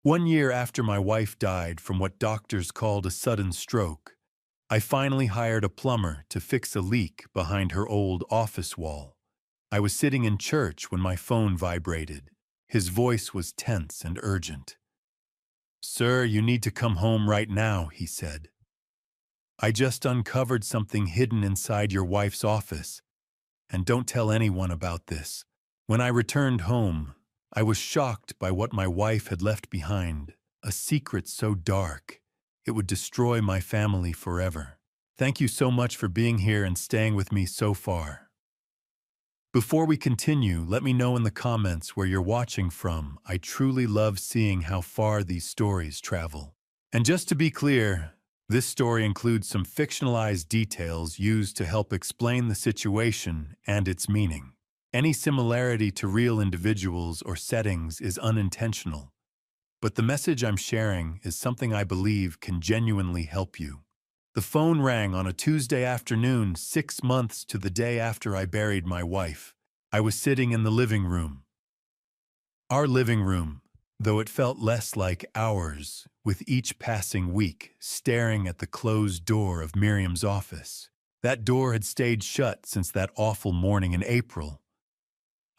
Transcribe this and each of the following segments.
1 year after my wife died from what doctors called a sudden stroke, I finally hired a plumber to fix a leak behind her old office wall. I was sitting in church when my phone vibrated. His voice was tense and urgent. "Sir, you need to come home right now," he said. "I just uncovered something hidden inside your wife's office, and don't tell anyone about this." When I returned home, I was shocked by what my wife had left behind, a secret so dark it would destroy my family forever. Thank you so much for being here and staying with me so far. Before we continue, let me know in the comments where you're watching from. I truly love seeing how far these stories travel. And just to be clear, this story includes some fictionalized details used to help explain the situation and its meaning. Any similarity to real individuals or settings is unintentional, but the message I'm sharing is something I believe can genuinely help you. The phone rang on a Tuesday afternoon, 6 months to the day after I buried my wife. I was sitting in the living room. Our living room, though it felt less like ours with each passing week, staring at the closed door of Miriam's office. That door had stayed shut since that awful morning in April.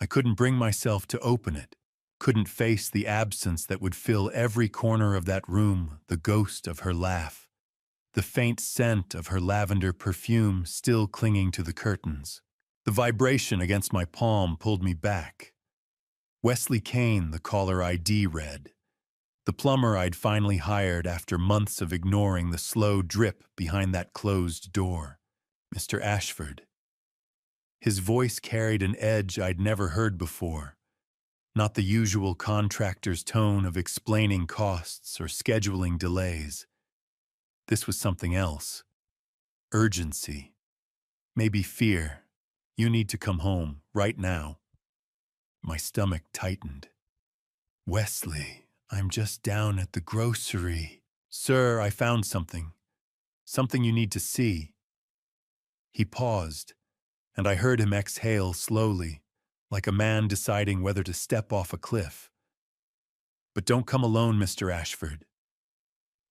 I couldn't bring myself to open it, couldn't face the absence that would fill every corner of that room, the ghost of her laugh, the faint scent of her lavender perfume still clinging to the curtains. The vibration against my palm pulled me back. Wesley Kane, the caller ID read. The plumber I'd finally hired after months of ignoring the slow drip behind that closed door. Mr. Ashford. His voice carried an edge I'd never heard before. Not the usual contractor's tone of explaining costs or scheduling delays. This was something else. Urgency. Maybe fear. "You need to come home, right now." My stomach tightened. "Wesley, I'm just down at the grocery." "Sir, I found something. Something you need to see." He paused, and I heard him exhale slowly, like a man deciding whether to step off a cliff. "But don't come alone, Mr. Ashford.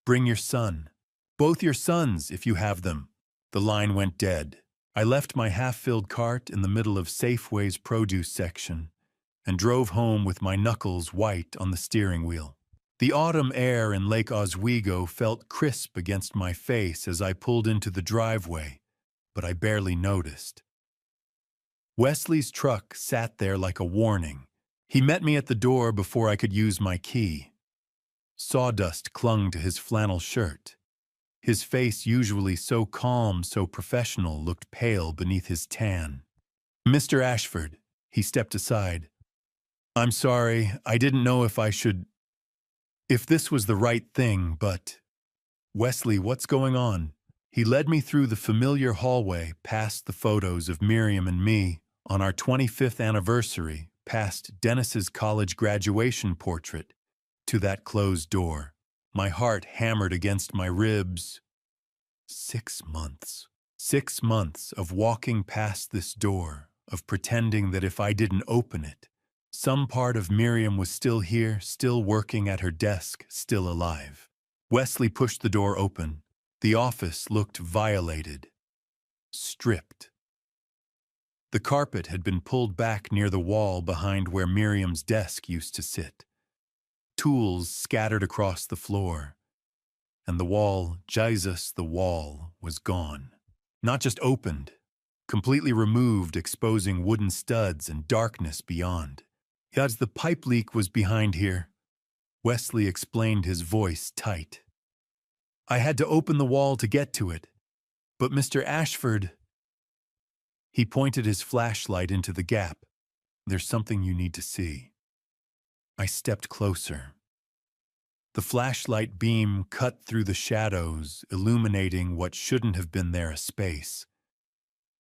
Bring your son. Both your sons, if you have them." The line went dead. I left my half-filled cart in the middle of Safeway's produce section and drove home with my knuckles white on the steering wheel. The autumn air in Lake Oswego felt crisp against my face as I pulled into the driveway, but I barely noticed. Wesley's truck sat there like a warning. He met me at the door before I could use my key. Sawdust clung to his flannel shirt. His face, usually so calm, so professional, looked pale beneath his tan. "Mr. Ashford," he stepped aside. "I'm sorry, I didn't know if this was the right thing, but—" "Wesley, what's going on?" He led me through the familiar hallway, past the photos of Miriam and me on our 25th anniversary, past Dennis's college graduation portrait, to that closed door. My heart hammered against my ribs. 6 months. 6 months of walking past this door, of pretending that if I didn't open it, some part of Miriam was still here, still working at her desk, still alive. Wesley pushed the door open. The office looked violated, stripped. The carpet had been pulled back near the wall behind where Miriam's desk used to sit. Tools scattered across the floor. And the wall, Jesus, the wall, was gone. Not just opened, completely removed, exposing wooden studs and darkness beyond. "As the pipe leak was behind here," Wesley explained, his voice tight. "I had to open the wall to get to it. But Mr. Ashford—" He pointed his flashlight into the gap. "There's something you need to see." I stepped closer. The flashlight beam cut through the shadows, illuminating what shouldn't have been there, a space.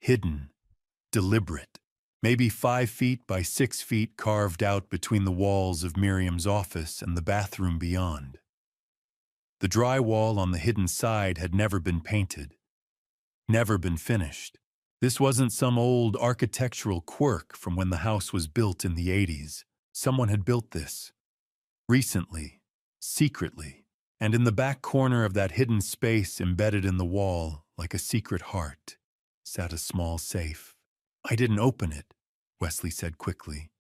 Hidden, deliberate, maybe 5 feet by 6 feet carved out between the walls of Miriam's office and the bathroom beyond. The drywall on the hidden side had never been painted, never been finished. This wasn't some old architectural quirk from when the house was built in the 80s. Someone had built this. Recently, secretly. And in the back corner of that hidden space embedded in the wall, like a secret heart, sat a small safe. I didn't open it, Wesley said quickly.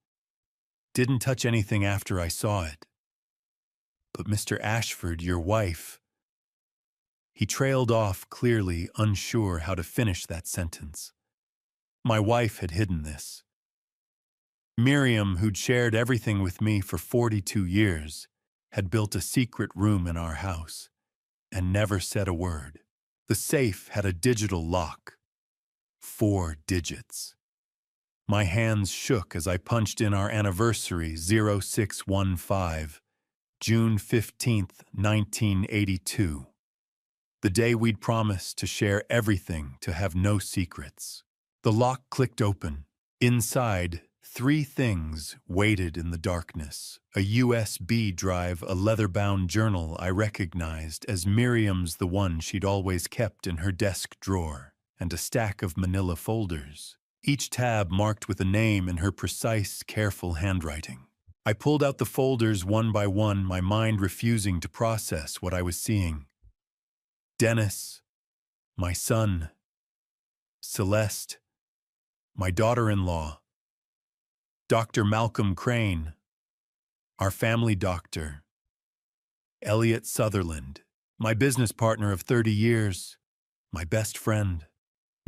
Didn't touch anything after I saw it. But Mr. Ashford, your wife. He trailed off, clearly unsure how to finish that sentence. My wife had hidden this. Miriam, who'd shared everything with me for 42 years, had built a secret room in our house and never said a word. The safe had a digital lock. 4 digits. My hands shook as I punched in our anniversary 0615, June 15th, 1982. The day we'd promised to share everything, to have no secrets. The lock clicked open. Inside, 3 things waited in the darkness. A USB drive, a leather-bound journal I recognized as Miriam's, the one she'd always kept in her desk drawer, and a stack of manila folders, each tab marked with a name in her precise, careful handwriting. I pulled out the folders one by one, my mind refusing to process what I was seeing. Dennis, my son, Celeste, my daughter-in-law, Dr. Malcolm Crane, our family doctor, Elliot Sutherland, my business partner of 30 years, my best friend,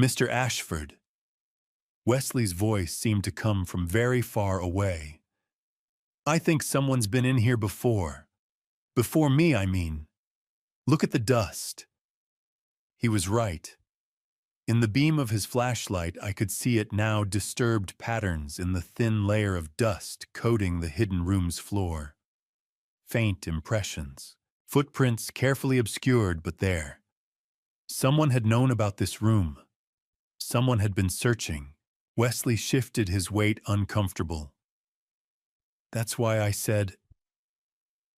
Mr. Ashford. Wesley's voice seemed to come from very far away. I think someone's been in here before. Before me, I mean. Look at the dust. He was right. In the beam of his flashlight, I could see it now, disturbed patterns in the thin layer of dust coating the hidden room's floor. Faint impressions. Footprints carefully obscured, but there. Someone had known about this room. Someone had been searching. Wesley shifted his weight, uncomfortable. That's why I said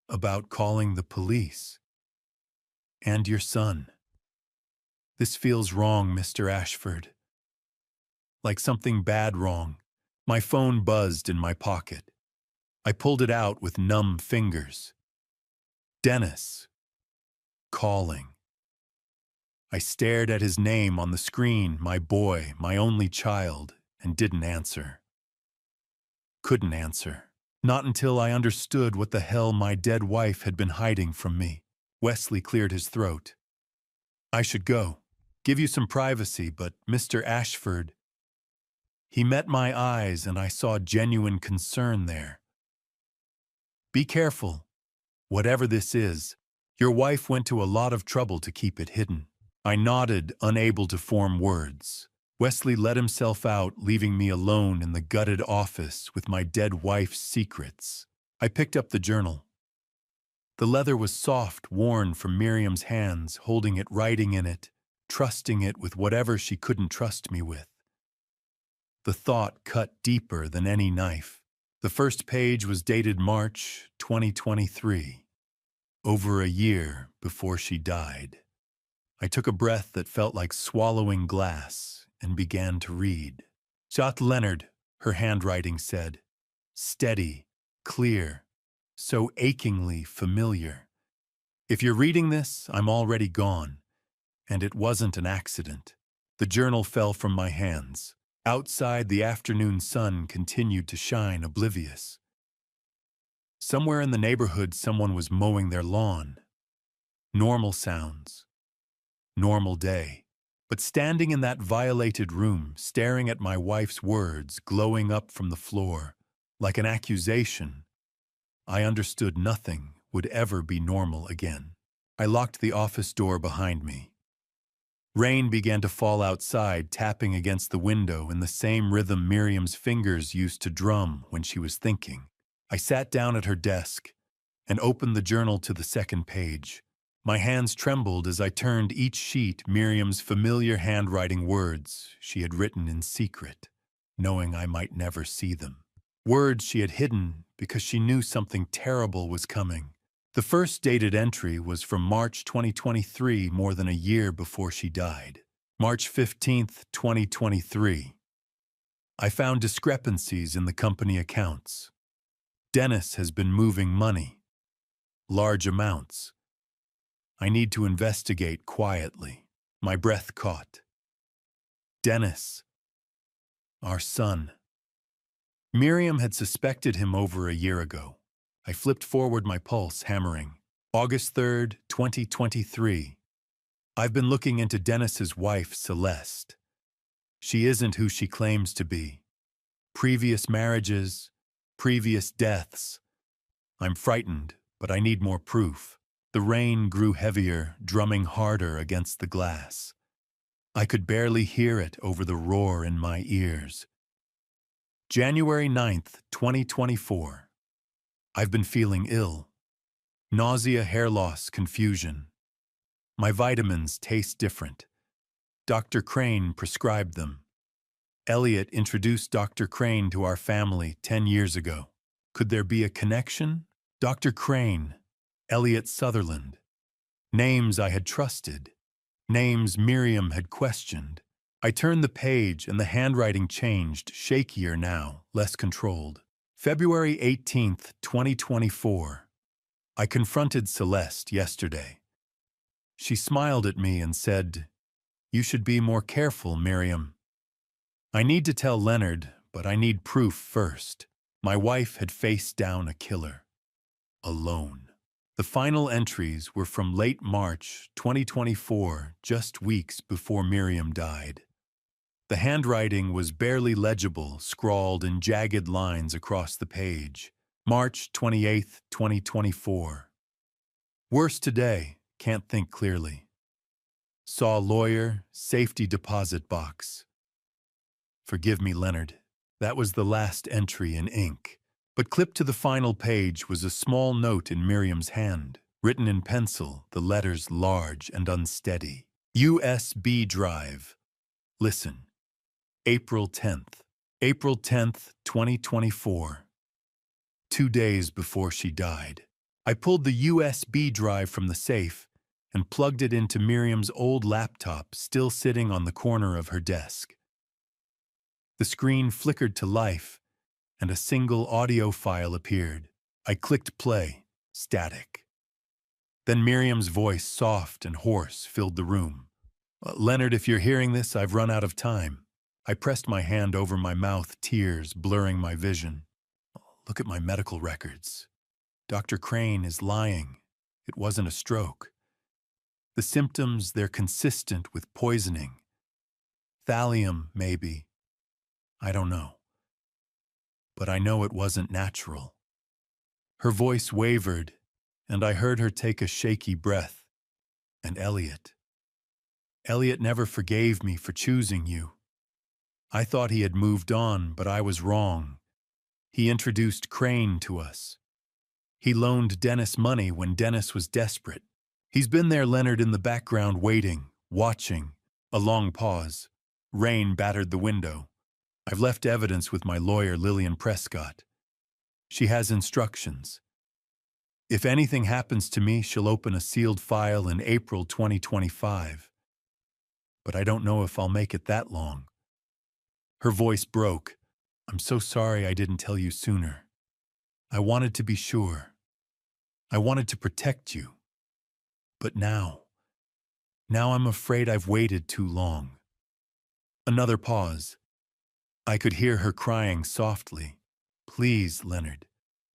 about calling the police. And your son. This feels wrong, Mr. Ashford. Like something bad wrong. My phone buzzed in my pocket. I pulled it out with numb fingers. Dennis. Calling. I stared at his name on the screen, my boy, my only child, and didn't answer. Couldn't answer. Not until I understood what the hell my dead wife had been hiding from me. Wesley cleared his throat. I should go. Give you some privacy, but Mr. Ashford. He met my eyes and I saw genuine concern there. Be careful. Whatever this is, your wife went to a lot of trouble to keep it hidden. I nodded, unable to form words. Wesley let himself out, leaving me alone in the gutted office with my dead wife's secrets. I picked up the journal. The leather was soft, worn from Miriam's hands, holding it, writing in it, trusting it with whatever she couldn't trust me with. The thought cut deeper than any knife. The first page was dated March 2023, over a year before she died. I took a breath that felt like swallowing glass and began to read. Jot Leonard, her handwriting said. Steady, clear, so achingly familiar. If you're reading this, I'm already gone. And it wasn't an accident. The journal fell from my hands. Outside, the afternoon sun continued to shine, oblivious. Somewhere in the neighborhood, someone was mowing their lawn. Normal sounds. Normal day. But standing in that violated room, staring at my wife's words glowing up from the floor, like an accusation, I understood nothing would ever be normal again. I locked the office door behind me. Rain began to fall outside, tapping against the window in the same rhythm Miriam's fingers used to drum when she was thinking. I sat down at her desk and opened the journal to the second page. My hands trembled as I turned each sheet, Miriam's familiar handwriting, words she had written in secret, knowing I might never see them. Words she had hidden because she knew something terrible was coming. The first dated entry was from March 2023, more than a year before she died. March 15th, 2023. I found discrepancies in the company accounts. Dennis has been moving money. large amounts. I need to investigate quietly. My breath caught. Dennis, our son. Miriam had suspected him over a year ago. I flipped forward, my pulse hammering. August 3rd, 2023. I've been looking into Dennis's wife, Celeste. She isn't who she claims to be. Previous marriages, previous deaths. I'm frightened, but I need more proof. The rain grew heavier, drumming harder against the glass. I could barely hear it over the roar in my ears. January 9th, 2024. I've been feeling ill. Nausea, hair loss, confusion. My vitamins taste different. Dr. Crane prescribed them. Elliot introduced Dr. Crane to our family 10 years ago. Could there be a connection? Dr. Crane, Elliot Sutherland. Names I had trusted. Names Miriam had questioned. I turned the page and the handwriting changed, shakier now, less controlled. February 18th, 2024. I confronted Celeste yesterday. She smiled at me and said, "You should be more careful, Miriam." I need to tell Leonard, but I need proof first. My wife had faced down a killer. Alone. The final entries were from late March 2024, just weeks before Miriam died. The handwriting was barely legible, scrawled in jagged lines across the page. March 28th, 2024. Worse today, can't think clearly. Saw lawyer, safety deposit box. Forgive me, Leonard. That was the last entry in ink. But clipped to the final page was a small note in Miriam's hand, written in pencil, the letters large and unsteady. USB drive. Listen. April 10th. April 10th, 2024. 2 days before she died. I pulled the USB drive from the safe and plugged it into Miriam's old laptop still sitting on the corner of her desk. The screen flickered to life, and a single audio file appeared. I clicked play, static. Then Miriam's voice, soft and hoarse, filled the room. "Leonard, if you're hearing this, I've run out of time." I pressed my hand over my mouth, tears blurring my vision. "Look at my medical records. Dr. Crane is lying. It wasn't a stroke. The symptoms, they're consistent with poisoning. Thallium, maybe. I don't know. But I know it wasn't natural." Her voice wavered, and I heard her take a shaky breath. "And Elliot. Elliot never forgave me for choosing you. I thought he had moved on, but I was wrong. He introduced Crane to us. He loaned Dennis money when Dennis was desperate. He's been there, Leonard, in the background, waiting, watching." A long pause. Rain battered the window. "I've left evidence with my lawyer, Lillian Prescott. She has instructions. If anything happens to me, she'll open a sealed file in April 2025. But I don't know if I'll make it that long." Her voice broke. "I'm so sorry I didn't tell you sooner. I wanted to be sure. I wanted to protect you. But now I'm afraid I've waited too long." Another pause. I could hear her crying softly. "Please, Leonard,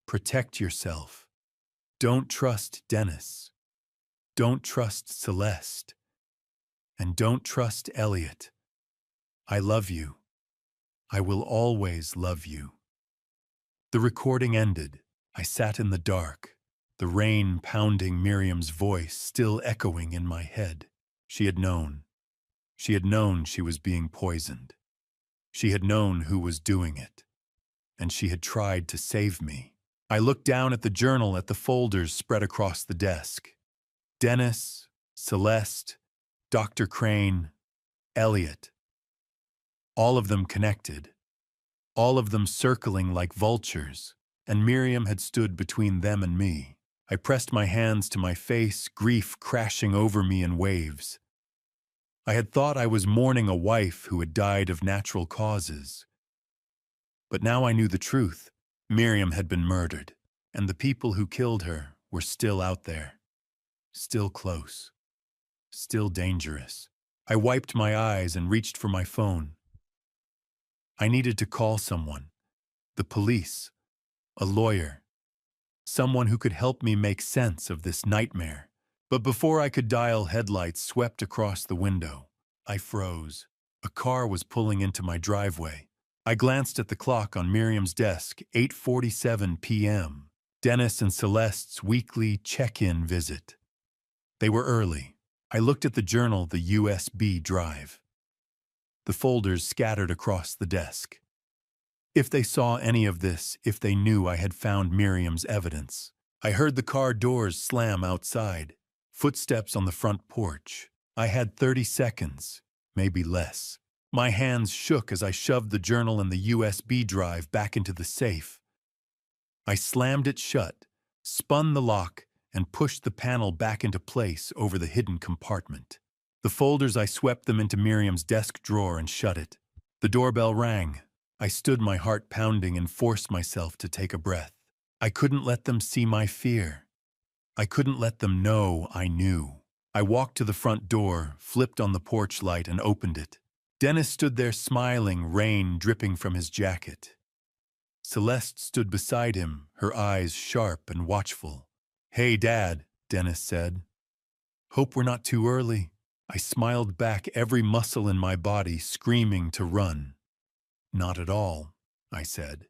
protect yourself. Don't trust Dennis. Don't trust Celeste. And don't trust Elliot. I love you. I will always love you." The recording ended. I sat in the dark, the rain pounding, Miriam's voice still echoing in my head. She had known. She had known she was being poisoned. She had known who was doing it. And she had tried to save me. I looked down at the journal, at the folders spread across the desk. Dennis, Celeste, Dr. Crane, Elliot. All of them connected. All of them circling like vultures. And Miriam had stood between them and me. I pressed my hands to my face, grief crashing over me in waves. I had thought I was mourning a wife who had died of natural causes. But now I knew the truth. Miriam had been murdered, and the people who killed her were still out there, still close, still dangerous. I wiped my eyes and reached for my phone. I needed to call someone, the police, a lawyer, someone who could help me make sense of this nightmare. But before I could dial, headlights swept across the window. I froze. A car was pulling into my driveway. I glanced at the clock on Miriam's desk, 8:47 p.m. Dennis and Celeste's weekly check-in visit. They were early. I looked at the journal, the USB drive. The folders scattered across the desk. If they saw any of this, if they knew I had found Miriam's evidence. I heard the car doors slam outside, footsteps on the front porch. I had 30 seconds, maybe less. My hands shook as I shoved the journal and the USB drive back into the safe. I slammed it shut, spun the lock, and pushed the panel back into place over the hidden compartment. The folders, I swept them into Miriam's desk drawer and shut it. The doorbell rang. I stood, my heart pounding, and forced myself to take a breath. I couldn't let them see my fear. I couldn't let them know I knew. I walked to the front door, flipped on the porch light, and opened it. Dennis stood there smiling, rain dripping from his jacket. Celeste stood beside him, her eyes sharp and watchful. "Hey, Dad," Dennis said. "Hope we're not too early." I smiled back, every muscle in my body screaming to run. "Not at all," I said.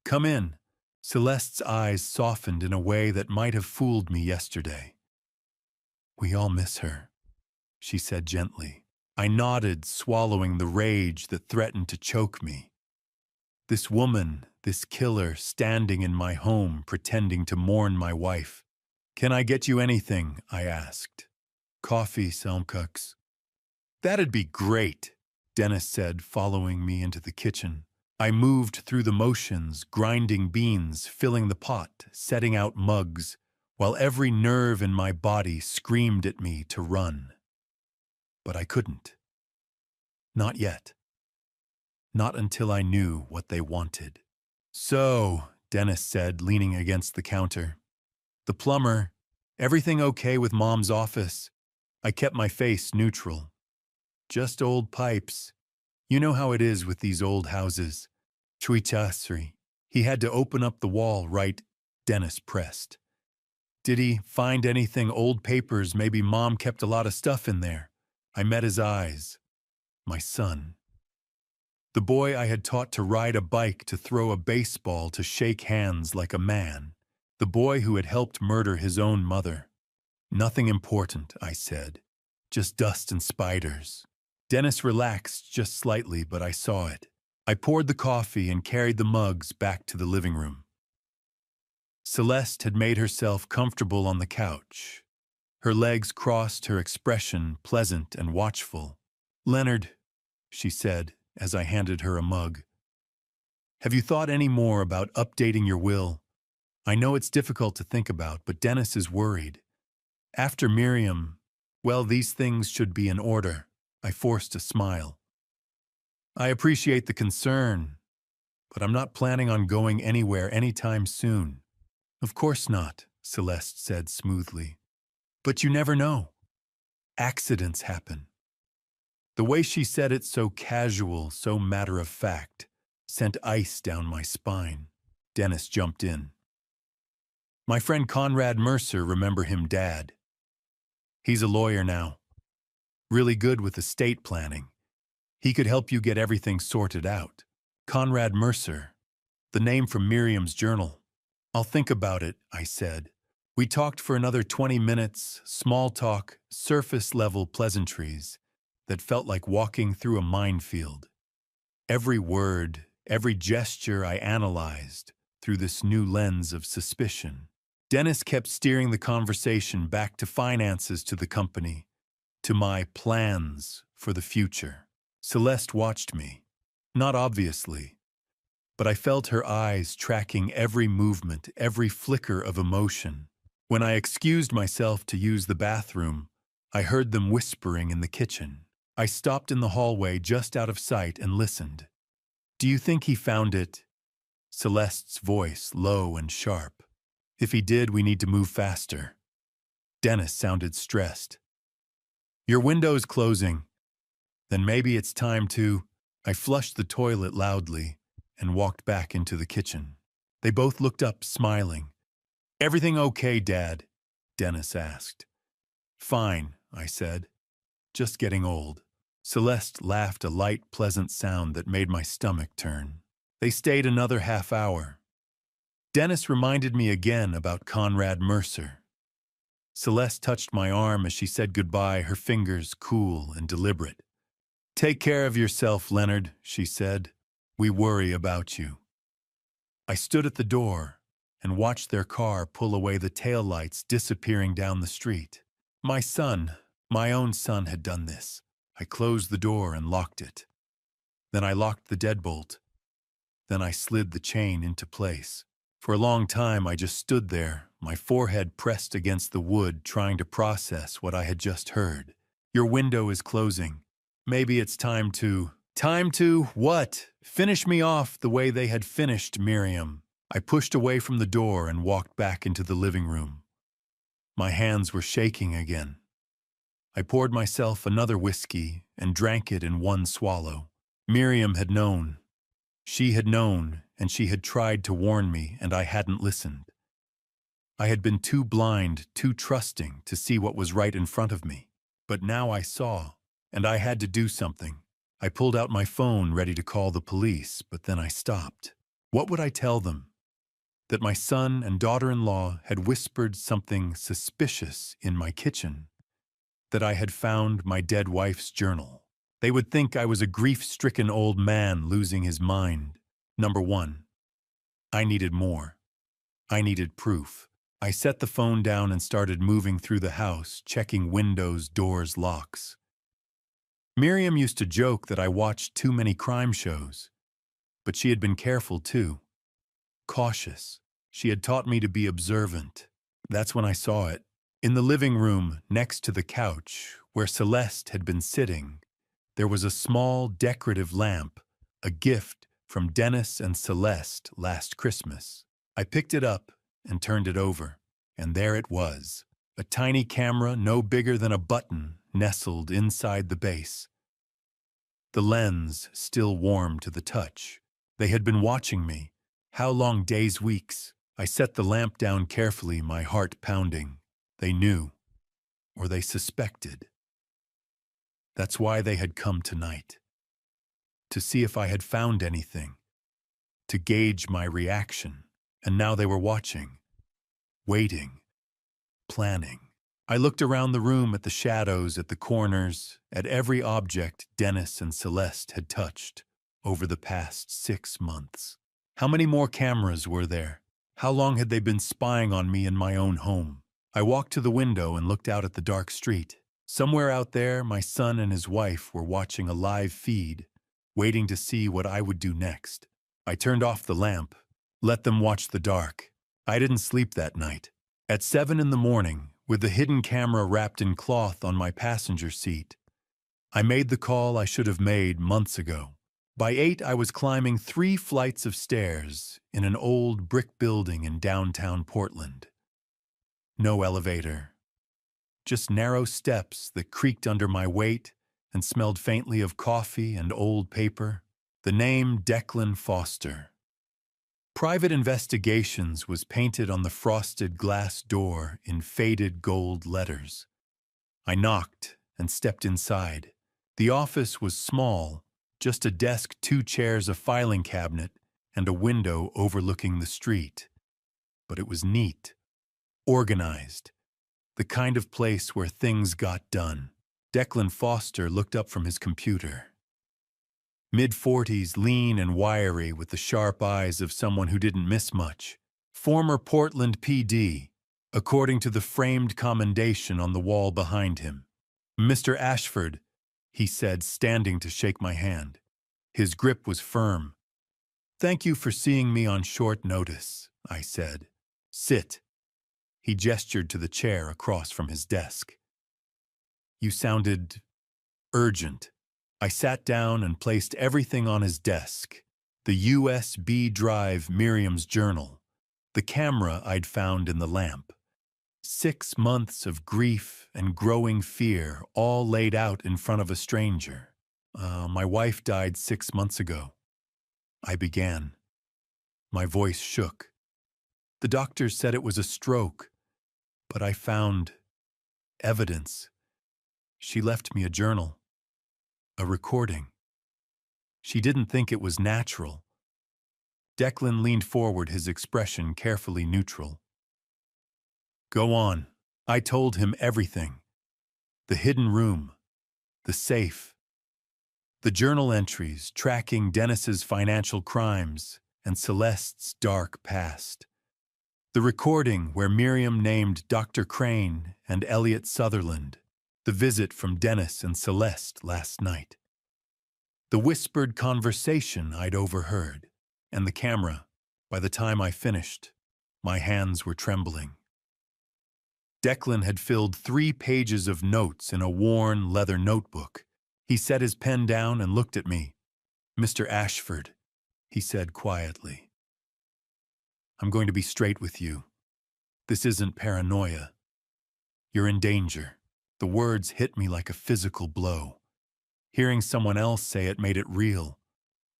"Come in." Celeste's eyes softened in a way that might have fooled me yesterday. "We all miss her," she said gently. I nodded, swallowing the rage that threatened to choke me. This woman, this killer, standing in my home, pretending to mourn my wife. "Can I get you anything?" I asked. "Coffee, Selmkux." "That'd be great," Dennis said, following me into the kitchen. I moved through the motions, grinding beans, filling the pot, setting out mugs, while every nerve in my body screamed at me to run. But I couldn't. Not yet. Not until I knew what they wanted. "So," Dennis said, leaning against the counter. "The plumber, everything okay with Mom's office?" I kept my face neutral. "Just old pipes. You know how it is with these old houses. Truerevenge. He had to open up the wall, right?" Dennis pressed. "Did he find anything, old papers? Maybe Mom kept a lot of stuff in there." I met his eyes. My son. The boy I had taught to ride a bike, to throw a baseball, to shake hands like a man. The boy who had helped murder his own mother. "Nothing important," I said. "Just dust and spiders." Dennis relaxed just slightly, but I saw it. I poured the coffee and carried the mugs back to the living room. Celeste had made herself comfortable on the couch. Her legs crossed, her expression pleasant and watchful. "Leonard," she said as I handed her a mug, "have you thought any more about updating your will? I know it's difficult to think about, but Dennis is worried. After Miriam, well, these things should be in order." I forced a smile. "I appreciate the concern, but I'm not planning on going anywhere anytime soon." "Of course not," Celeste said smoothly. "But you never know. Accidents happen." The way she said it, so casual, so matter-of-fact, sent ice down my spine. Dennis jumped in. "My friend Conrad Mercer, remember him, Dad? He's a lawyer now. Really good with estate planning. He could help you get everything sorted out." Conrad Mercer, the name from Miriam's journal. "I'll think about it," I said. We talked for another 20 minutes, small talk, surface-level pleasantries that felt like walking through a minefield. Every word, every gesture I analyzed through this new lens of suspicion. Dennis kept steering the conversation back to finances, to the company, to my plans for the future. Celeste watched me, not obviously, but I felt her eyes tracking every movement, every flicker of emotion. When I excused myself to use the bathroom, I heard them whispering in the kitchen. I stopped in the hallway just out of sight and listened. "Do you think he found it?" Celeste's voice low and sharp. If he did, we need to move faster. Dennis sounded stressed. Your window's closing. Then maybe it's time to... I flushed the toilet loudly and walked back into the kitchen. They both looked up, smiling. Everything okay, Dad? Dennis asked. Fine, I said. Just getting old. Celeste laughed, a light, pleasant sound that made my stomach turn. They stayed another half hour. Dennis reminded me again about Conrad Mercer. Celeste touched my arm as she said goodbye, her fingers cool and deliberate. Take care of yourself, Leonard, she said. We worry about you. I stood at the door and watched their car pull away, the taillights disappearing down the street. My own son had done this. I closed the door and locked it. Then I locked the deadbolt. Then I slid the chain into place. For a long time, I just stood there, my forehead pressed against the wood, trying to process what I had just heard. Your window is closing. Maybe it's time to... Time to what? Finish me off the way they had finished Miriam. I pushed away from the door and walked back into the living room. My hands were shaking again. I poured myself another whiskey and drank it in one swallow. Miriam had known. She had known, and she had tried to warn me, and I hadn't listened. I had been too blind, too trusting to see what was right in front of me. But now I saw, and I had to do something. I pulled out my phone, ready to call the police, but then I stopped. What would I tell them? That my son and daughter-in-law had whispered something suspicious in my kitchen. That I had found my dead wife's journal. They would think I was a grief-stricken old man losing his mind. Number one, I needed more. I needed proof. I set the phone down and started moving through the house, checking windows, doors, locks. Miriam used to joke that I watched too many crime shows, but she had been careful too. Cautious. She had taught me to be observant. That's when I saw it. In the living room, next to the couch, where Celeste had been sitting, there was a small decorative lamp, a gift from Dennis and Celeste last Christmas. I picked it up and turned it over, and there it was, a tiny camera no bigger than a button nestled inside the base. The lens still warm to the touch. They had been watching me. How long? Days, weeks. I set the lamp down carefully, my heart pounding. They knew, or they suspected. That's why they had come tonight. To see if I had found anything. To gauge my reaction. And now they were watching. Waiting. Planning. I looked around the room at the shadows, at the corners, at every object Dennis and Celeste had touched over the past 6 months. How many more cameras were there? How long had they been spying on me in my own home? I walked to the window and looked out at the dark street. Somewhere out there, my son and his wife were watching a live feed, waiting to see what I would do next. I turned off the lamp, let them watch the dark. I didn't sleep that night. At 7 in the morning, with the hidden camera wrapped in cloth on my passenger seat, I made the call I should have made months ago. By 8, I was climbing 3 flights of stairs in an old brick building in downtown Portland. No elevator. Just narrow steps that creaked under my weight and smelled faintly of coffee and old paper. The name Declan Foster. Private Investigations was painted on the frosted glass door in faded gold letters. I knocked and stepped inside. The office was small, just a desk, 2 chairs, a filing cabinet, and a window overlooking the street. But it was neat, organized, the kind of place where things got done. Declan Foster looked up from his computer. Mid-40s, lean and wiry, with the sharp eyes of someone who didn't miss much. Former Portland PD, according to the framed commendation on the wall behind him. Mr. Ashford, he said, standing to shake my hand. His grip was firm. Thank you for seeing me on short notice, I said. Sit. He gestured to the chair across from his desk. You sounded urgent. I sat down and placed everything on his desk. The USB drive, Miriam's journal, The camera I'd found in the lamp. 6 months of grief and growing fear, all laid out in front of a stranger. My wife died 6 months ago. I began. My voice shook. The doctors said it was a stroke, but I found evidence. She left me a journal, a recording. She didn't think it was natural. Declan leaned forward, his expression carefully neutral. Go on. I told him everything. The hidden room, the safe, the journal entries tracking Dennis's financial crimes and Celeste's dark past. The recording where Miriam named Dr. Crane and Elliot Sutherland. The visit from Dennis and Celeste last night. The whispered conversation I'd overheard. And the camera. By the time I finished, my hands were trembling. Declan had filled 3 pages of notes in a worn leather notebook. He set his pen down and looked at me. Mr. Ashford, he said quietly. I'm going to be straight with you. This isn't paranoia. You're in danger. The words hit me like a physical blow. Hearing someone else say it made it real.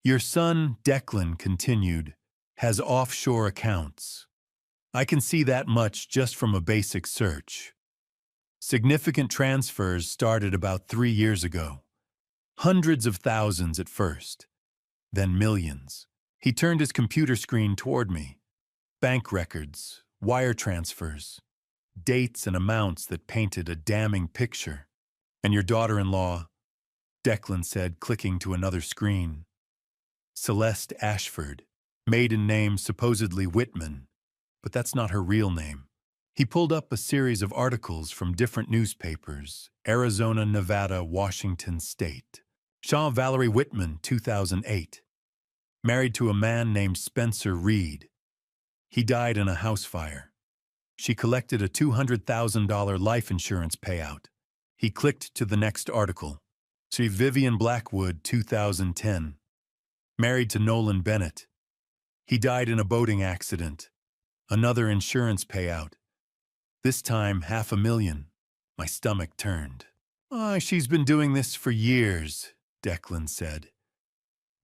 Your son, Declan continued, has offshore accounts. I can see that much just from a basic search. Significant transfers started about 3 years ago. Hundreds of thousands at first, then millions. He turned his computer screen toward me. Bank records, wire transfers, dates and amounts that painted a damning picture. And your daughter-in-law, Declan said, clicking to another screen. Celeste Ashford, maiden name supposedly Whitman, but that's not her real name. He pulled up a series of articles from different newspapers, Arizona, Nevada, Washington State. Shaw Valerie Whitman, 2008. Married to a man named Spencer Reed. He died in a house fire. She collected a $200,000 life insurance payout. He clicked to the next article. See Vivian Blackwood, 2010. Married to Nolan Bennett. He died in a boating accident. Another insurance payout. This time, $500,000. My stomach turned. She's been doing this for years, Declan said.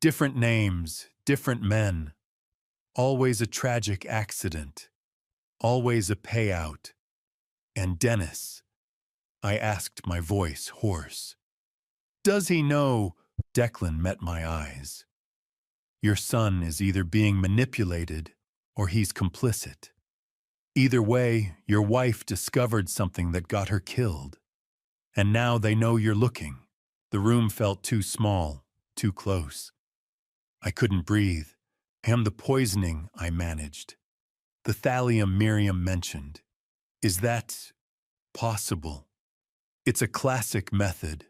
Different names, different men. Always a tragic accident. Always a payout. And Dennis. I asked, my voice hoarse. Does he know? Declan met my eyes. Your son is either being manipulated or he's complicit. Either way, your wife discovered something that got her killed. And now they know you're looking. The room felt too small, too close. I couldn't breathe. And the poisoning I managed. The thallium Miriam mentioned. Is that possible? It's a classic method,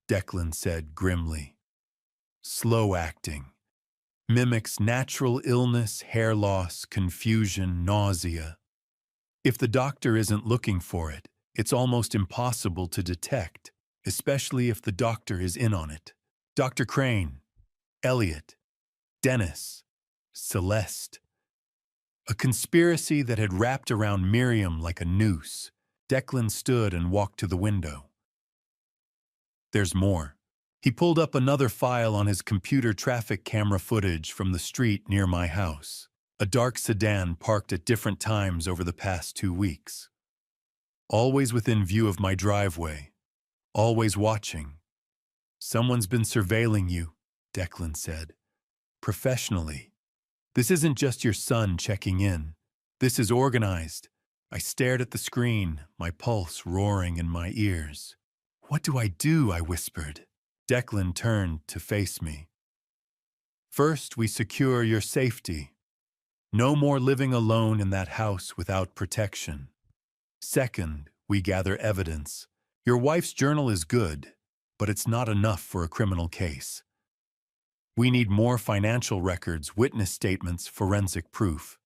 Declan said grimly. Slow acting. Mimics natural illness, hair loss, confusion, nausea. If the doctor isn't looking for it, it's almost impossible to detect, especially if the doctor is in on it. Dr. Crane, Elliot, Dennis, Celeste. A conspiracy that had wrapped around Miriam like a noose. Declan stood and walked to the window. There's more. He pulled up another file on his computer, traffic camera footage from the street near my house. A dark sedan parked at different times over the past 2 weeks. Always within view of my driveway. Always watching. Someone's been surveilling you, Declan said. Professionally. This isn't just your son checking in. This is organized. I stared at the screen, my pulse roaring in my ears. What do? I whispered. Declan turned to face me. First, we secure your safety. No more living alone in that house without protection. Second, we gather evidence. Your wife's journal is good, but it's not enough for a criminal case. We need more financial records, witness statements, forensic proof.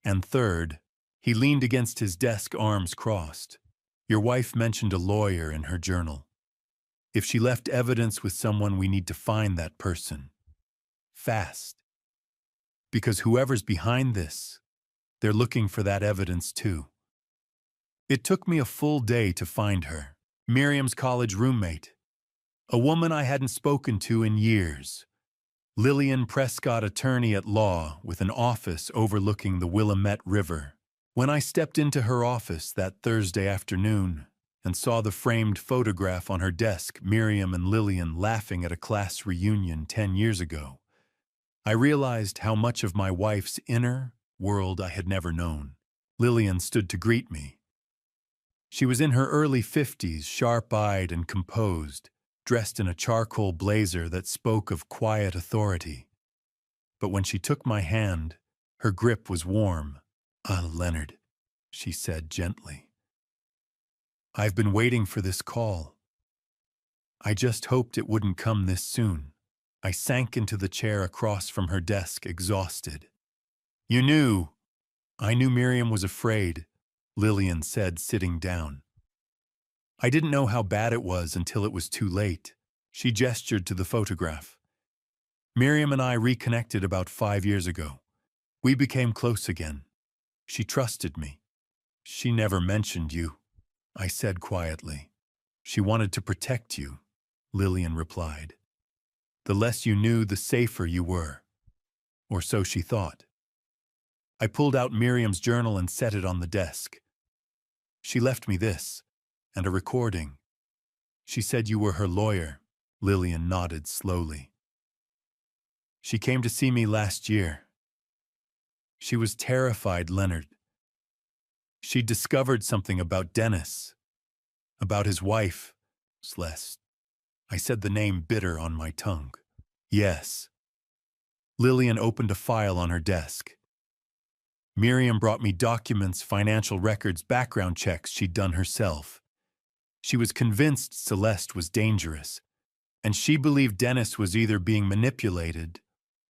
And third, he leaned against his desk, arms crossed. Your wife mentioned a lawyer in her journal. If she left evidence with someone, we need to find that person. Fast. Because whoever's behind this, They're looking for that evidence too. It took me a full day to find her. Miriam's college roommate. A woman I hadn't spoken to in years. Lillian Prescott, attorney at law with an office overlooking the Willamette River. When I stepped into her office that Thursday afternoon and saw the framed photograph on her desk, Miriam and Lillian laughing at a class reunion 10 years ago, I realized how much of my wife's inner world I had never known. Lillian stood to greet me. She was in her early 50s, sharp-eyed and composed, dressed in a charcoal blazer that spoke of quiet authority. But when she took my hand, her grip was warm. "Ah, Leonard," she said gently. "I've been waiting for this call. I just hoped it wouldn't come this soon." I sank into the chair across from her desk, exhausted. "You knew." "I knew Miriam was afraid," Lillian said, sitting down. "I didn't know how bad it was until it was too late." She gestured to the photograph. "Miriam and I reconnected about 5 years ago. We became close again. She trusted me." "She never mentioned you," I said quietly. "She wanted to protect you," Lillian replied. "The less you knew, the safer you were." Or so she thought. I pulled out Miriam's journal and set it on the desk. "She left me this, and a recording. She said you were her lawyer." Lillian nodded slowly. "She came to see me last year. She was terrified, Leonard. She discovered something about Dennis, about his wife, Celeste." I said the name bitter on my tongue. "Yes." Lillian opened a file on her desk. "Miriam brought me documents, financial records, background checks she'd done herself. She was convinced Celeste was dangerous, and she believed Dennis was either being manipulated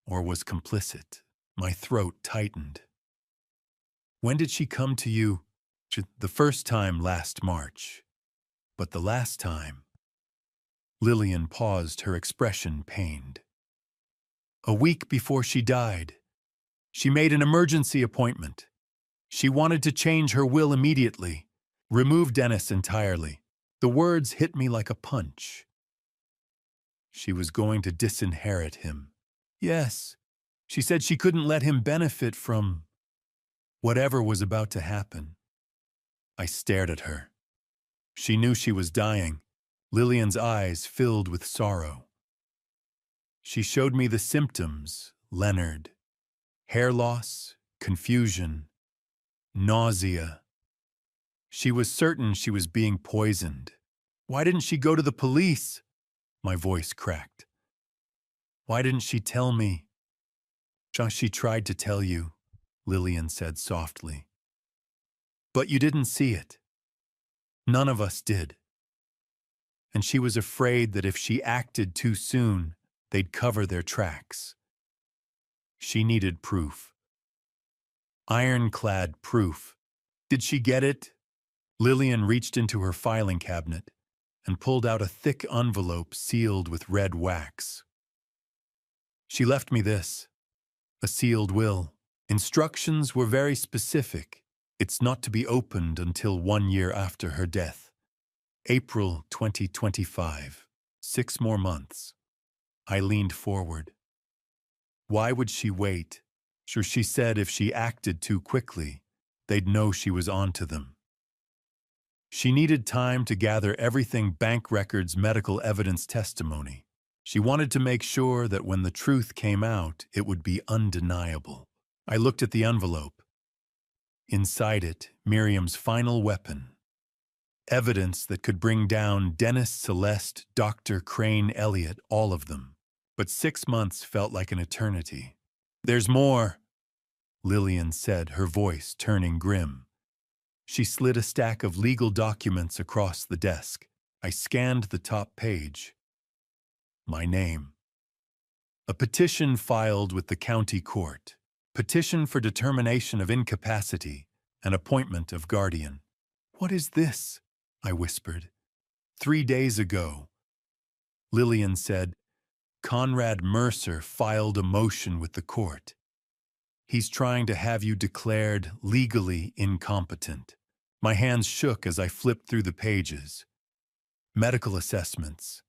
or was complicit." My throat tightened. "When did she come to you?" "The first time last March. But the last time—" Lillian paused, her expression pained. "A week before she died. She made an emergency appointment. She wanted to change her will immediately, remove Dennis entirely." The words hit me like a punch. She was going to disinherit him. "Yes. She said she couldn't let him benefit from whatever was about to happen." I stared at her. She knew she was dying. Lillian's eyes filled with sorrow. She showed me the symptoms, Leonard. Hair loss, confusion, nausea. She was certain she was being poisoned. "Why didn't she go to the police?" My voice cracked. "Why didn't she tell me?" "She tried to tell you," Lillian said softly. "But you didn't see it. None of us did. And she was afraid that if she acted too soon, they'd cover their tracks. She needed proof. Ironclad proof. Did she get it?" Lillian reached into her filing cabinet and pulled out a thick envelope sealed with red wax. "She left me this, a sealed will. Instructions were very specific. It's not to be opened until 1 year after her death. April 2025. 6 more months." I leaned forward. "Why would she wait?" She said if she acted too quickly, they'd know she was onto them. She needed time to gather everything: bank records, medical evidence, testimony. She wanted to make sure that when the truth came out, it would be undeniable. I looked at the envelope. Inside it, Miriam's final weapon. Evidence that could bring down Dennis, Celeste, Dr. Crane, Elliot, all of them. But 6 months felt like an eternity. "There's more," Lillian said, her voice turning grim. She slid a stack of legal documents across the desk. I scanned the top page. My name. A petition filed with the county court. Petition for determination of incapacity and appointment of guardian. "What is this?" I whispered. 3 days ago, Lillian said, Conrad Mercer filed a motion with the court. He's trying to have you declared legally incompetent. My hands shook as I flipped through the pages. Medical assessments.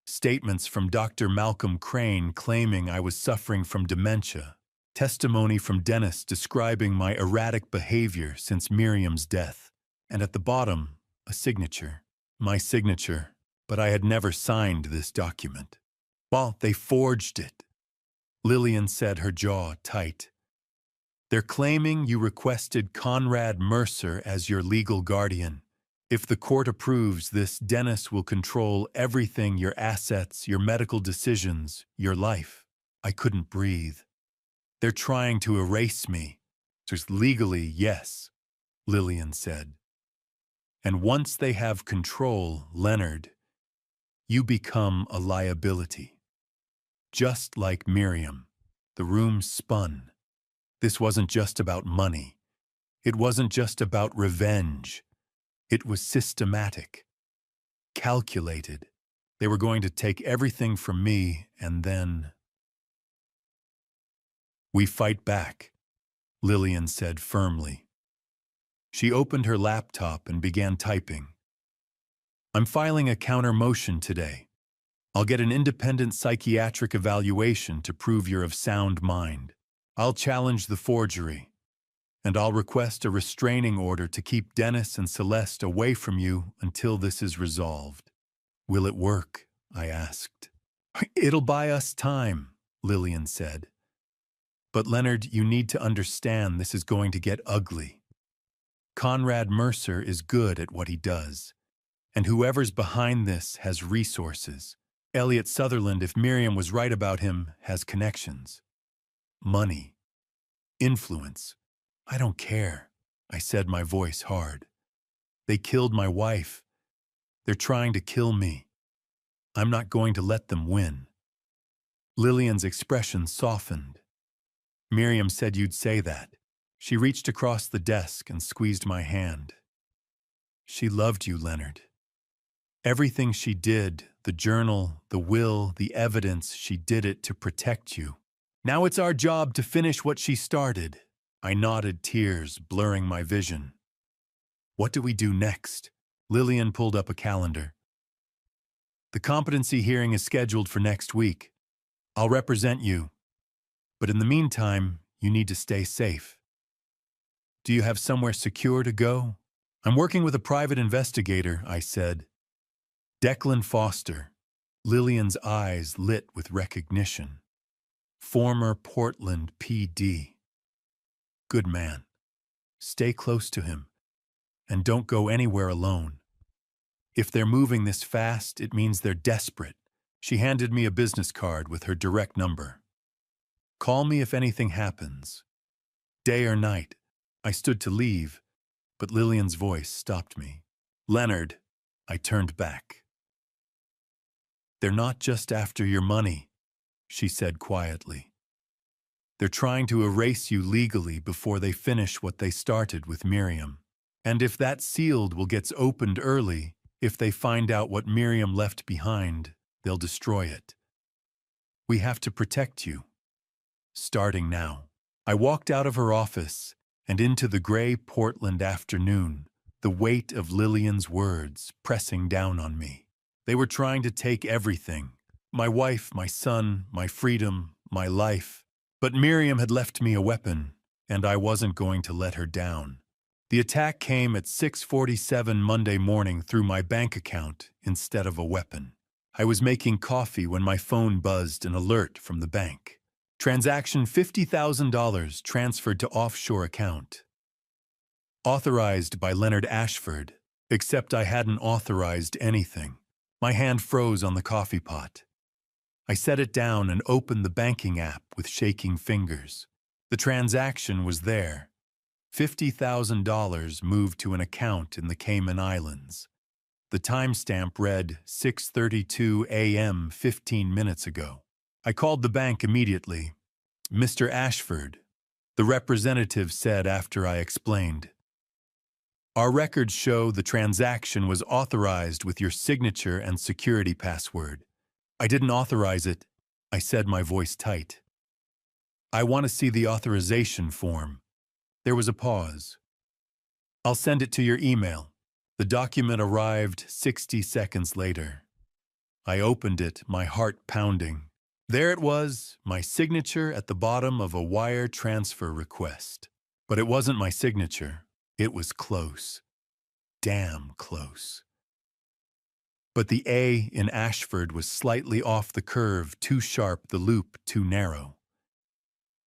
Statements from Dr. Malcolm Crane claiming I was suffering from dementia. Testimony from Dennis describing my erratic behavior since Miriam's death. And at the bottom, a signature. My signature, but I had never signed this document. Well, they forged it. Lillian said, her jaw tight. They're claiming you requested Conrad Mercer as your legal guardian. If the court approves this, Dennis will control everything, your assets, your medical decisions, your life. I couldn't breathe. They're trying to erase me. Just legally, yes, Lillian said. And once they have control, Leonard, you become a liability. Just like Miriam, the room spun. This wasn't just about money. It wasn't just about revenge. It was systematic, calculated. They were going to take everything from me, and then... We fight back, Lillian said firmly. She opened her laptop and began typing. I'm filing a counter motion today. I'll get an independent psychiatric evaluation to prove you're of sound mind. I'll challenge the forgery. And I'll request a restraining order to keep Dennis and Celeste away from you until this is resolved. Will it work? I asked. It'll buy us time, Lillian said. But Leonard, you need to understand this is going to get ugly. Conrad Mercer is good at what he does. And whoever's behind this has resources. Elliot Sutherland, if Miriam was right about him, has connections. Money. Influence. I don't care, I said, my voice hard. They killed my wife. They're trying to kill me. I'm not going to let them win. Lillian's expression softened. Miriam said you'd say that. She reached across the desk and squeezed my hand. She loved you, Leonard. Everything she did, the journal, the will, the evidence, she did it to protect you. Now it's our job to finish what she started. I nodded, tears blurring my vision. What do we do next? Lillian pulled up a calendar. The competency hearing is scheduled for next week. I'll represent you. But in the meantime, you need to stay safe. Do you have somewhere secure to go? I'm working with a private investigator, I said. Declan Foster. Lillian's eyes lit with recognition. Former Portland PD. Good man. Stay close to him, and don't go anywhere alone. If they're moving this fast, it means they're desperate. She handed me a business card with her direct number. Call me if anything happens. Day or night. I stood to leave, but Lillian's voice stopped me. Leonard, I turned back. They're not just after your money, she said quietly. They're trying to erase you legally before they finish what they started with Miriam. And if that sealed will get opened early, if they find out what Miriam left behind, they'll destroy it. We have to protect you. Starting now. I walked out of her office and into the gray Portland afternoon, the weight of Lillian's words pressing down on me. They were trying to take everything. My wife, my son, my freedom, my life. But Miriam had left me a weapon, and I wasn't going to let her down. The attack came at 6:47 Monday morning through my bank account instead of a weapon. I was making coffee when my phone buzzed an alert from the bank. Transaction $50,000 transferred to offshore account. Authorized by Leonard Ashford, except I hadn't authorized anything. My hand froze on the coffee pot. I set it down and opened the banking app with shaking fingers. The transaction was there. $50,000 moved to an account in the Cayman Islands. The timestamp read 6:32 a.m. 15 minutes ago. I called the bank immediately. Mr. Ashford, the representative said after I explained. Our records show the transaction was authorized with your signature and security password. I didn't authorize it, I said, my voice tight. I want to see the authorization form. There was a pause. I'll send it to your email. The document arrived 60 seconds later. I opened it, my heart pounding. There it was, my signature at the bottom of a wire transfer request. But it wasn't my signature. It was close. Damn close. But the A in Ashford was slightly off the curve, too sharp, the loop too narrow.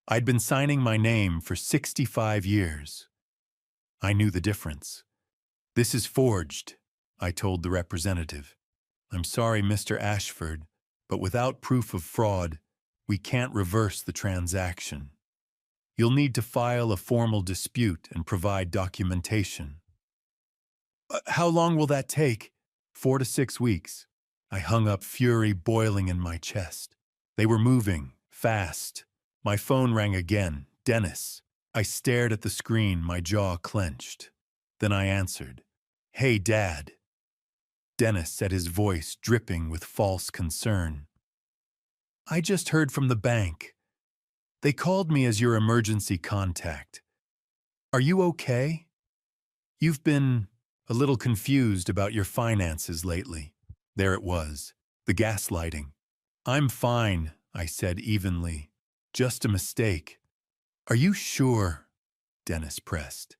I'd been signing my name for 65 years. I knew the difference. This is forged, I told the representative. I'm sorry, Mr. Ashford, but without proof of fraud, we can't reverse the transaction. You'll need to file a formal dispute and provide documentation. How long will that take? 4 to 6 weeks. I hung up, fury boiling in my chest. They were moving, fast. My phone rang again. Dennis. I stared at the screen, my jaw clenched. Then I answered. Hey, Dad. Dennis said, his voice dripping with false concern. I just heard from the bank. They called me as your emergency contact. Are you okay? You've been a little confused about your finances lately. There it was, the gaslighting. I'm fine, I said evenly. Just a mistake. Are you sure? Dennis pressed.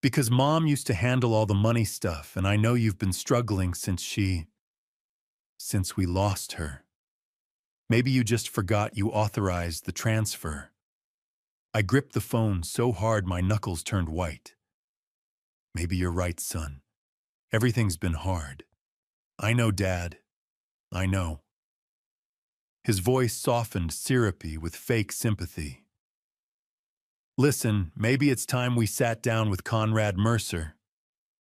Because Mom used to handle all the money stuff, and I know you've been struggling since we lost her. Maybe you just forgot you authorized the transfer. I gripped the phone so hard my knuckles turned white. Maybe you're right, son. Everything's been hard. I know, Dad. I know. His voice softened, syrupy, with fake sympathy. Listen, maybe it's time we sat down with Conrad Mercer.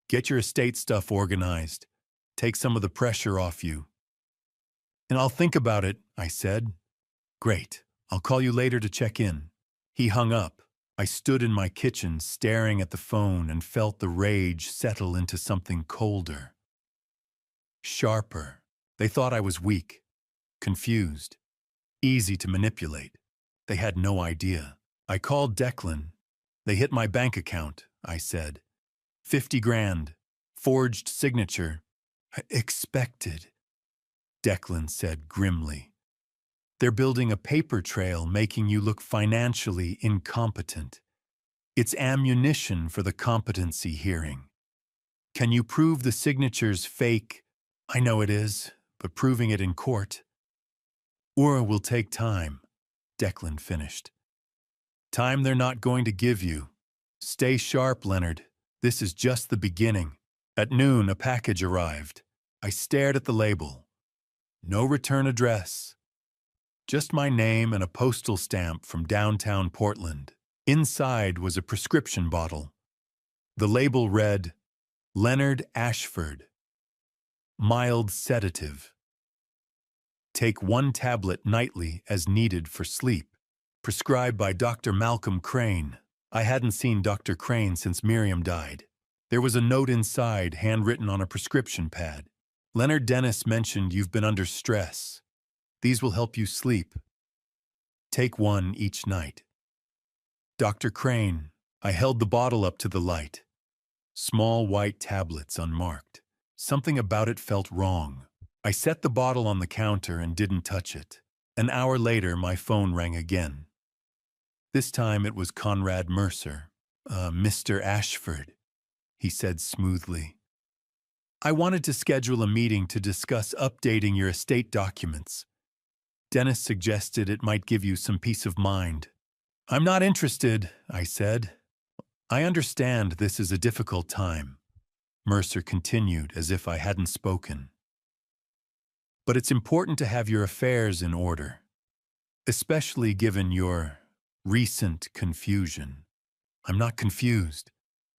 Get your estate stuff organized. Take some of the pressure off you. And I'll think about it, I said. Great. I'll call you later to check in. He hung up. I stood in my kitchen, staring at the phone, and felt the rage settle into something colder. Sharper. They thought I was weak, confused, easy to manipulate. They had no idea. I called Declan. They hit my bank account, I said. 50 grand. Forged signature. Expected. Declan said grimly. They're building a paper trail, making you look financially incompetent. It's ammunition for the competency hearing. Can you prove the signature's fake? I know it is, but proving it in court. Or will take time, Declan finished. Time they're not going to give you. Stay sharp, Leonard. This is just the beginning. At noon, a package arrived. I stared at the label. No return address. Just my name and a postal stamp from downtown Portland. Inside was a prescription bottle. The label read, Leonard Ashford. Mild sedative. Take 1 tablet nightly as needed for sleep. Prescribed by Dr. Malcolm Crane. I hadn't seen Dr. Crane since Miriam died. There was a note inside, handwritten on a prescription pad. Leonard Dennis mentioned you've been under stress. These will help you sleep. Take 1 each night. Dr. Crane. I held the bottle up to the light. Small white tablets unmarked. Something about it felt wrong. I set the bottle on the counter and didn't touch it. An hour later, my phone rang again. This time it was Conrad Mercer. Mr. Ashford, he said smoothly. I wanted to schedule a meeting to discuss updating your estate documents. Dennis suggested it might give you some peace of mind. I'm not interested, I said. I understand this is a difficult time, Mercer continued as if I hadn't spoken. But it's important to have your affairs in order, especially given your recent confusion. I'm not confused,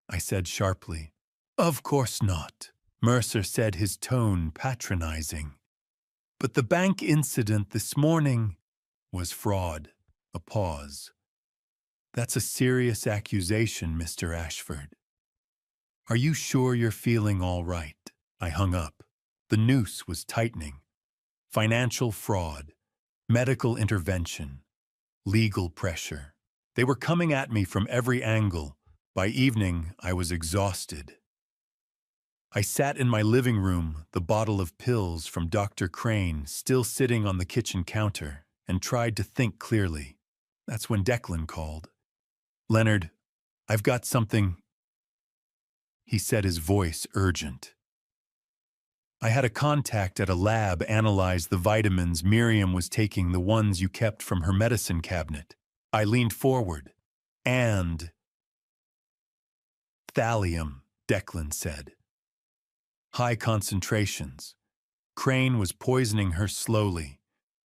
I said sharply. Of course not, Mercer said, his tone patronizing. But the bank incident this morning was fraud. A pause. That's a serious accusation, Mr. Ashford. Are you sure you're feeling all right? I hung up. The noose was tightening. Financial fraud. Medical intervention. legal pressure. They were coming at me from every angle. By evening, I was exhausted. I sat in my living room, the bottle of pills from Dr. Crane still sitting on the kitchen counter, and tried to think clearly. That's when Declan called. "Leonard, I've got something," he said, his voice urgent. I had a contact at a lab analyze the vitamins Miriam was taking, the ones you kept from her medicine cabinet. I leaned forward. "And thallium," Declan said. "High concentrations. Crane was poisoning her slowly.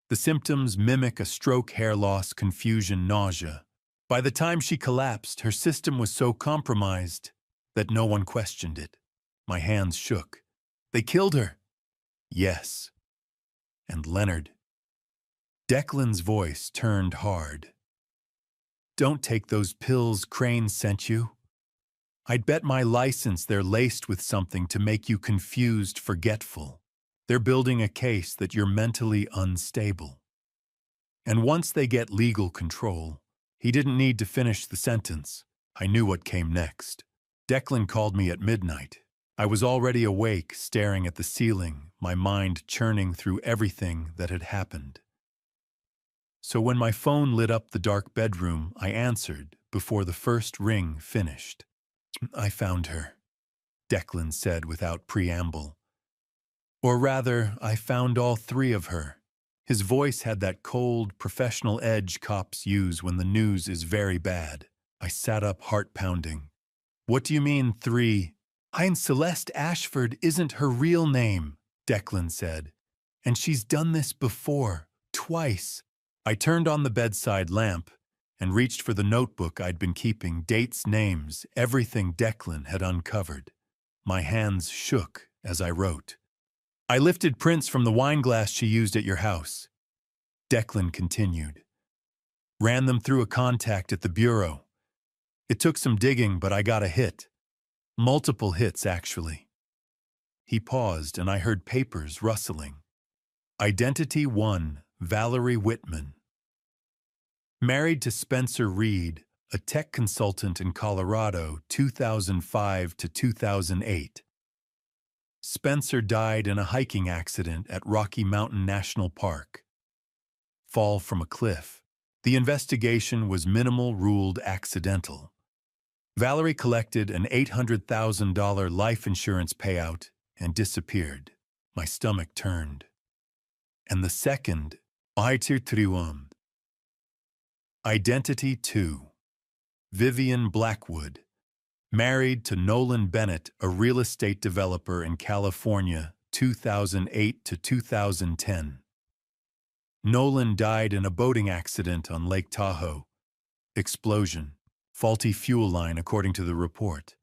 The symptoms mimic a stroke, hair loss, confusion, nausea. By the time she collapsed, her system was so compromised that no one questioned it." My hands shook. "They killed her?" "Yes." "And Leonard?" Declan's voice turned hard. "Don't take those pills Crane sent you. I'd bet my license they're laced with something to make you confused, forgetful. They're building a case that you're mentally unstable. And once they get legal control," he didn't need to finish the sentence. I knew what came next. Declan called me at midnight. I was already awake, staring at the ceiling, my mind churning through everything that had happened. So when my phone lit up the dark bedroom, I answered before the first ring finished. "I found her," Declan said without preamble. "Or rather, I found all three of her." His voice had that cold, professional edge cops use when the news is very bad. I sat up, heart pounding. "What do you mean, three?" "Celeste Ashford isn't her real name," Declan said. "And she's done this before, twice." I turned on the bedside lamp and reached for the notebook I'd been keeping, dates, names, everything Declan had uncovered. My hands shook as I wrote. "I lifted prints from the wine glass she used at your house," Declan continued. "Ran them through a contact at the bureau. It took some digging, but I got a hit. Multiple hits, actually." He paused, and I heard papers rustling. Identity 1, Valerie Whitman. Married to Spencer Reed, a tech consultant in Colorado, 2005 to 2008. Spencer died in a hiking accident at Rocky Mountain National Park. Fall from a cliff. The investigation was minimal, ruled accidental. Valerie collected an $800,000 life insurance payout and disappeared. My stomach turned. And the second, truerevenge. Identity 2. Vivian Blackwood. Married to Nolan Bennett, a real estate developer in California, 2008 to 2010. Nolan died in a boating accident on Lake Tahoe. Explosion. Faulty fuel line, according to the report.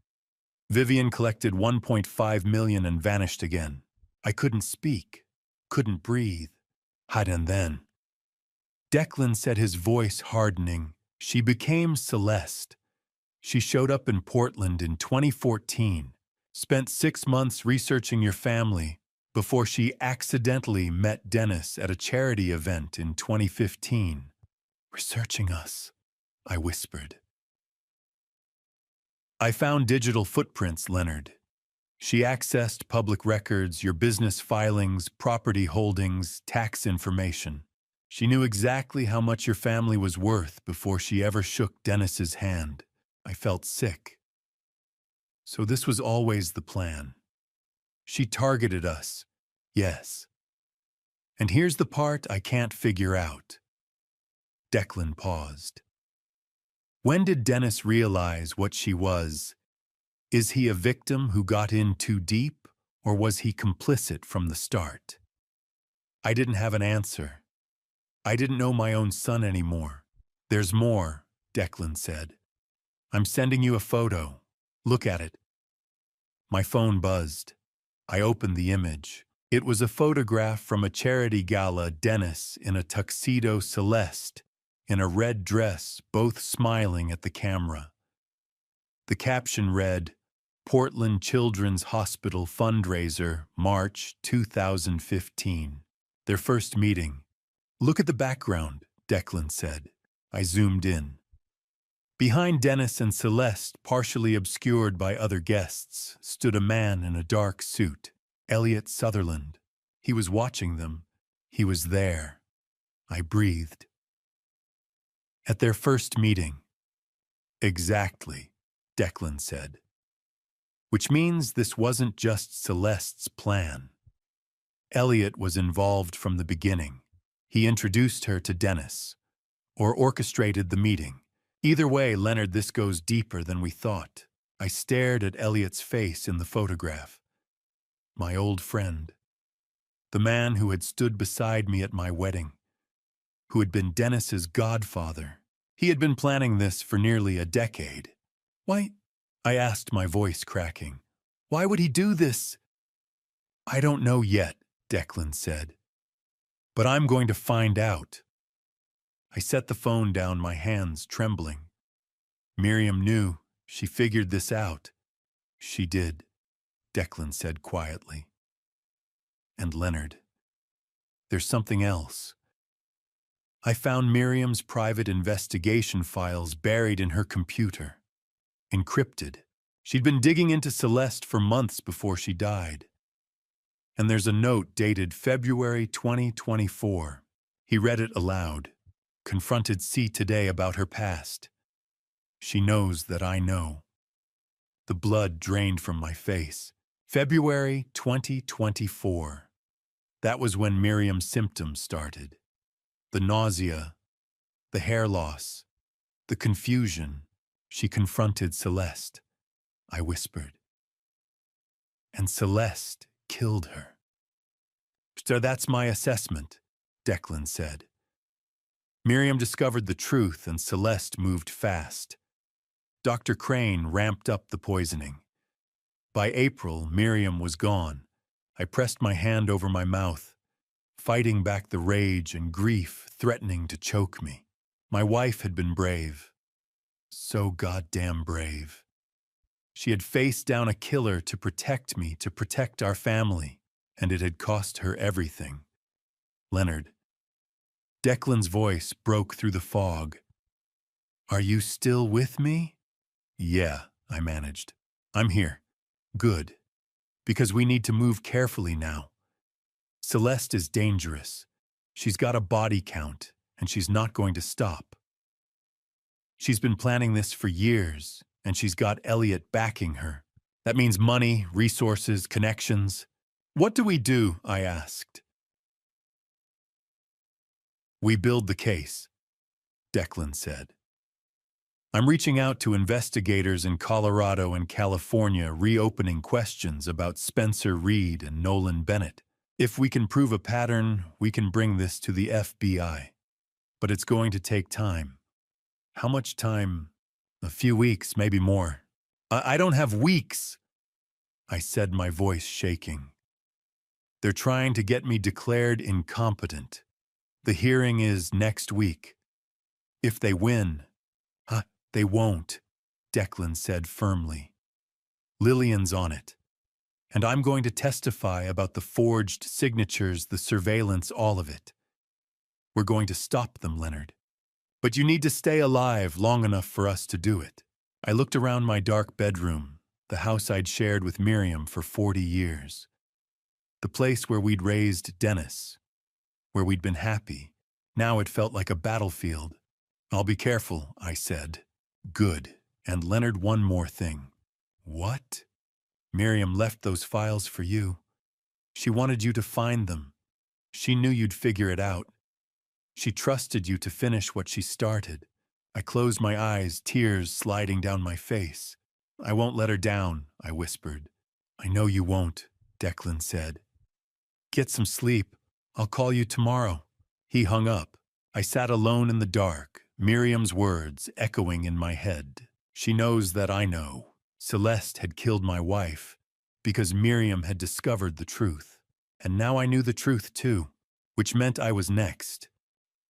Vivian collected $1.5 million and vanished again. I couldn't speak, couldn't breathe. And then Declan said, his voice hardening, "She became Celeste. She showed up in Portland in 2014, spent 6 months researching your family before she accidentally met Dennis at a charity event in 2015. Researching us," I whispered. "I found digital footprints, Leonard. She accessed public records, your business filings, property holdings, tax information. She knew exactly how much your family was worth before she ever shook Dennis's hand." I felt sick. So this was always the plan. She targeted us, yes. And here's the part I can't figure out. Declan paused. When did Dennis realize what she was? Is he a victim who got in too deep, or was he complicit from the start? I didn't have an answer. I didn't know my own son anymore. "There's more," Declan said. "I'm sending you a photo. Look at it." My phone buzzed. I opened the image. It was a photograph from a charity gala, Dennis in a tuxedo, Celeste in a red dress, both smiling at the camera. The caption read, "Portland Children's Hospital fundraiser, March 2015. Their first meeting. "Look at the background," Declan said. I zoomed in. Behind Dennis and Celeste, partially obscured by other guests, stood a man in a dark suit, Elliot Sutherland. He was watching them. He was there. I breathed. At their first meeting. Exactly, Declan said. Which means this wasn't just Celeste's plan. Elliot was involved from the beginning. He introduced her to Dennis, or orchestrated the meeting. Either way, Leonard, this goes deeper than we thought. I stared at Elliot's face in the photograph. My old friend. The man who had stood beside me at my wedding. Who had been Dennis's godfather. He had been planning this for nearly a decade. Why? I asked, my voice cracking. Why would he do this? I don't know yet, Declan said. But I'm going to find out. I set the phone down, my hands trembling. Miriam knew. She figured this out. She did, Declan said quietly. And Leonard. There's something else. I found Miriam's private investigation files buried in her computer. Encrypted. She'd been digging into Celeste for months before she died. And there's a note dated February 2024. He read it aloud. Confronted C today about her past. She knows that I know. The blood drained from my face. February 2024. That was when Miriam's symptoms started. The nausea, the hair loss, the confusion. She confronted Celeste. I whispered. And Celeste killed her. So that's my assessment, Declan said. Miriam discovered the truth and Celeste moved fast. Dr. Crane ramped up the poisoning. By April, Miriam was gone. I pressed my hand over my mouth, fighting back the rage and grief threatening to choke me. My wife had been brave. So goddamn brave. She had faced down a killer to protect me, to protect our family, and it had cost her everything. Leonard. Declan's voice broke through the fog. Are you still with me? Yeah, I managed. I'm here. Good. Because we need to move carefully now. Celeste is dangerous. She's got a body count, and she's not going to stop. She's been planning this for years, and she's got Elliot backing her. That means money, resources, connections. What do we do? I asked. We build the case, Declan said. I'm reaching out to investigators in Colorado and California, reopening questions about Spencer Reed and Nolan Bennett. If we can prove a pattern, we can bring this to the FBI. But it's going to take time. How much time? A few weeks, maybe more. I don't have weeks, I said, my voice shaking. They're trying to get me declared incompetent. The hearing is next week. If they win, they won't, Declan said firmly. Lillian's on it. And I'm going to testify about the forged signatures, the surveillance, all of it. We're going to stop them, Leonard. But you need to stay alive long enough for us to do it. I looked around my dark bedroom, the house I'd shared with Miriam for 40 years. The place where we'd raised Dennis, where we'd been happy. Now it felt like a battlefield. I'll be careful, I said. Good. And Leonard, one more thing. What? Miriam left those files for you. She wanted you to find them. She knew you'd figure it out. She trusted you to finish what she started. I closed my eyes, tears sliding down my face. I won't let her down, I whispered. I know you won't, Declan said. Get some sleep. I'll call you tomorrow. He hung up. I sat alone in the dark, Miriam's words echoing in my head. She knows that I know. Celeste had killed my wife because Miriam had discovered the truth. And now I knew the truth too, which meant I was next.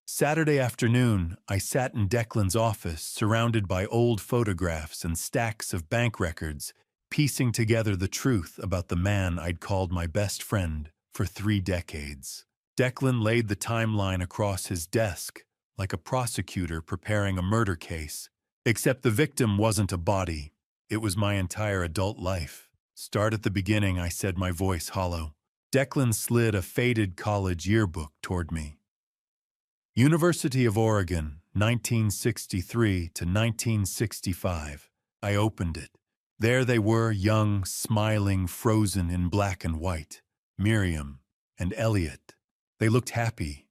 Saturday afternoon, I sat in Declan's office, surrounded by old photographs and stacks of bank records, piecing together the truth about the man I'd called my best friend for 3 decades. Declan laid the timeline across his desk, like a prosecutor preparing a murder case. Except the victim wasn't a body. It was my entire adult life. Start at the beginning, I said, my voice hollow. Declan slid a faded college yearbook toward me. University of Oregon, 1963 to 1965. I opened it. There they were, young, smiling, frozen in black and white. Miriam and Elliot. They looked happy,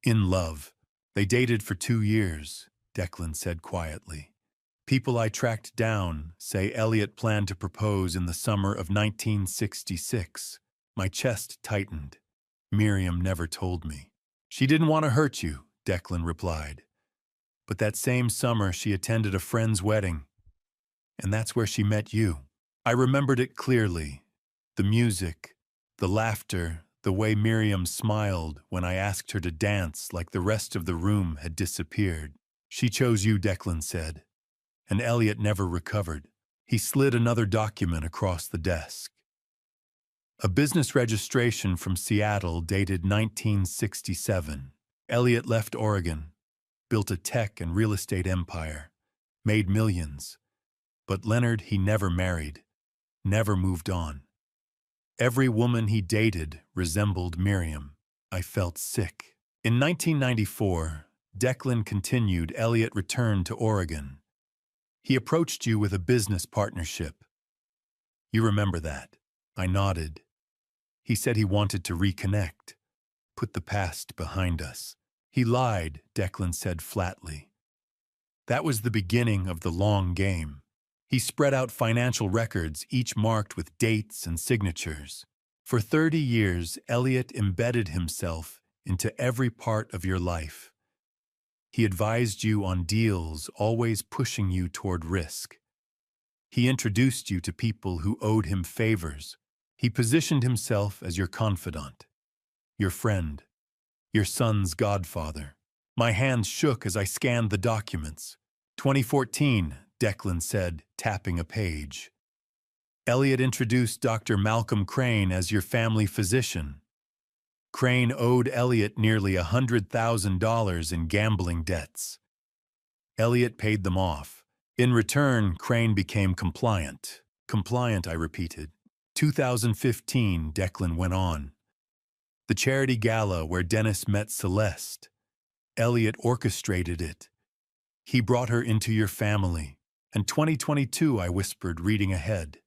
in love. They dated for 2 years, Declan said quietly. People I tracked down say Elliot planned to propose in the summer of 1966. My chest tightened. Miriam never told me. She didn't want to hurt you, Declan replied. But that same summer she attended a friend's wedding, and that's where she met you. I remembered it clearly. The music, the laughter, the way Miriam smiled when I asked her to dance like the rest of the room had disappeared. She chose you, Declan said. And Elliot never recovered. He slid another document across the desk. A business registration from Seattle dated 1967. Elliot left Oregon, built a tech and real estate empire, made millions. But Leonard he never married, never moved on. Every woman he dated resembled Miriam. I felt sick. In 1994, Declan continued. Elliot returned to Oregon. He approached you with a business partnership. You remember that? I nodded. He said he wanted to reconnect, put the past behind us. He lied, Declan said flatly. That was the beginning of the long game. He spread out financial records, each marked with dates and signatures. For 30 years, Elliot embedded himself into every part of your life. He advised you on deals, always pushing you toward risk. He introduced you to people who owed him favors. He positioned himself as your confidant, your friend, your son's godfather. My hands shook as I scanned the documents. 2014, Declan said, tapping a page. Elliot introduced Dr. Malcolm Crane as your family physician. Crane owed Elliot nearly $100,000 in gambling debts. Elliot paid them off. In return, Crane became compliant. Compliant, I repeated. 2015, Declan went on. The charity gala where Dennis met Celeste. Elliot orchestrated it. He brought her into your family. And 2022, I whispered, reading ahead.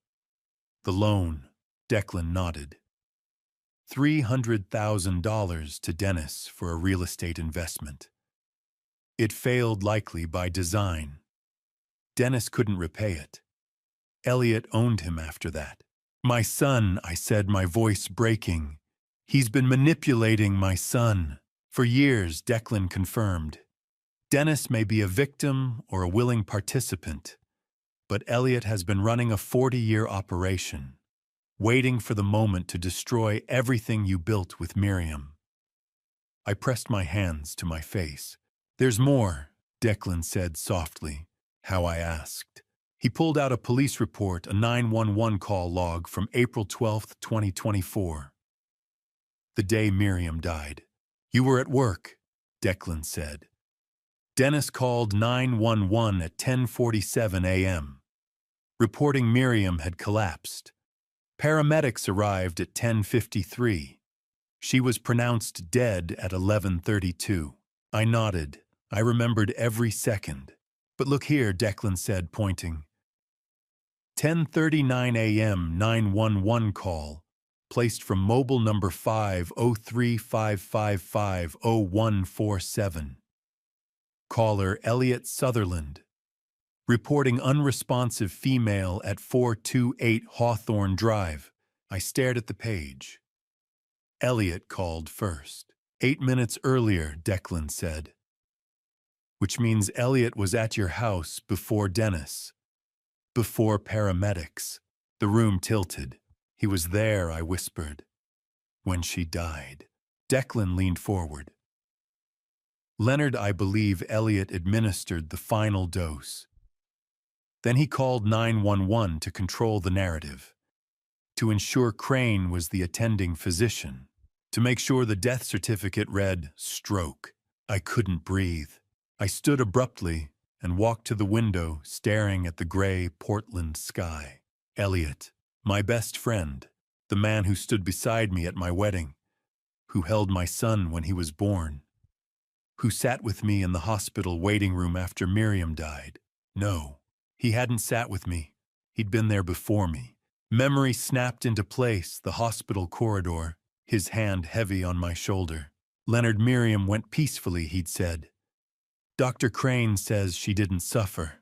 The loan, Declan nodded. $300,000 to Dennis for a real estate investment. It failed likely by design. Dennis couldn't repay it. Elliot owned him after that. My son, I said, my voice breaking. He's been manipulating my son. For years, Declan confirmed. Dennis may be a victim or a willing participant, but Elliot has been running a 40-year operation, waiting for the moment to destroy everything you built with Miriam. I pressed my hands to my face. There's more, Declan said softly. How, I asked. He pulled out a police report, a 911 call log from April 12, 2024. The day Miriam died. You were at work, Declan said. Dennis called 911 at 10:47 a.m., reporting Miriam had collapsed. Paramedics arrived at 10:53. She was pronounced dead at 11:32. I nodded. I remembered every second. But look here, Declan said, pointing. 10:39 a.m. 911 call, placed from mobile number 503-555-0147. Caller Elliot Sutherland. Reporting unresponsive female at 428 Hawthorne Drive. I stared at the page. Elliot called first. 8 minutes earlier, Declan said. Which means Elliot was at your house before Dennis. Before paramedics. The room tilted. He was there, I whispered. When she died. Declan leaned forward. Leonard, I believe Elliot administered the final dose. Then he called 911 to control the narrative, to ensure Crane was the attending physician, to make sure the death certificate read stroke. I couldn't breathe. I stood abruptly and walked to the window, staring at the gray Portland sky. Elliot, my best friend, the man who stood beside me at my wedding, who held my son when he was born, who sat with me in the hospital waiting room after Miriam died. No, he hadn't sat with me. He'd been there before me. Memory snapped into place, the hospital corridor, his hand heavy on my shoulder. Leonard, Miriam went peacefully, he'd said. Dr. Crane says she didn't suffer.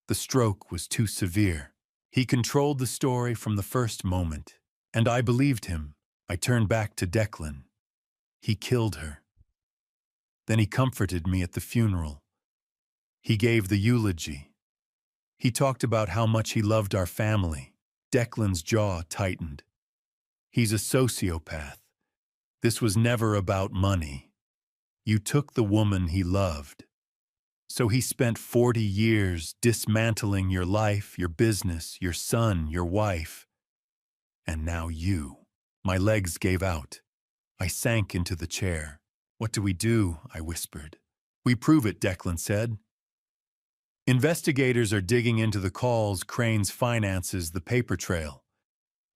The stroke was too severe. He controlled the story from the first moment, and I believed him. I turned back to Declan. He killed her. Then he comforted me at the funeral. He gave the eulogy. He talked about how much he loved our family. Declan's jaw tightened. He's a sociopath. This was never about money. You took the woman he loved. So he spent 40 years dismantling your life, your business, your son, your wife. And now you. My legs gave out. I sank into the chair. What do we do? I whispered. We prove it, Declan said. Investigators are digging into the calls Crane's finances, the paper trail.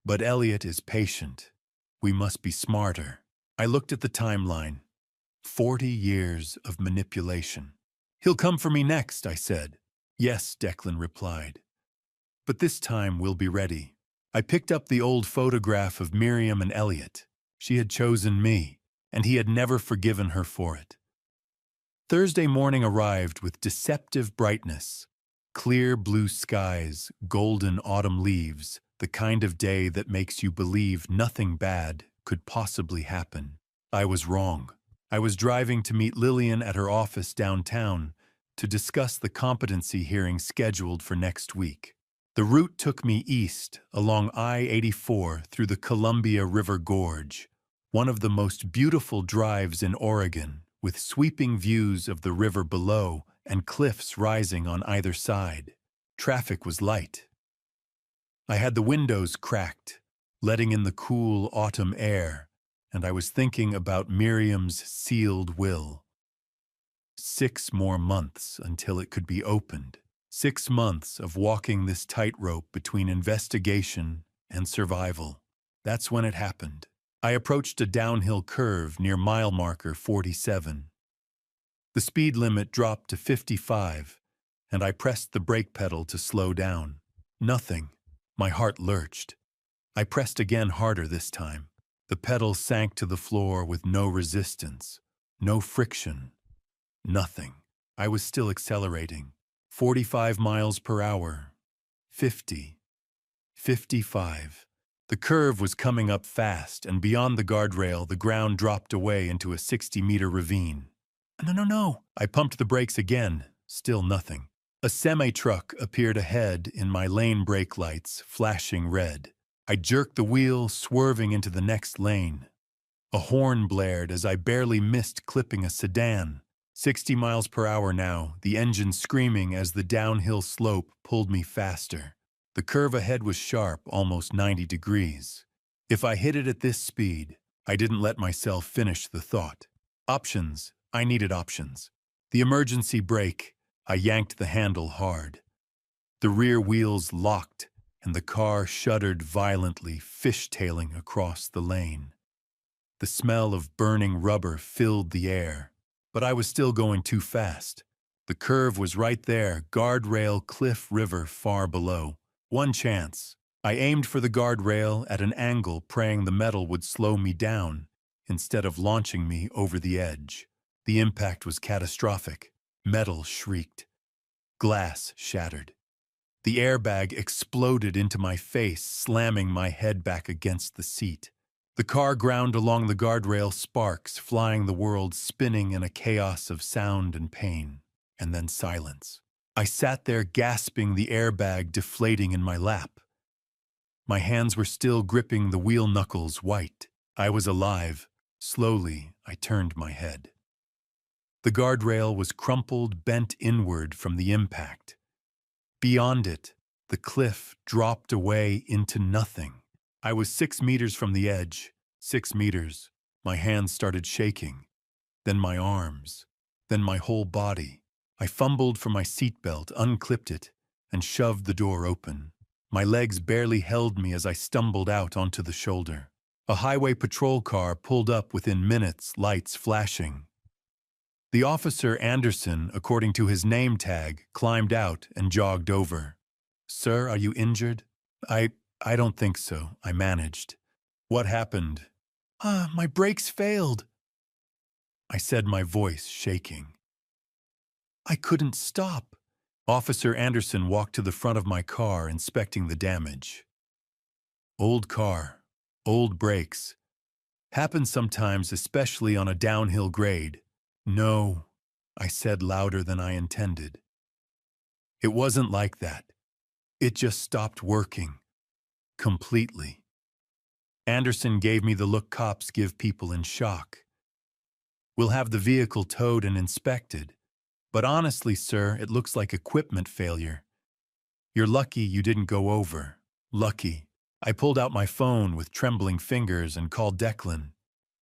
But Elliot is patient. We must be smarter. I looked at the timeline. 40 years of manipulation. He'll come for me next, I said. Yes, Declan replied. But this time we'll be ready. I picked up the old photograph of Miriam and Elliot. She had chosen me, and he had never forgiven her for it. Thursday morning arrived with deceptive brightness. Clear blue skies, golden autumn leaves, the kind of day that makes you believe nothing bad could possibly happen. I was wrong. I was driving to meet Lillian at her office downtown to discuss the competency hearing scheduled for next week. The route took me east along I-84 through the Columbia River Gorge, one of the most beautiful drives in Oregon, with sweeping views of the river below and cliffs rising on either side. Traffic was light. I had the windows cracked, letting in the cool autumn air, and I was thinking about Miriam's sealed will. 6 more months until it could be opened. 6 months of walking this tightrope between investigation and survival. That's when it happened. I approached a downhill curve near mile marker 47. The speed limit dropped to 55, and I pressed the brake pedal to slow down. Nothing. My heart lurched. I pressed again harder this time. The pedal sank to the floor with no resistance, no friction, nothing. I was still accelerating. 45 miles per hour, 50, 55. The curve was coming up fast, and beyond the guardrail, the ground dropped away into a 60-meter ravine. No. I pumped the brakes again, still nothing. A semi-truck appeared ahead in my lane brake lights, flashing red. I jerked the wheel, swerving into the next lane. A horn blared as I barely missed clipping a sedan. 60 miles per hour now, the engine screaming as the downhill slope pulled me faster. The curve ahead was sharp, almost 90 degrees. If I hit it at this speed, I didn't let myself finish the thought. Options. I needed options. The emergency brake. I yanked the handle hard. The rear wheels locked, and the car shuddered violently, fishtailing across the lane. The smell of burning rubber filled the air, but I was still going too fast. The curve was right there, guardrail, cliff, river far below. One chance. I aimed for the guardrail at an angle, praying the metal would slow me down instead of launching me over the edge. The impact was catastrophic. Metal shrieked. Glass shattered. The airbag exploded into my face, slamming my head back against the seat. The car ground along the guardrail, sparks flying the world, spinning in a chaos of sound and pain. And then silence. I sat there gasping, the airbag deflating in my lap. My hands were still gripping the wheel knuckles, white. I was alive. Slowly, I turned my head. The guardrail was crumpled, bent inward from the impact. Beyond it, the cliff dropped away into nothing. I was 6 meters from the edge. 6 meters. My hands started shaking. then my arms, then my whole body. I fumbled for my seatbelt, unclipped it, and shoved the door open. My legs barely held me as I stumbled out onto the shoulder. A highway patrol car pulled up within minutes, lights flashing. The officer Anderson, according to his name tag, climbed out and jogged over. "Sir, are you injured?" I don't think so," I managed. "What happened?" My brakes failed," I said, my voice shaking. "I couldn't stop." Officer Anderson walked to the front of my car, inspecting the damage. "Old car, old brakes. Happens sometimes, especially on a downhill grade." "No," I said louder than I intended. "It wasn't like that. It just stopped working. Completely." Anderson gave me the look cops give people in shock. "We'll have the vehicle towed and inspected. But honestly, sir, it looks like equipment failure. You're lucky you didn't go over." Lucky. I pulled out my phone with trembling fingers and called Declan.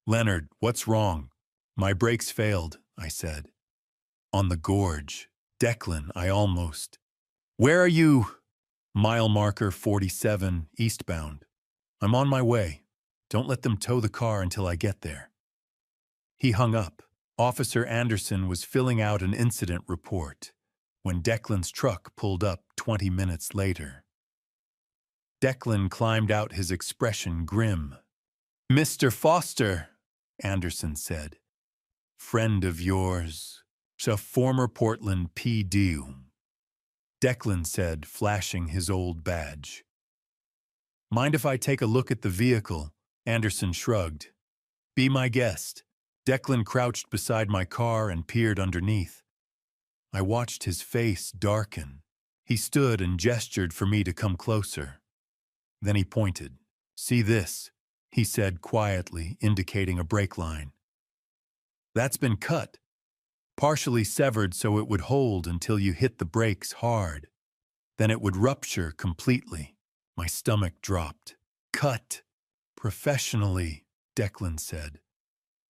"Leonard, what's wrong?" "My brakes failed," I said. "On the gorge." "Declan, I almost." "Where are you?" "Mile marker 47, eastbound." "I'm on my way. Don't let them tow the car until I get there." He hung up. Officer Anderson was filling out an incident report when Declan's truck pulled up 20 minutes later. Declan climbed out, his expression grim. "Mr. Foster," Anderson said. "Friend of yours, a former Portland PD." Declan said, flashing his old badge. "Mind if I take a look at the vehicle?" Anderson shrugged. "Be my guest." Declan crouched beside my car and peered underneath. I watched his face darken. He stood and gestured for me to come closer. Then he pointed. "See this," he said quietly, indicating a brake line. "That's been cut, partially severed so it would hold until you hit the brakes hard. Then it would rupture completely." My stomach dropped. "Cut professionally," Declan said.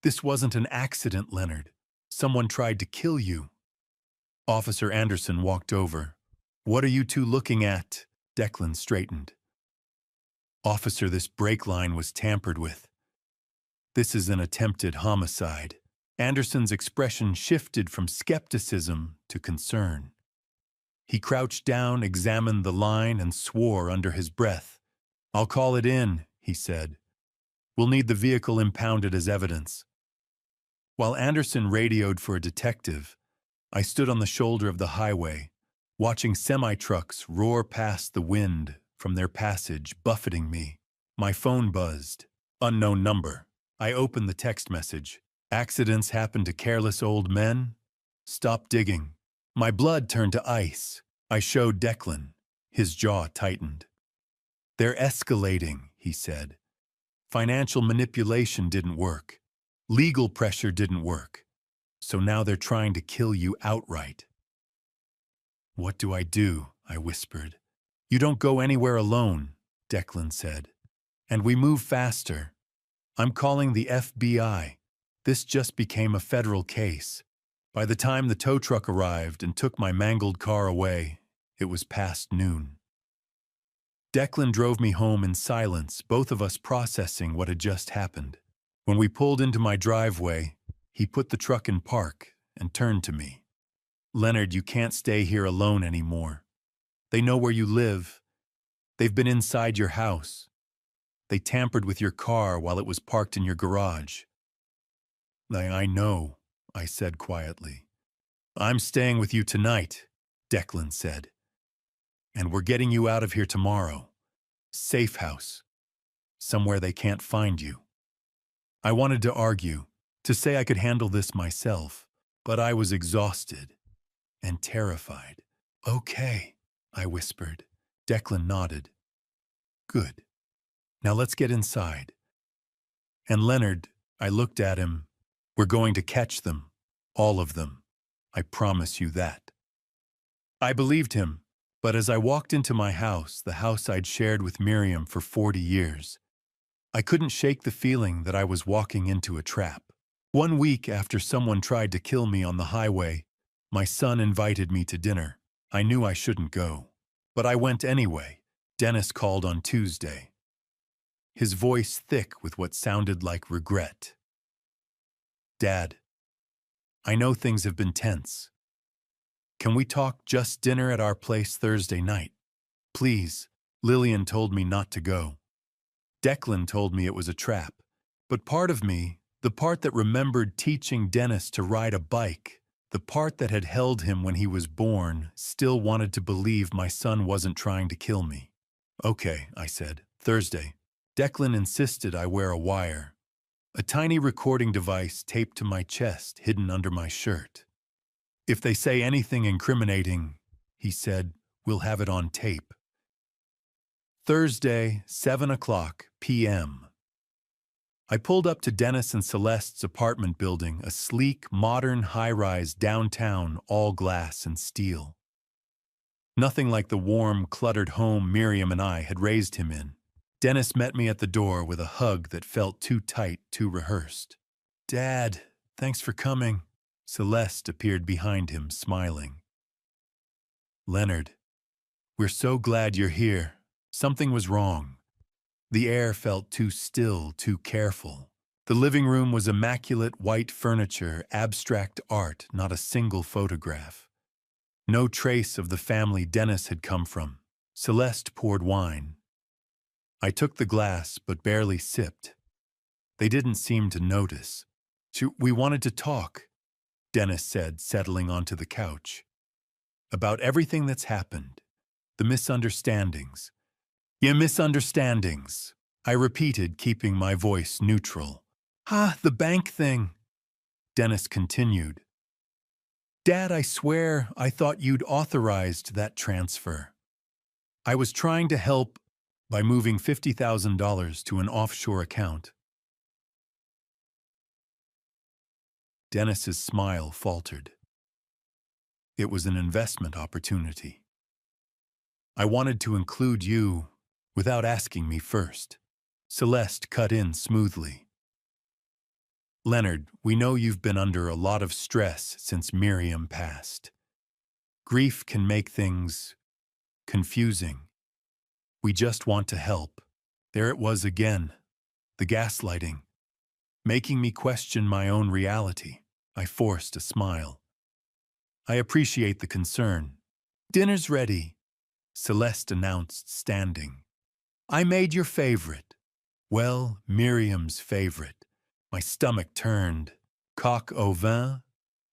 "This wasn't an accident, Leonard. Someone tried to kill you." Officer Anderson walked over. "What are you two looking at?" Declan straightened. "Officer, this brake line was tampered with. This is an attempted homicide." Anderson's expression shifted from skepticism to concern. He crouched down, examined the line, and swore under his breath. "I'll call it in," he said. "We'll need the vehicle impounded as evidence." While Anderson radioed for a detective, I stood on the shoulder of the highway, watching semi-trucks roar past the wind from their passage, buffeting me. My phone buzzed. Unknown number. I opened the text message. "Accidents happen to careless old men? Stop digging." My blood turned to ice. I showed Declan. His jaw tightened. "They're escalating," he said. "Financial manipulation didn't work. Legal pressure didn't work. So now they're trying to kill you outright." "What do I do?" I whispered. "You don't go anywhere alone," Declan said. "And we move faster. I'm calling the FBI. This just became a federal case." By the time the tow truck arrived and took my mangled car away, it was past noon. Declan drove me home in silence, both of us processing what had just happened. When we pulled into my driveway, he put the truck in park and turned to me. "Leonard, you can't stay here alone anymore. They know where you live. They've been inside your house. They tampered with your car while it was parked in your garage." I know," I said quietly. "I'm staying with you tonight," Declan said. "And we're getting you out of here tomorrow. Safe house. Somewhere they can't find you." I wanted to argue, to say I could handle this myself, but I was exhausted and terrified. "Okay," I whispered. Declan nodded. "Good. Now let's get inside. And Leonard," I looked at him, "we're going to catch them. All of them. I promise you that." I believed him, but as I walked into my house, the house I'd shared with Miriam for 40 years, I couldn't shake the feeling that I was walking into a trap. One week after someone tried to kill me on the highway, my son invited me to dinner. I knew I shouldn't go, but I went anyway. Dennis called on Tuesday, his voice thick with what sounded like regret. "Dad, I know things have been tense. Can we talk just dinner at our place Thursday night? Please." Lillian told me not to go. Declan told me it was a trap. But part of me, the part that remembered teaching Dennis to ride a bike, the part that had held him when he was born, still wanted to believe my son wasn't trying to kill me. "Okay," I said. "Thursday." Declan insisted I wear a wire, a tiny recording device taped to my chest, hidden under my shirt. "If they say anything incriminating," he said, "we'll have it on tape." Thursday, 7 p.m. I pulled up to Dennis and Celeste's apartment building, a sleek, modern high-rise downtown, all glass and steel. Nothing like the warm, cluttered home Miriam and I had raised him in. Dennis met me at the door with a hug that felt too tight, too rehearsed. "Dad, thanks for coming." Celeste appeared behind him, smiling. "Leonard, we're so glad you're here. Something was wrong." The air felt too still, too careful. The living room was immaculate white furniture, abstract art, not a single photograph. No trace of the family Dennis had come from. Celeste poured wine. I took the glass, but barely sipped. They didn't seem to notice. "We wanted to talk," Dennis said, settling onto the couch. "About everything that's happened. The misunderstandings." "Yeah, misunderstandings," I repeated, keeping my voice neutral. "The bank thing," Dennis continued. "Dad, I swear I thought you'd authorized that transfer. I was trying to help by moving $50,000 to an offshore account." Dennis's smile faltered. "It was an investment opportunity. I wanted to include you without asking me first." Celeste cut in smoothly. "Leonard, we know you've been under a lot of stress since Miriam passed. Grief can make things confusing. We just want to help." There it was again, the gaslighting, making me question my own reality. I forced a smile. "I appreciate the concern." "Dinner's ready," Celeste announced, standing. "I made your favorite." Well, Miriam's favorite. My stomach turned. Coq au vin,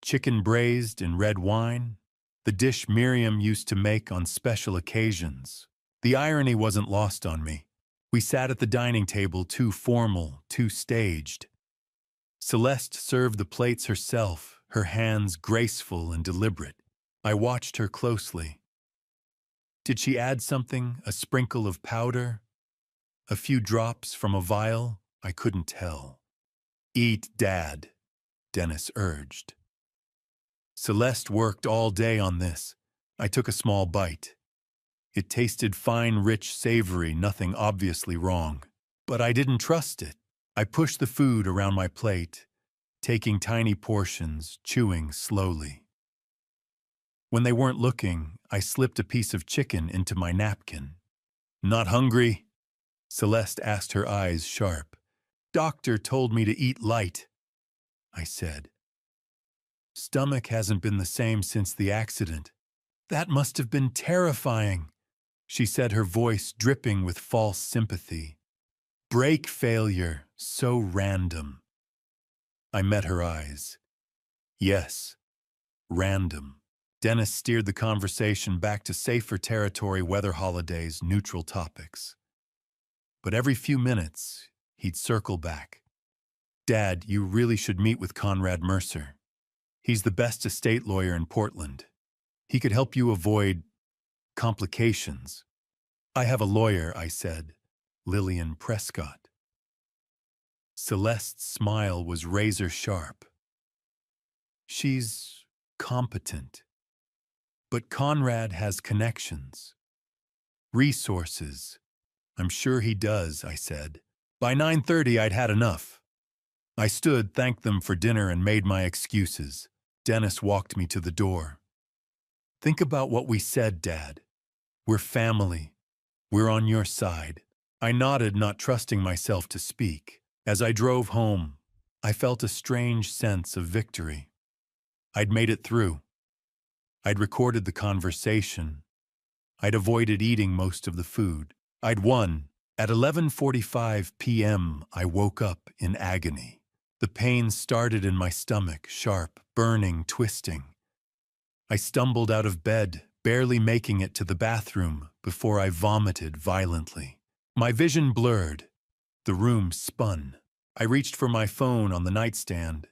chicken braised in red wine, the dish Miriam used to make on special occasions. The irony wasn't lost on me. We sat at the dining table, too formal, too staged. Celeste served the plates herself, her hands graceful and deliberate. I watched her closely. Did she add something, a sprinkle of powder? A few drops from a vial? I couldn't tell. "Eat, Dad," Dennis urged. Celeste worked all day on this. I took a small bite. It tasted fine, rich, savory, nothing obviously wrong. But I didn't trust it. I pushed the food around my plate, taking tiny portions, chewing slowly. When they weren't looking, I slipped a piece of chicken into my napkin. "Not hungry?" Celeste asked, her eyes sharp. "Doctor told me to eat light," I said. "Stomach hasn't been the same since the accident." "That must have been terrifying," she said, her voice dripping with false sympathy. "Brake failure, so random." I met her eyes. Yes, random. Dennis steered the conversation back to safer territory, weather holidays, neutral topics. But every few minutes, he'd circle back. "Dad, you really should meet with Conrad Mercer. He's the best estate lawyer in Portland. He could help you avoid complications." "I have a lawyer," I said, Lillian Prescott. Celeste's smile was razor sharp. "She's competent. But Conrad has connections. Resources." "I'm sure he does," I said. By 9:30, I'd had enough. I stood, thanked them for dinner, and made my excuses. Dennis walked me to the door. "Think about what we said, Dad. We're family. We're on your side." I nodded, not trusting myself to speak. As I drove home, I felt a strange sense of victory. I'd made it through. I'd recorded the conversation. I'd avoided eating most of the food. I'd won. At 11:45 p.m., I woke up in agony. The pain started in my stomach, sharp, burning, twisting. I stumbled out of bed, barely making it to the bathroom before I vomited violently. My vision blurred. The room spun. I reached for my phone on the nightstand,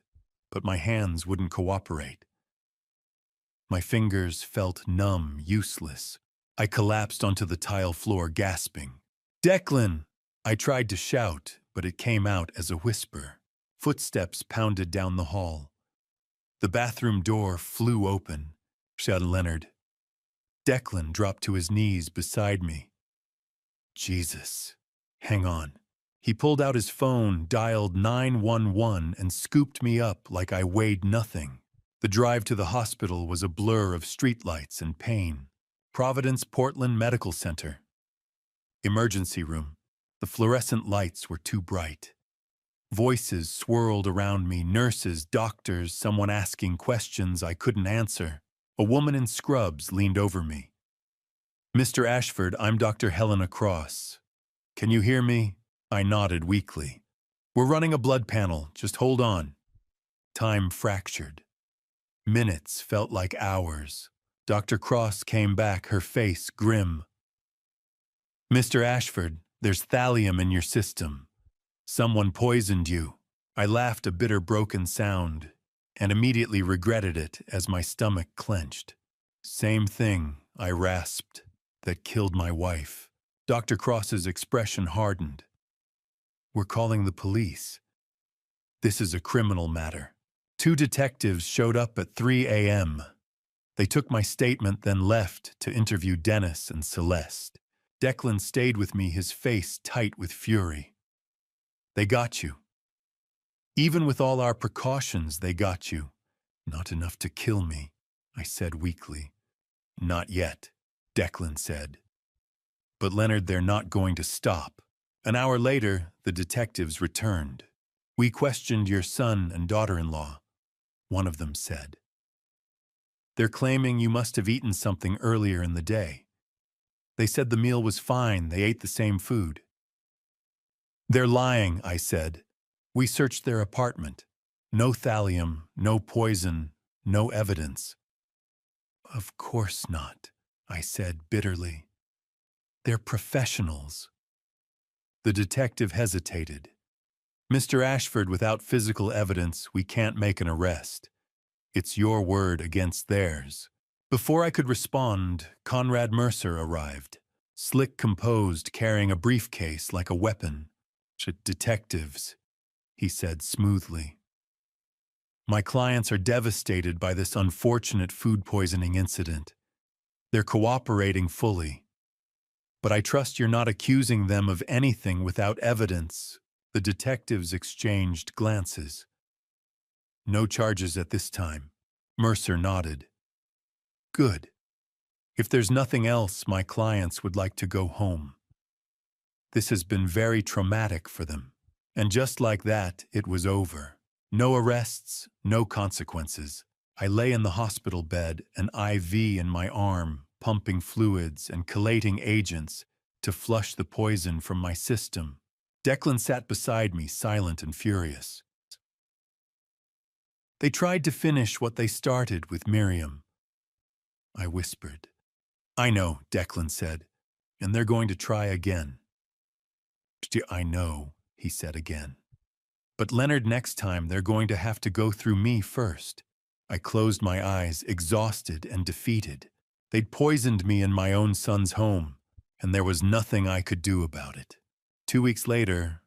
but my hands wouldn't cooperate. My fingers felt numb, useless. I collapsed onto the tile floor, gasping. "Declan!" I tried to shout, but it came out as a whisper. Footsteps pounded down the hall. The bathroom door flew open. Shouted Leonard. Declan dropped to his knees beside me. Jesus. Hang on. He pulled out his phone, dialed 911, and scooped me up like I weighed nothing. The drive to the hospital was a blur of streetlights and pain. Providence Portland Medical Center. Emergency room. The fluorescent lights were too bright. Voices swirled around me, nurses, doctors, someone asking questions I couldn't answer. A woman in scrubs leaned over me. "Mr. Ashford, I'm Dr. Helena Cross. Can you hear me?" I nodded weakly. "We're running a blood panel. Just hold on." Time fractured. Minutes felt like hours. Dr. Cross came back, her face grim. "Mr. Ashford, there's thallium in your system. Someone poisoned you." I laughed, a bitter, broken sound, and immediately regretted it as my stomach clenched. "Same thing," I rasped, "that killed my wife." Dr. Cross's expression hardened. "We're calling the police. This is a criminal matter." 2 detectives showed up at 3 a.m. They took my statement, then left to interview Dennis and Celeste. Declan stayed with me, his face tight with fury. "They got you. Even with all our precautions, they got you. Not enough to kill me," I said weakly. "Not yet," Declan said. "But Leonard, they're not going to stop." An hour later, the detectives returned. "We questioned your son and daughter-in-law," one of them said. "They're claiming you must have eaten something earlier in the day. They said the meal was fine, they ate the same food." "They're lying," I said. "We searched their apartment. No thallium, no poison, no evidence." "Of course not," I said bitterly. "They're professionals." The detective hesitated. "Mr. Ashford, without physical evidence, we can't make an arrest. It's your word against theirs." Before I could respond, Conrad Mercer arrived, slick, composed, carrying a briefcase like a weapon. "Detectives," he said smoothly. "My clients are devastated by this unfortunate food poisoning incident. They're cooperating fully. But I trust you're not accusing them of anything without evidence." The detectives exchanged glances. "No charges at this time." Mercer nodded. "Good. If there's nothing else, my clients would like to go home. This has been very traumatic for them." And just like that, it was over. No arrests, no consequences. I lay in the hospital bed, an IV in my arm, pumping fluids and chelating agents to flush the poison from my system. Declan sat beside me, silent and furious. "They tried to finish what they started with Miriam," I whispered. "I know," Declan said, "and they're going to try again." "I know," he said again. "But Leonard, next time they're going to have to go through me first." I closed my eyes, exhausted and defeated. They'd poisoned me in my own son's home, and there was nothing I could do about it. 2 weeks later,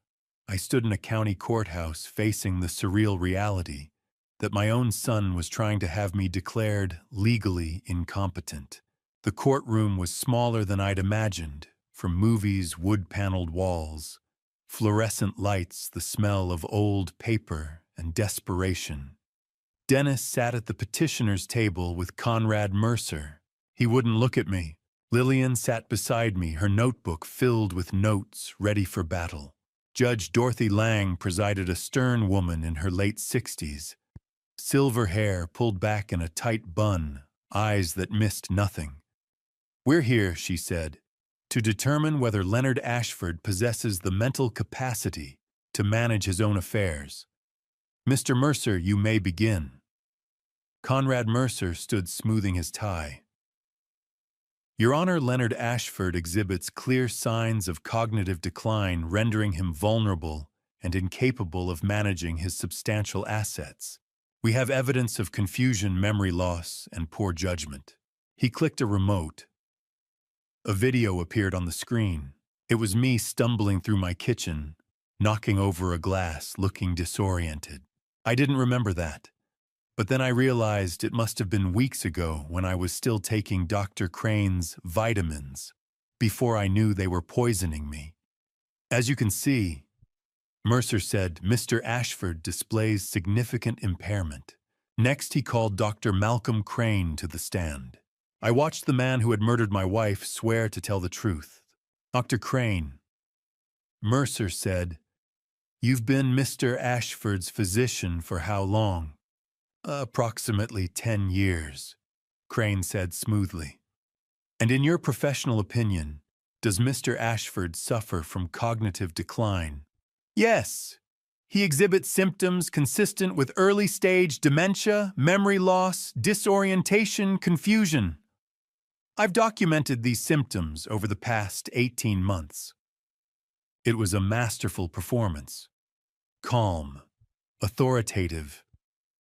I stood in a county courthouse facing the surreal reality that my own son was trying to have me declared legally incompetent. The courtroom was smaller than I'd imagined, from movies' wood-paneled walls. Fluorescent lights, the smell of old paper, and desperation. Dennis sat at the petitioner's table with Conrad Mercer. He wouldn't look at me. Lillian sat beside me, her notebook filled with notes ready for battle. Judge Dorothy Lang presided, a stern woman in her late 60s. Silver hair pulled back in a tight bun, eyes that missed nothing. "We're here," she said, "to determine whether Leonard Ashford possesses the mental capacity to manage his own affairs. Mr. Mercer, you may begin." Conrad Mercer stood smoothing his tie. "Your Honor, Leonard Ashford exhibits clear signs of cognitive decline, rendering him vulnerable and incapable of managing his substantial assets. We have evidence of confusion, memory loss, and poor judgment." He clicked a remote. A video appeared on the screen. It was me stumbling through my kitchen, knocking over a glass, looking disoriented. I didn't remember that. But then I realized it must have been weeks ago when I was still taking Dr. Crane's vitamins, before I knew they were poisoning me. "As you can see," Mercer said, "Mr. Ashford displays significant impairment." Next, he called Dr. Malcolm Crane to the stand. I watched the man who had murdered my wife swear to tell the truth. "Dr. Crane," Mercer said, "you've been Mr. Ashford's physician for how long?" "Approximately 10 years, Crane said smoothly. "And in your professional opinion, does Mr. Ashford suffer from cognitive decline?" "Yes. He exhibits symptoms consistent with early-stage dementia, memory loss, disorientation, confusion. I've documented these symptoms over the past 18 months. It was a masterful performance. Calm, authoritative,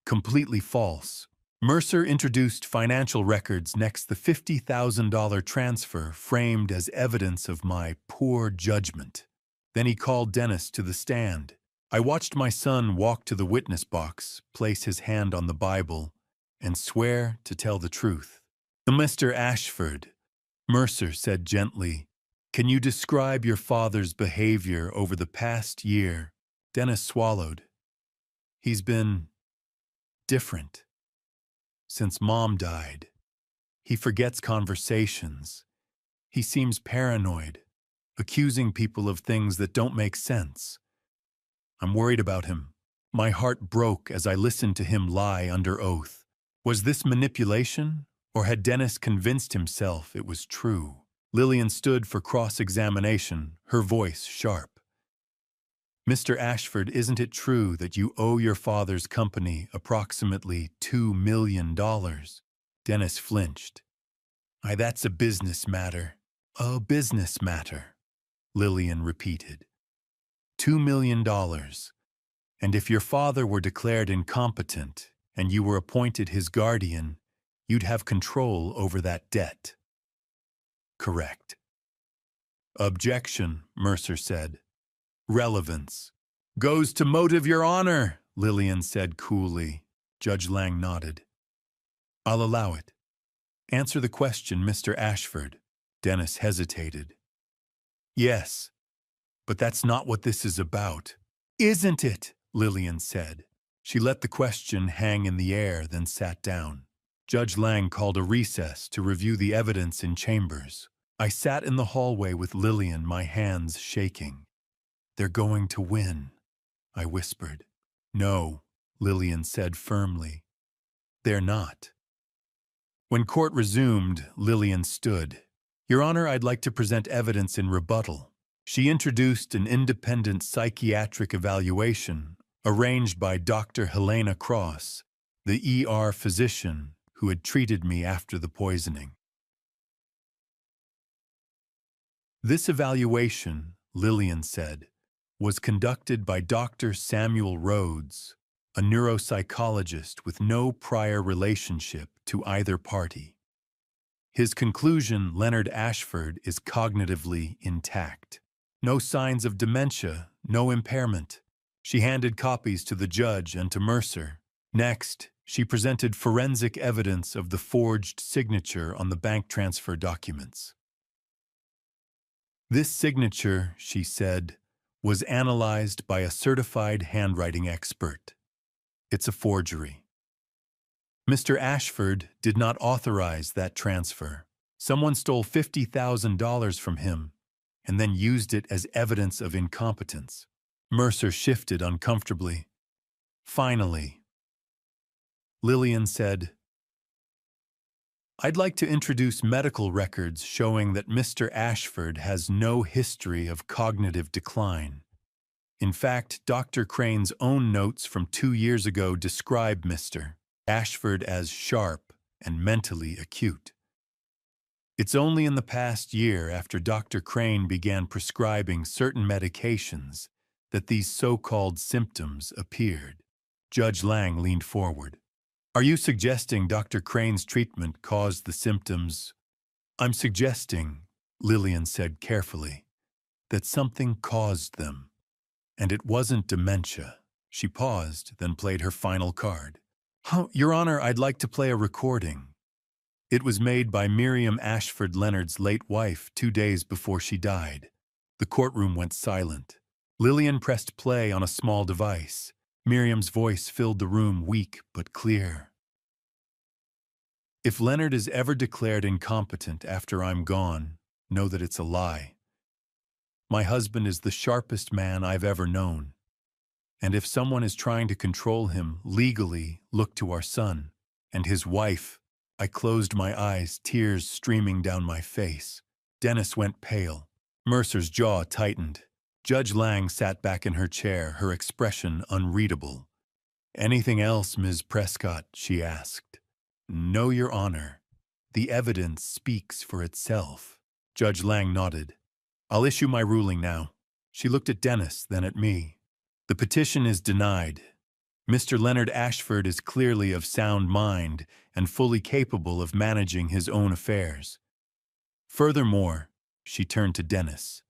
completely false. Mercer introduced financial records next, the $50,000 transfer framed as evidence of my poor judgment. Then he called Dennis to the stand. I watched my son walk to the witness box, place his hand on the Bible, and swear to tell the truth. "Mr. Ashford," Mercer said gently, "can you describe your father's behavior over the past year?" Dennis swallowed. "He's been different. Since Mom died. He forgets conversations. He seems paranoid, accusing people of things that don't make sense. I'm worried about him." My heart broke as I listened to him lie under oath. Was this manipulation, or had Dennis convinced himself it was true? Lillian stood for cross-examination, her voice sharp. "Mr. Ashford, isn't it true that you owe your father's company approximately $2 million? Dennis flinched. "That's a business matter." "A business matter," Lillian repeated. $2 million. And if your father were declared incompetent and you were appointed his guardian, you'd have control over that debt." "Correct." "Objection," Mercer said. "Relevance." "Goes to motive, Your Honor," Lillian said coolly. Judge Lang nodded. "I'll allow it. Answer the question, Mr. Ashford." Dennis hesitated. "Yes, but that's not what this is about." "Isn't it?" Lillian said. She let the question hang in the air, then sat down. Judge Lang called a recess to review the evidence in chambers. I sat in the hallway with Lillian, my hands shaking. "They're going to win," I whispered. "No," Lillian said firmly. "They're not." When court resumed, Lillian stood. "Your Honor, I'd like to present evidence in rebuttal." She introduced an independent psychiatric evaluation arranged by Dr. Helena Cross, the ER physician who had treated me after the poisoning. This evaluation, Lillian said, was conducted by Dr. Samuel Rhodes, a neuropsychologist with no prior relationship to either party. His conclusion, Leonard Ashford is cognitively intact. No signs of dementia, no impairment. She handed copies to the judge and to Mercer. Next, she presented forensic evidence of the forged signature on the bank transfer documents. "This signature," she said, was analyzed by a certified handwriting expert. It's a forgery. Mr. Ashford did not authorize that transfer. Someone stole $50,000 from him and then used it as evidence of incompetence. Mercer shifted uncomfortably. Finally, Lillian said, "I'd like to introduce medical records showing that Mr. Ashford has no history of cognitive decline. In fact, Dr. Crane's own notes from 2 years ago describe Mr. Ashford as sharp and mentally acute. It's only in the past year, after Dr. Crane began prescribing certain medications, that these so-called symptoms appeared." Judge Lang leaned forward. "Are you suggesting Dr. Crane's treatment caused the symptoms?" "I'm suggesting," Lillian said carefully, "that something caused them. And it wasn't dementia." She paused, then played her final card. "Your Honor, I'd like to play a recording. It was made by Miriam Ashford Leonard's late wife 2 days before she died." The courtroom went silent. Lillian pressed play on a small device. Miriam's voice filled the room, weak but clear. "If Leonard is ever declared incompetent after I'm gone, know that it's a lie. My husband is the sharpest man I've ever known. And if someone is trying to control him legally, look to our son and his wife." I closed my eyes, tears streaming down my face. Dennis went pale. Mercer's jaw tightened. Judge Lang sat back in her chair, her expression unreadable. "Anything else, Ms. Prescott?" she asked. "No, Your Honor. The evidence speaks for itself." Judge Lang nodded. "I'll issue my ruling now." She looked at Dennis, then at me. "The petition is denied. Mr. Leonard Ashford is clearly of sound mind and fully capable of managing his own affairs. Furthermore," she turned to Dennis,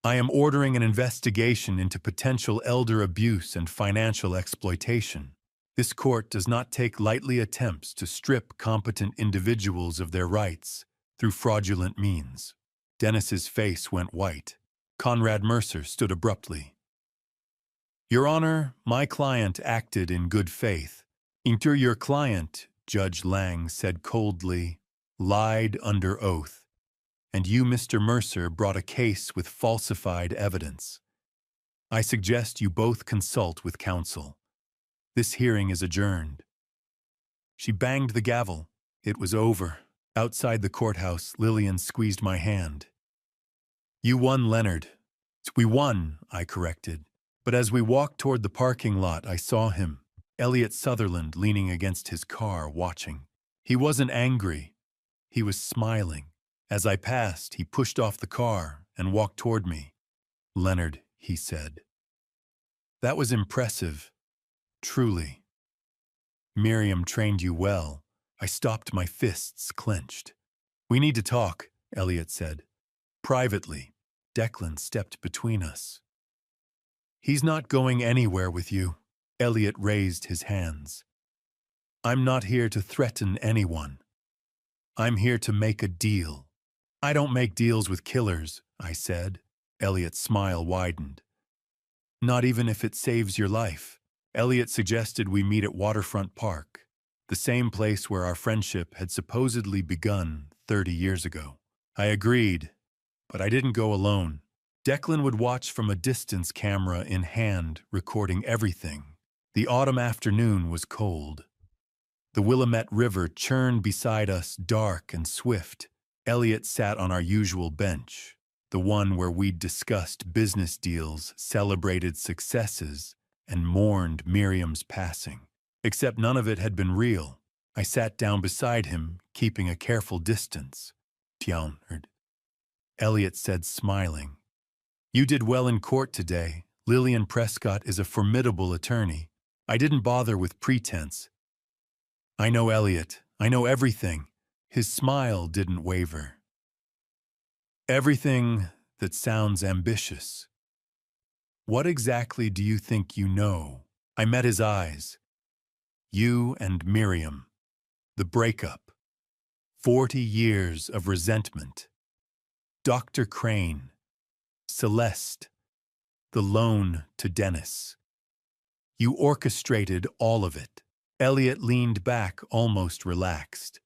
"I am ordering an investigation into potential elder abuse and financial exploitation. This court does not take lightly attempts to strip competent individuals of their rights through fraudulent means." Dennis's face went white. Conrad Mercer stood abruptly. "Your Honor, my client acted in good faith." Your client," Judge Lang said coldly, "lied under oath. And you, Mr. Mercer, brought a case with falsified evidence. I suggest you both consult with counsel. This hearing is adjourned." She banged the gavel. It was over. Outside the courthouse, Lillian squeezed my hand. "You won, Leonard." "We won," I corrected. But as we walked toward the parking lot, I saw him, Elliot Sutherland, leaning against his car, watching. He wasn't angry. He was smiling. As I passed, he pushed off the car and walked toward me. "Leonard," he said. "That was impressive. Truly. Miriam trained you well." I stopped, my fists clenched. "We need to talk," Elliot said. "Privately." Declan stepped between us. "He's not going anywhere with you." Elliot raised his hands. "I'm not here to threaten anyone. I'm here to make a deal." "I don't make deals with killers," I said. Elliot's smile widened. "Not even if it saves your life." Elliot suggested we meet at Waterfront Park, the same place where our friendship had supposedly begun 30 years ago. I agreed, but I didn't go alone. Declan would watch from a distance, camera in hand, recording everything. The autumn afternoon was cold. The Willamette River churned beside us, dark and swift. Elliot sat on our usual bench, the one where we'd discussed business deals, celebrated successes, and mourned Miriam's passing. Except none of it had been real. I sat down beside him, keeping a careful distance. "Tjaunerd," Elliot said, smiling. "You did well in court today. Lillian Prescott is a formidable attorney. I didn't bother with pretense." "I know Elliot. I know everything." His smile didn't waver. "Everything that sounds ambitious. What exactly do you think you know?" I met his eyes. "You and Miriam. The breakup. 40 years of resentment. Dr. Crane. Celeste. the loan to Dennis. You orchestrated all of it. Elliot leaned back, almost relaxed.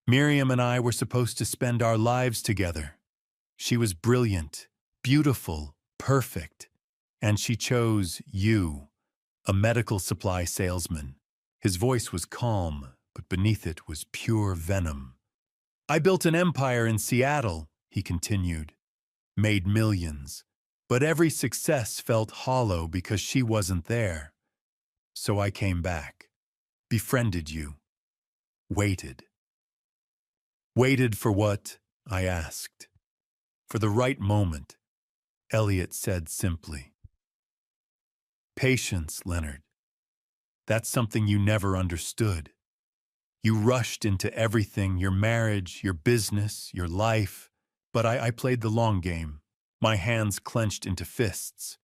Miriam and I were supposed to spend our lives together. She was brilliant, beautiful, perfect, and she chose you, a medical supply salesman. His voice was calm, but beneath it was pure venom. I built an empire in Seattle, he continued, made millions, but every success felt hollow because she wasn't there. So I came back, befriended you, waited. Waited for what? I asked. For the right moment, Elliot said simply. Patience, Leonard. That's something you never understood. You rushed into everything, your marriage, your business, your life, but I played the long game, my hands clenched into fists.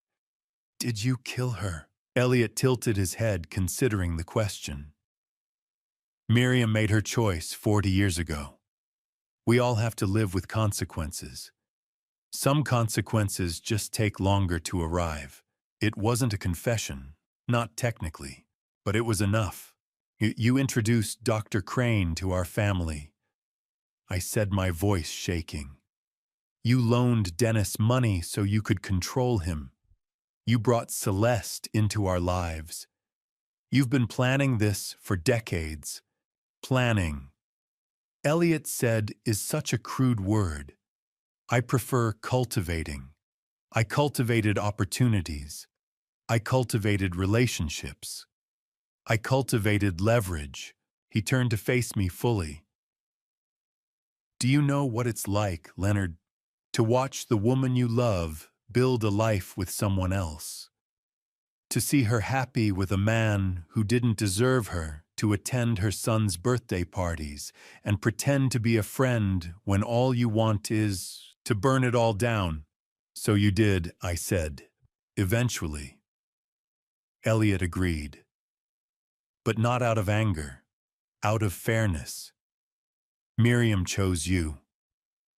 Did you kill her? Elliot tilted his head, considering the question. Miriam made her choice 40 years ago. We all have to live with consequences. Some consequences just take longer to arrive. It wasn't a confession, not technically, but it was enough. You introduced Dr. Crane to our family. I said, my voice shaking. You loaned Dennis money so you could control him. You brought Celeste into our lives. You've been planning this for decades. Planning. Elliot said is such a crude word. I prefer cultivating. I cultivated opportunities. I cultivated relationships. I cultivated leverage. He turned to face me fully. Do you know what it's like, Leonard, to watch the woman you love build a life with someone else? To see her happy with a man who didn't deserve her, to attend her son's birthday parties and pretend to be a friend when all you want is to burn it all down. So you did, I said. Eventually. Elliot agreed. But not out of anger, out of fairness. Miriam chose you.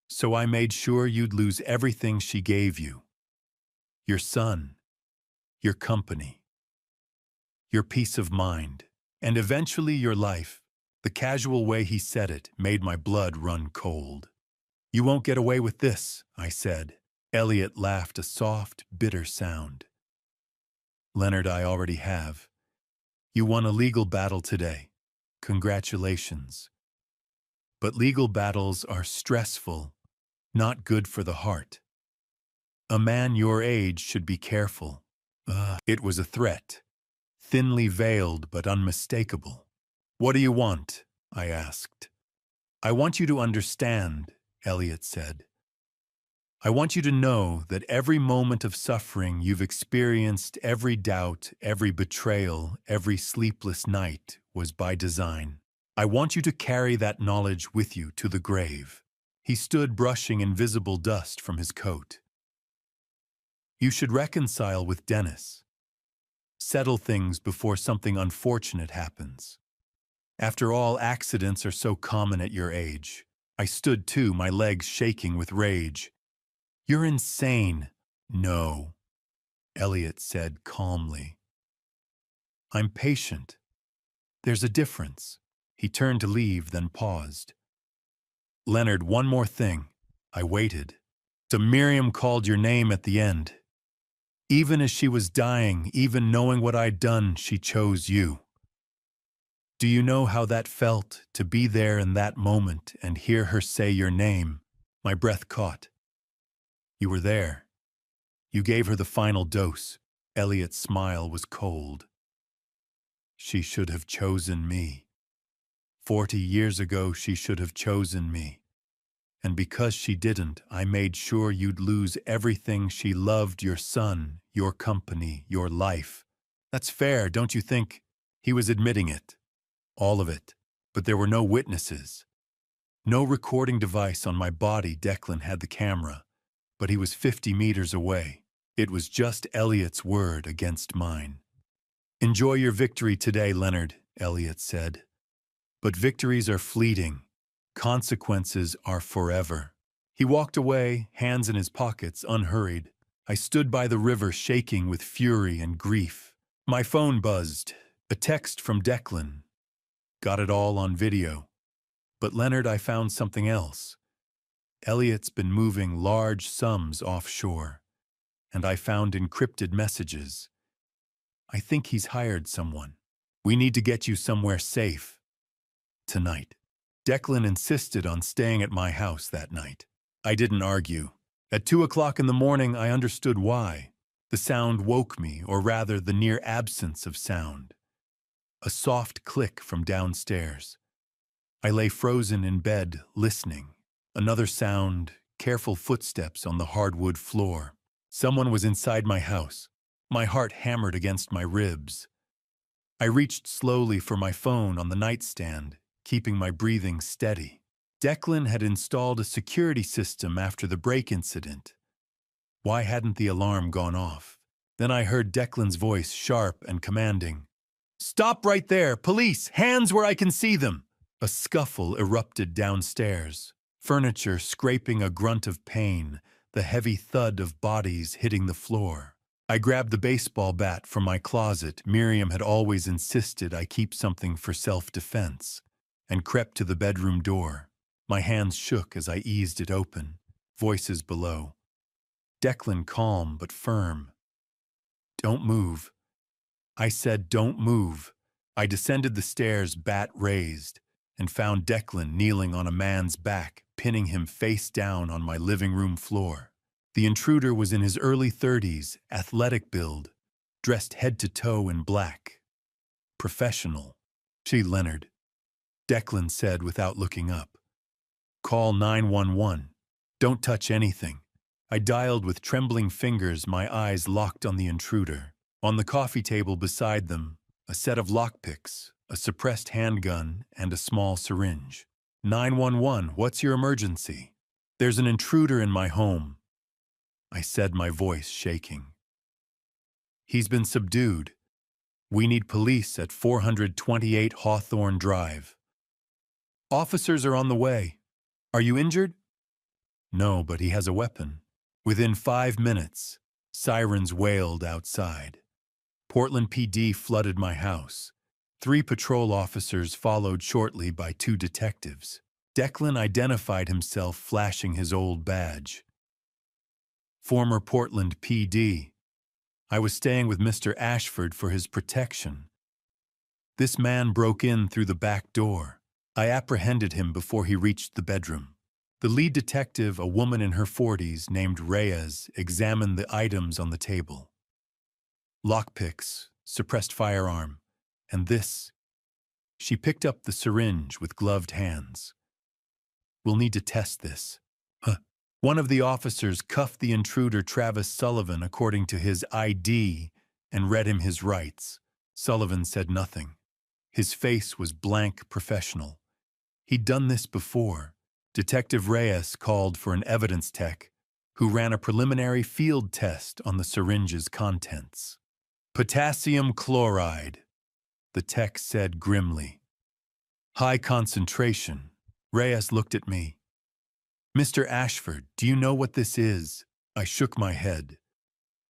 So I made sure you'd lose everything she gave you. Your son, your company, your peace of mind, and eventually your life. The casual way he said it made my blood run cold. You won't get away with this, I said. Elliot laughed, a soft, bitter sound. Leonard, I already have. You won a legal battle today. Congratulations. But legal battles are stressful, not good for the heart. A man your age should be careful. It was a threat, thinly veiled but unmistakable. What do you want? I asked. I want you to understand, Elliot said. I want you to know that every moment of suffering you've experienced, every doubt, every betrayal, every sleepless night was by design. I want you to carry that knowledge with you to the grave. He stood brushing invisible dust from his coat. You should reconcile with Dennis. Settle things before something unfortunate happens. After all, accidents are so common at your age. I stood too, my legs shaking with rage. You're insane. No, Elliot said calmly. I'm patient. There's a difference. He turned to leave, then paused. Leonard, one more thing. I waited. So Miriam called your name at the end. Even as she was dying, even knowing what I'd done, she chose you. Do you know how that felt, to be there in that moment and hear her say your name? My breath caught. You were there. You gave her the final dose. Elliot's smile was cold. She should have chosen me. 40 years ago, she should have chosen me. And because she didn't, I made sure you'd lose everything she loved, your son, your company, your life. That's fair, don't you think? He was admitting it. All of it. But there were no witnesses. No recording device on my body. Declan had the camera, but he was 50 meters away. It was just Elliot's word against mine. Enjoy your victory today, Leonard, Elliot said. But victories are fleeting. Consequences are forever. He walked away, hands in his pockets, unhurried. I stood by the river shaking with fury and grief. My phone buzzed. A text from Declan. Got it all on video. But Leonard, I found something else. Elliot's been moving large sums offshore, and I found encrypted messages. I think he's hired someone. We need to get you somewhere safe. Tonight. Declan insisted on staying at my house that night. I didn't argue. At 2 o'clock in the morning, I understood why. The sound woke me, or rather the near absence of sound. A soft click from downstairs. I lay frozen in bed, listening. Another sound, careful footsteps on the hardwood floor. Someone was inside my house. My heart hammered against my ribs. I reached slowly for my phone on the nightstand, keeping my breathing steady. Declan had installed a security system after the break incident. Why hadn't the alarm gone off? Then I heard Declan's voice, sharp and commanding. "Stop right there! Police! Hands where I can see them!" A scuffle erupted downstairs, furniture scraping a grunt of pain, the heavy thud of bodies hitting the floor. I grabbed the baseball bat from my closet. Miriam had always insisted I keep something for self-defense, and crept to the bedroom door. My hands shook as I eased it open. Voices below. Declan calm but firm. "Don't move." I said, "Don't move." I descended the stairs, bat raised, and found Declan kneeling on a man's back, pinning him face down on my living room floor. The intruder was in his early 30s, athletic build, dressed head to toe in black. Professional. "Gee, Leonard," Declan said without looking up. "Call 911. Don't touch anything." I dialed with trembling fingers, my eyes locked on the intruder. On the coffee table beside them, a set of lockpicks, a suppressed handgun, and a small syringe. 911, what's your emergency? "There's an intruder in my home," I said, my voice shaking. "He's been subdued. We need police at 428 Hawthorne Drive." "Officers are on the way. Are you injured?" "No, but he has a weapon." Within 5 minutes, sirens wailed outside. Portland PD flooded my house. 3 patrol officers followed shortly by 2 detectives. Declan identified himself, flashing his old badge. "Former Portland PD. I was staying with Mr. Ashford for his protection. This man broke in through the back door. I apprehended him before he reached the bedroom." The lead detective, a woman in her 40s named Reyes, examined the items on the table. Lockpicks, suppressed firearm, and this. She picked up the syringe with gloved hands. "We'll need to test this." One of the officers cuffed the intruder, Travis Sullivan, according to his ID, and read him his rights. Sullivan said nothing. His face was blank professional. He'd done this before. Detective Reyes called for an evidence tech, who ran a preliminary field test on the syringe's contents. "Potassium chloride," the tech said grimly. "High concentration." Reyes looked at me. "Mr. Ashford, do you know what this is?" I shook my head.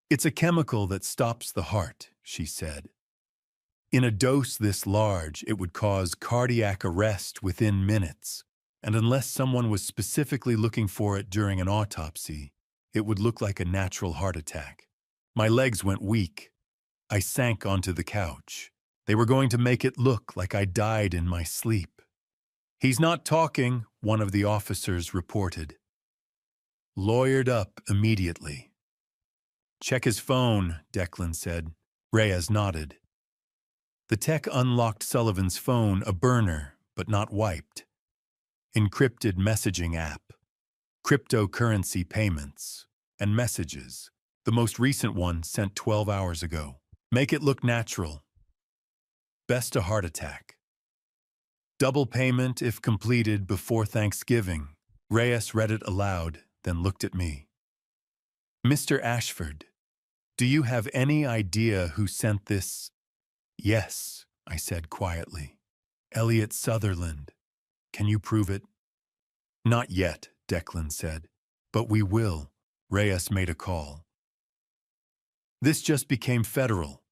"It's a chemical that stops the heart," she said. "In a dose this large, it would cause cardiac arrest within minutes. And unless someone was specifically looking for it during an autopsy, it would look like a natural heart attack." My legs went weak. I sank onto the couch. They were going to make it look like I died in my sleep. "He's not talking," one of the officers reported. Lawyered up immediately. "Check his phone," Declan said. Reyes nodded. The tech unlocked Sullivan's phone, a burner, but not wiped. Encrypted messaging app, cryptocurrency payments, and messages. The most recent one sent 12 hours ago. "Make it look natural. Best a heart attack. Double payment if completed before Thanksgiving." Reyes read it aloud, then looked at me. "Mr. Ashford, do you have any idea who sent this?" "Yes," I said quietly. "Elliot Sutherland. Can you prove it?" "Not yet," Declan said. "But we will." Reyes made a call. This just became federal.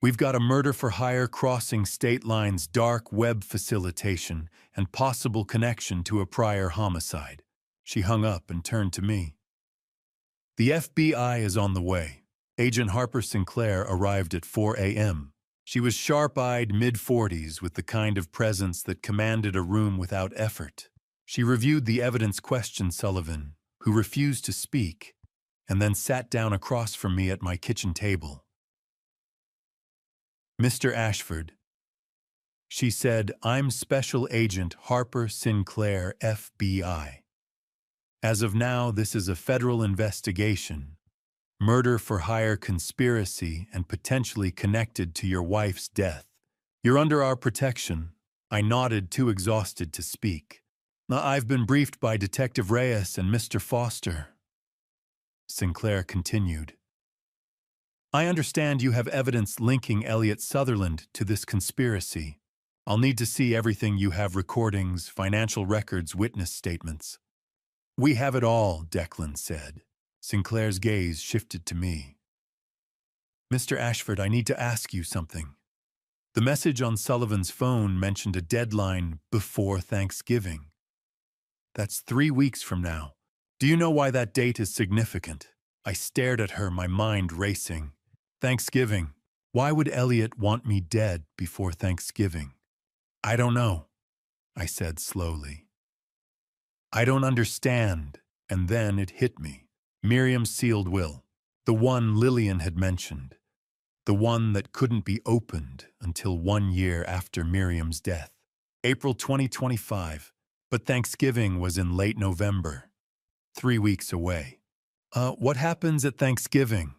We've got a murder for hire crossing state lines, dark web facilitation, and possible connection to a prior homicide. She hung up and turned to me. The FBI is on the way. Agent Harper Sinclair arrived at 4 a.m. She was sharp-eyed, mid-40s, with the kind of presence that commanded a room without effort. She reviewed the evidence, questioned Sullivan, who refused to speak, and then sat down across from me at my kitchen table. "Mr. Ashford," she said, "I'm Special Agent Harper Sinclair, FBI. As of now, this is a federal investigation. Murder for hire conspiracy and potentially connected to your wife's death. You're under our protection." I nodded, too exhausted to speak. "I've been briefed by Detective Reyes and Mr. Foster." Sinclair continued. "I understand you have evidence linking Elliot Sutherland to this conspiracy. I'll need to see everything you have: recordings, financial records, witness statements." "We have it all," Declan said. Sinclair's gaze shifted to me. "Mr. Ashford, I need to ask you something. The message on Sullivan's phone mentioned a deadline before Thanksgiving. That's 3 weeks from now. Do you know why that date is significant?" I stared at her, my mind racing. "Thanksgiving. Why would Elliot want me dead before Thanksgiving?" "I don't know," I said slowly. "I don't understand." And then it hit me. Miriam's sealed will. The one Lillian had mentioned. The one that couldn't be opened until 1 year after Miriam's death. April 2025. But Thanksgiving was in late November. 3 weeks away. What happens at Thanksgiving?"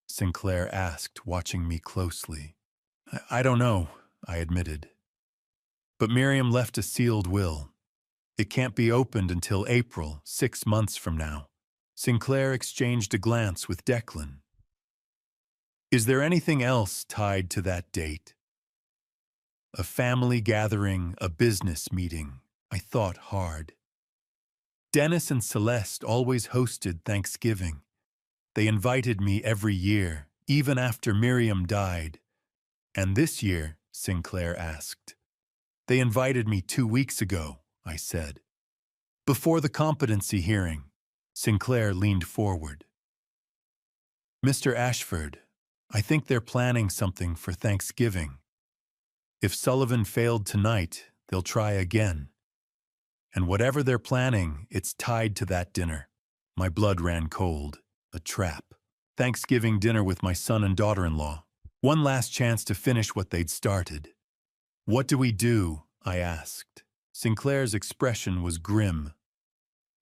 Sinclair asked, watching me closely. I don't know," I admitted. "But Miriam left a sealed will. It can't be opened until April, 6 months from now." Sinclair exchanged a glance with Declan. "Is there anything else tied to that date?" "A family gathering, a business meeting." I thought hard. "Dennis and Celeste always hosted Thanksgiving. They invited me every year, even after Miriam died." "And this year?" Sinclair asked. "They invited me 2 weeks ago," I said. "Before the competency hearing." Sinclair leaned forward. "Mr. Ashford, I think they're planning something for Thanksgiving. If Sullivan failed tonight, they'll try again. And whatever they're planning, it's tied to that dinner." My blood ran cold. A trap. Thanksgiving dinner with my son and daughter-in-law. One last chance to finish what they'd started. "What do we do?" I asked. Sinclair's expression was grim.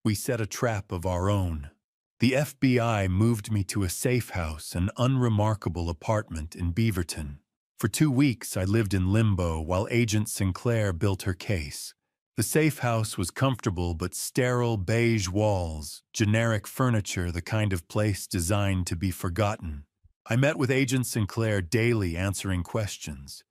"We set a trap of our own." The FBI moved me to a safe house, an unremarkable apartment in Beaverton. For 2 weeks I lived in limbo while Agent Sinclair built her case. The safe house was comfortable but sterile, beige walls, generic furniture, the kind of place designed to be forgotten. I met with Agent Sinclair daily, answering questions,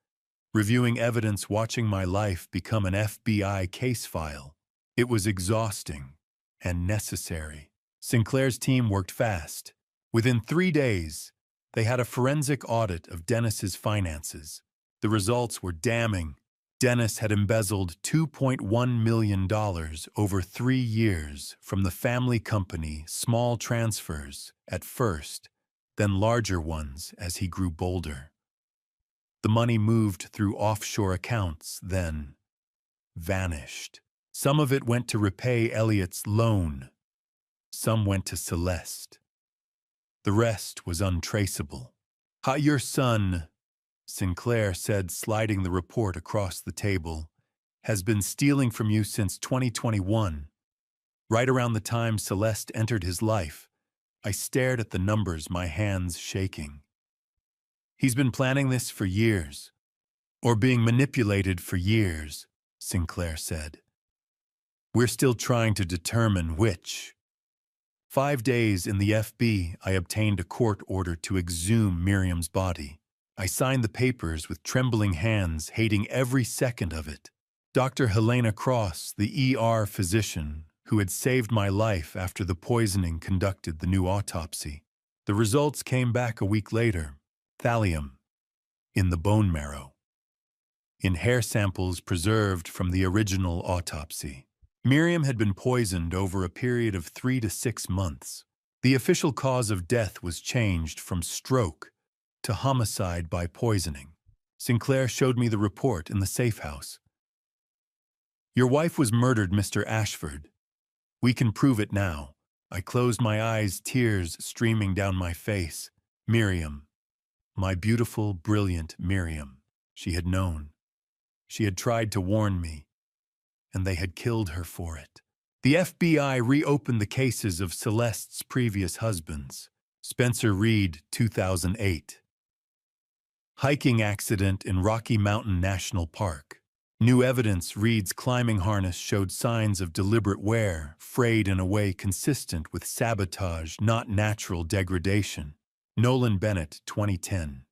reviewing evidence, watching my life become an FBI case file. It was exhausting and necessary. Sinclair's team worked fast. Within 3 days, they had a forensic audit of Dennis's finances. The results were damning. Dennis had embezzled $2.1 million over 3 years from the family company, small transfers at first, then larger ones as he grew bolder. The money moved through offshore accounts, then vanished. Some of it went to repay Elliot's loan. Some went to Celeste. The rest was untraceable. Your son," Sinclair said, sliding the report across the table, "has been stealing from you since 2021, right around the time Celeste entered his life." I stared at the numbers, my hands shaking. "He's been planning this for years, or being manipulated for years," Sinclair said. "We're still trying to determine which." 5 days in the FB, I obtained a court order to exhume Miriam's body. I signed the papers with trembling hands, hating every second of it. Dr. Helena Cross, the ER physician who had saved my life after the poisoning, conducted the new autopsy. The results came back a week later. Thallium in the bone marrow, in hair samples preserved from the original autopsy. Miriam had been poisoned over a period of 3 to 6 months. The official cause of death was changed from stroke to homicide by poisoning. Sinclair showed me the report in the safe house. Your wife was murdered, Mr. Ashford. We can prove it now. I closed my eyes, tears streaming down my face. Miriam. My beautiful, brilliant Miriam. She had known. She had tried to warn me, and they had killed her for it. The FBI reopened the cases of Celeste's previous husbands. Spencer Reed, 2008. Hiking accident in Rocky Mountain National Park. New evidence Reed's climbing harness showed signs of deliberate wear, frayed in a way consistent with sabotage, not natural degradation. Nolan Bennett, 2010.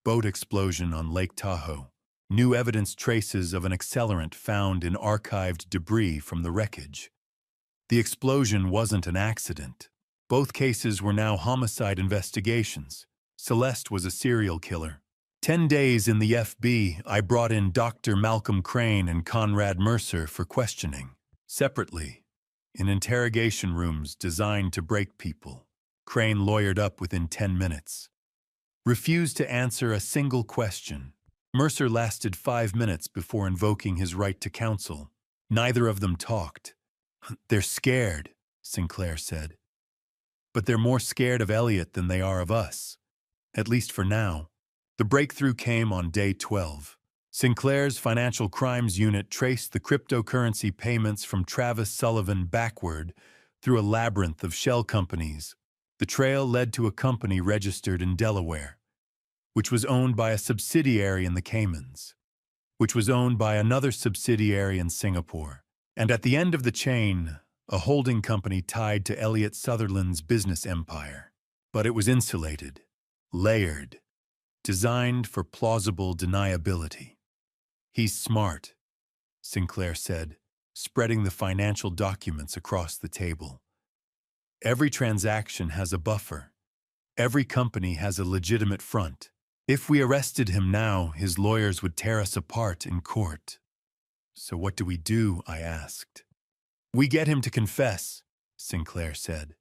Boat explosion on Lake Tahoe. New evidence traces of an accelerant found in archived debris from the wreckage. The explosion wasn't an accident. Both cases were now homicide investigations. Celeste was a serial killer. 10 days in the FB, I brought in Dr. Malcolm Crane and Conrad Mercer for questioning. Separately, in interrogation rooms designed to break people. Crane lawyered up within 10 minutes. Refused to answer a single question. Mercer lasted 5 minutes before invoking his right to counsel. Neither of them talked. They're scared, Sinclair said. But they're more scared of Elliot than they are of us. At least for now. The breakthrough came on day 12. Sinclair's financial crimes unit traced the cryptocurrency payments from Travis Sullivan backward through a labyrinth of shell companies. The trail led to a company registered in Delaware, which was owned by a subsidiary in the Caymans, which was owned by another subsidiary in Singapore, and at the end of the chain, a holding company tied to Elliot Sutherland's business empire. But it was insulated, layered, designed for plausible deniability. He's smart, Sinclair said, spreading the financial documents across the table. Every transaction has a buffer. Every company has a legitimate front. If we arrested him now, his lawyers would tear us apart in court. So what do we do? I asked. We get him to confess, Sinclair said.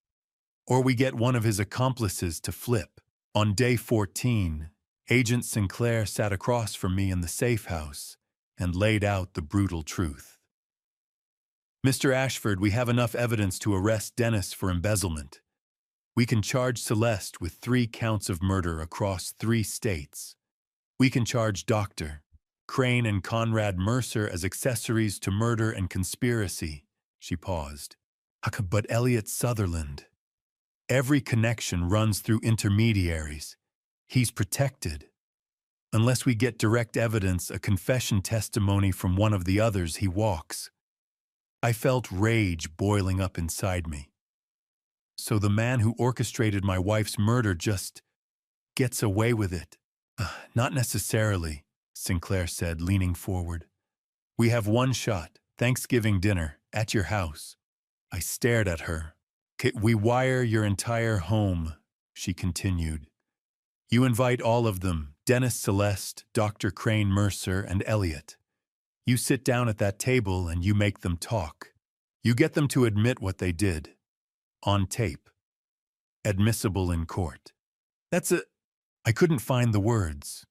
Or we get one of his accomplices to flip. On day 14, Agent Sinclair sat across from me in the safe house and laid out the brutal truth. Mr. Ashford, we have enough evidence to arrest Dennis for embezzlement. We can charge Celeste with 3 counts of murder across 3 states. We can charge Dr. Crane and Conrad Mercer as accessories to murder and conspiracy. She paused. But Elliot Sutherland. Every connection runs through intermediaries. He's protected. Unless we get direct evidence, a confession testimony from one of the others, he walks. I felt rage boiling up inside me. So the man who orchestrated my wife's murder just gets away with it? Not necessarily, Sinclair said, leaning forward. We have one shot, Thanksgiving dinner, at your house. I stared at her. We wire your entire home, she continued. You invite all of them, Dennis, Celeste, Dr. Crane Mercer, and Elliot. You sit down at that table and you make them talk. You get them to admit what they did. On tape. Admissible in court. I couldn't find the words.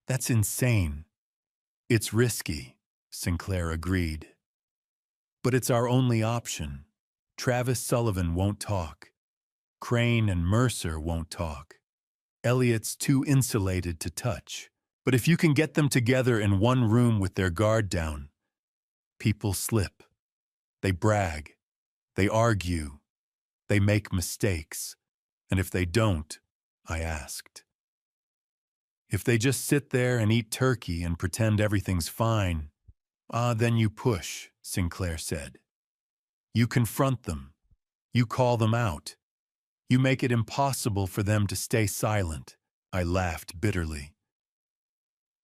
That's insane. It's risky, Sinclair agreed. But it's our only option. Travis Sullivan won't talk. Crane and Mercer won't talk. Elliot's too insulated to touch. But if you can get them together in one room with their guard down, people slip. They brag. They argue. They make mistakes. And if they don't, I asked. If they just sit there and eat turkey and pretend everything's fine, then you push, Sinclair said. You confront them. You call them out. You make it impossible for them to stay silent. I laughed bitterly.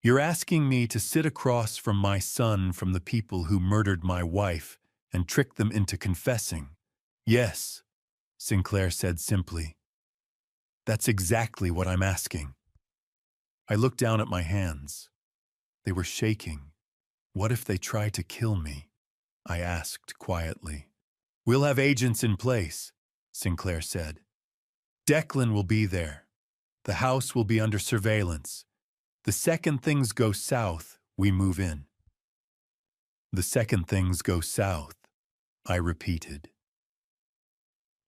You're asking me to sit across from my son from the people who murdered my wife and trick them into confessing. Yes, Sinclair said simply. That's exactly what I'm asking. I looked down at my hands. They were shaking. What if they try to kill me? I asked quietly. We'll have agents in place, Sinclair said. Declan will be there. The house will be under surveillance. The second things go south, we move in. The second things go south, I repeated.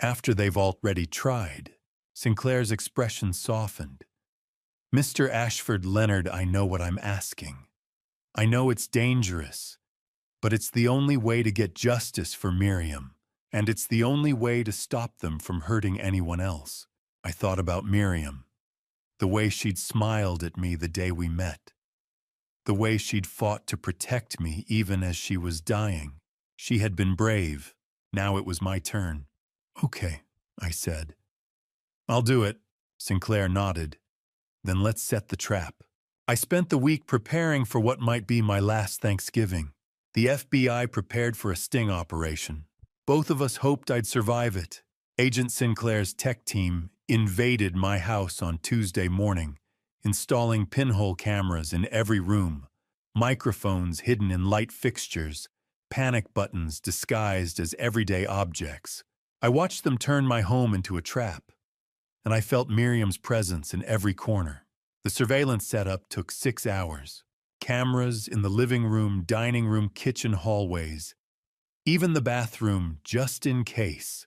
After they've already tried, Sinclair's expression softened. Mr. Ashford Leonard, I know what I'm asking. I know it's dangerous, but it's the only way to get justice for Miriam, and it's the only way to stop them from hurting anyone else. I thought about Miriam, the way she'd smiled at me the day we met, the way she'd fought to protect me even as she was dying. She had been brave. Now it was my turn. Okay, I said. I'll do it, Sinclair nodded. Then let's set the trap. I spent the week preparing for what might be my last Thanksgiving. The FBI prepared for a sting operation. Both of us hoped I'd survive it. Agent Sinclair's tech team invaded my house on Tuesday morning, installing pinhole cameras in every room, microphones hidden in light fixtures, panic buttons disguised as everyday objects. I watched them turn my home into a trap, and I felt Miriam's presence in every corner. The surveillance setup took 6 hours. Cameras in the living room, dining room, kitchen hallways. Even the bathroom, just in case,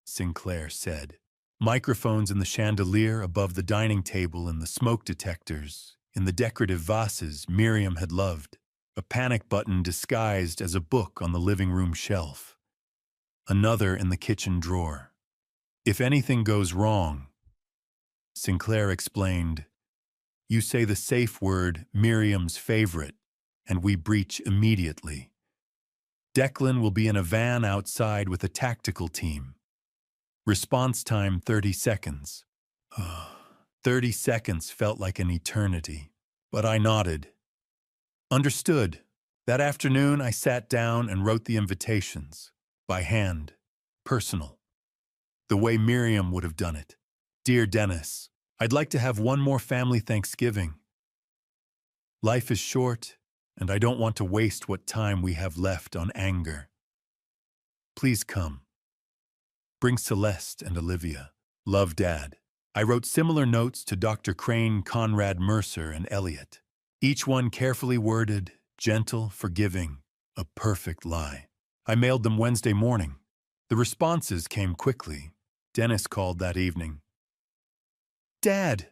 Sinclair said. Microphones in the chandelier above the dining table and the smoke detectors, in the decorative vases Miriam had loved. A panic button disguised as a book on the living room shelf. Another in the kitchen drawer. If anything goes wrong, Sinclair explained, you say the safe word, Miriam's favorite, and we breach immediately. Declan will be in a van outside with a tactical team. Response time 30 seconds. 30 seconds felt like an eternity, but I nodded. Understood. That afternoon I sat down and wrote the invitations, by hand, personal, the way Miriam would have done it. Dear Dennis, I'd like to have one more family Thanksgiving. Life is short, and I don't want to waste what time we have left on anger. Please come. Bring Celeste and Olivia. Love, Dad. I wrote similar notes to Dr. Crane, Conrad Mercer, and Elliot. Each one carefully worded, gentle, forgiving, a perfect lie. I mailed them Wednesday morning. The responses came quickly. Dennis called that evening. Dad,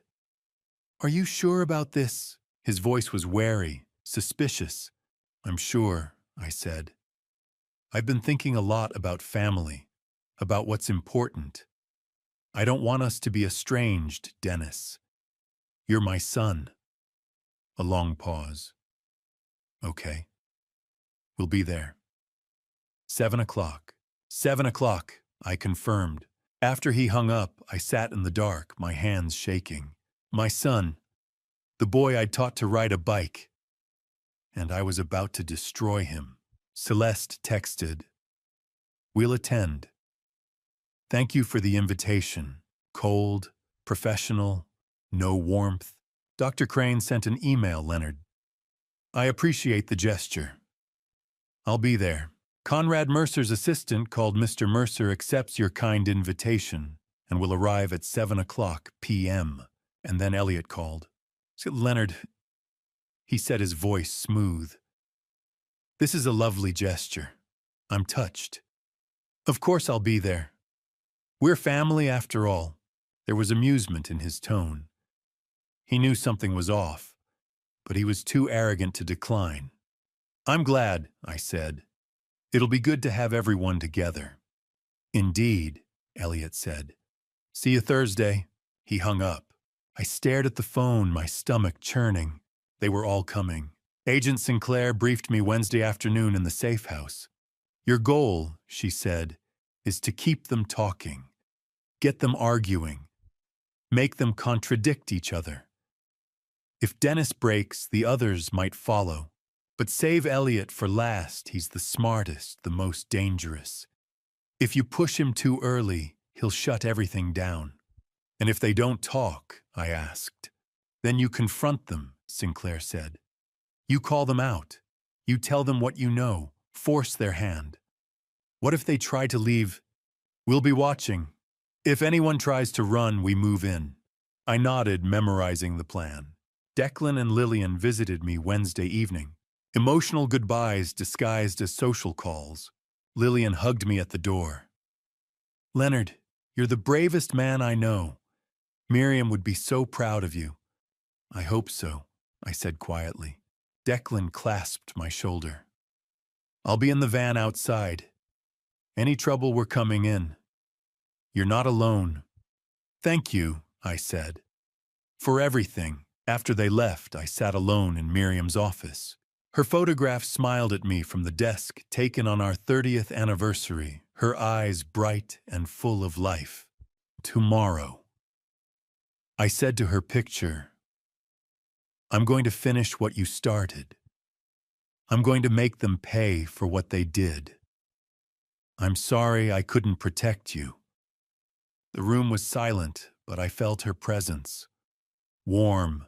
are you sure about this? His voice was wary, suspicious. I'm sure, I said. I've been thinking a lot about family, about what's important. I don't want us to be estranged, Dennis. You're my son. A long pause. Okay. We'll be there. 7 o'clock. 7 o'clock, I confirmed. After he hung up, I sat in the dark, my hands shaking. My son, the boy I'd taught to ride a bike. And I was about to destroy him. Celeste texted, We'll attend. Thank you for the invitation. Cold, professional, no warmth. Dr. Crane sent an email, Leonard. I appreciate the gesture. I'll be there. Conrad Mercer's assistant called Mr. Mercer accepts your kind invitation and will arrive at 7 o'clock p.m. And then Elliot called. Leonard, he said, his voice smooth. This is a lovely gesture. I'm touched. Of course I'll be there. We're family after all. There was amusement in his tone. He knew something was off, but he was too arrogant to decline. I'm glad, I said. It'll be good to have everyone together. Indeed, Elliot said. See you Thursday. He hung up. I stared at the phone, my stomach churning. They were all coming. Agent Sinclair briefed me Wednesday afternoon in the safe house. Your goal, she said, is to keep them talking, get them arguing, make them contradict each other. If Dennis breaks, the others might follow. But save Elliot for last. He's the smartest, the most dangerous. If you push him too early, he'll shut everything down. And if they don't talk, I asked. Then you confront them, Sinclair said. You call them out. You tell them what you know, force their hand. What if they try to leave? We'll be watching. If anyone tries to run, we move in. I nodded, memorizing the plan. Declan and Lillian visited me Wednesday evening. Emotional goodbyes disguised as social calls. Lillian hugged me at the door. Leonard, you're the bravest man I know. Miriam would be so proud of you. I hope so, I said quietly. Declan clasped my shoulder. I'll be in the van outside. Any trouble, we're coming in. You're not alone. Thank you, I said. For everything. After they left, I sat alone in Miriam's office. Her photograph smiled at me from the desk taken on our 30th anniversary, her eyes bright and full of life. Tomorrow. I said to her picture, I'm going to finish what you started. I'm going to make them pay for what they did. I'm sorry I couldn't protect you. The room was silent, but I felt her presence. Warm,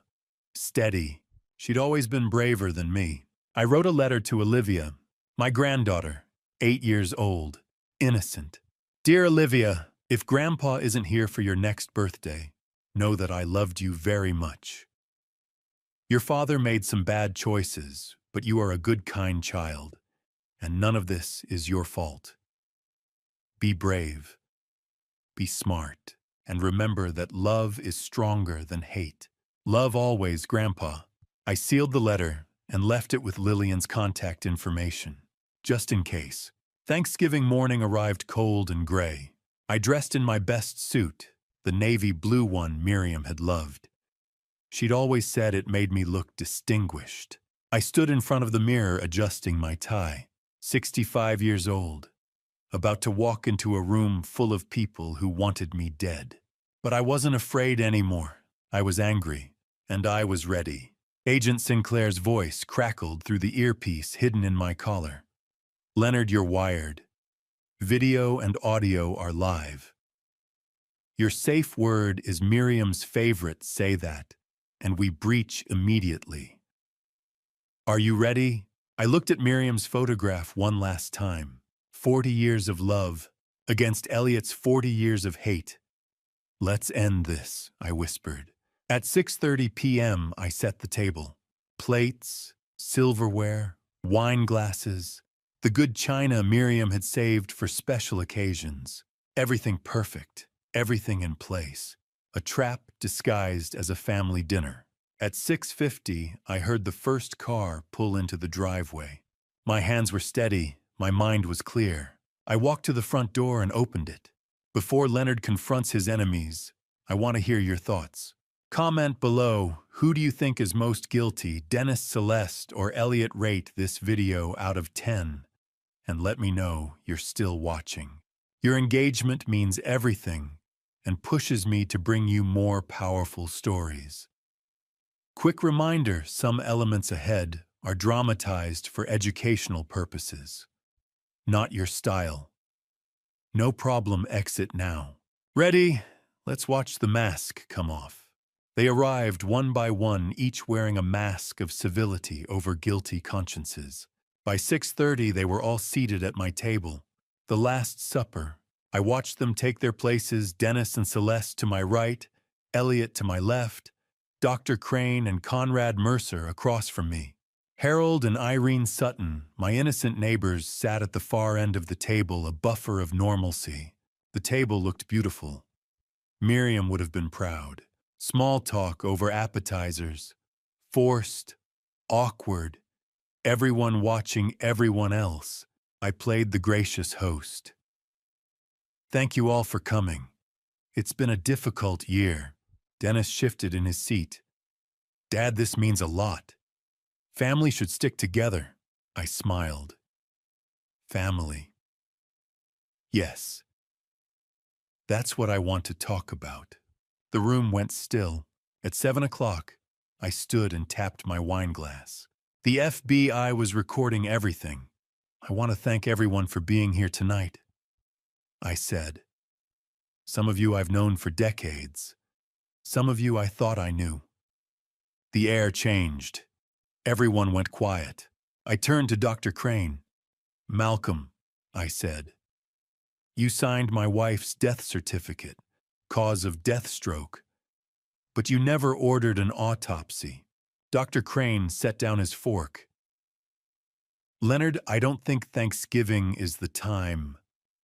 steady. She'd always been braver than me. I wrote a letter to Olivia, my granddaughter, 8 years old, innocent. Dear Olivia, if Grandpa isn't here for your next birthday, know that I loved you very much. Your father made some bad choices, but you are a good, kind child, and none of this is your fault. Be brave, be smart, and remember that love is stronger than hate. Love always, Grandpa. I sealed the letter and left it with Lillian's contact information, just in case. Thanksgiving morning arrived cold and gray. I dressed in my best suit, the navy blue one Miriam had loved. She'd always said it made me look distinguished. I stood in front of the mirror adjusting my tie, 65 years old, about to walk into a room full of people who wanted me dead. But I wasn't afraid anymore. I was angry, and I was ready. Agent Sinclair's voice crackled through the earpiece hidden in my collar. Leonard, you're wired. Video and audio are live. Your safe word is Miriam's favorite, say that, and we breach immediately. Are you ready? I looked at Miriam's photograph one last time. 40 years of love against Elliot's 40 years of hate. Let's end this, I whispered. At 6:30 p.m., I set the table. Plates, silverware, wine glasses, the good china Miriam had saved for special occasions. Everything perfect, everything in place. A trap disguised as a family dinner. At 6:50, I heard the first car pull into the driveway. My hands were steady, my mind was clear. I walked to the front door and opened it. Before Leonard confronts his enemies, I want to hear your thoughts. Comment below, who do you think is most guilty, Dennis Celeste or Elliot? Rate this video out of 10, and let me know you're still watching. Your engagement means everything and pushes me to bring you more powerful stories. Quick reminder, some elements ahead are dramatized for educational purposes. Not your style. No problem, exit now. Ready? Let's watch the mask come off. They arrived one by one, each wearing a mask of civility over guilty consciences. By 6:30, they were all seated at my table. The Last Supper. I watched them take their places, Dennis and Celeste to my right, Elliot to my left, Dr. Crane and Conrad Mercer across from me. Harold and Irene Sutton, my innocent neighbors, sat at the far end of the table, a buffer of normalcy. The table looked beautiful. Miriam would have been proud. Small talk over appetizers. Forced. Awkward. Everyone watching everyone else. I played the gracious host. Thank you all for coming. It's been a difficult year. Dennis shifted in his seat. Dad, this means a lot. Family should stick together. I smiled. Family. Yes. That's what I want to talk about. The room went still. At 7 o'clock, I stood and tapped my wine glass. The FBI was recording everything. I want to thank everyone for being here tonight. I said. Some of you I've known for decades. Some of you I thought I knew. The air changed. Everyone went quiet. I turned to Dr. Crane. Malcolm, I said. You signed my wife's death certificate, cause of death stroke, but you never ordered an autopsy. Dr. Crane set down his fork. Leonard, I don't think Thanksgiving is the time.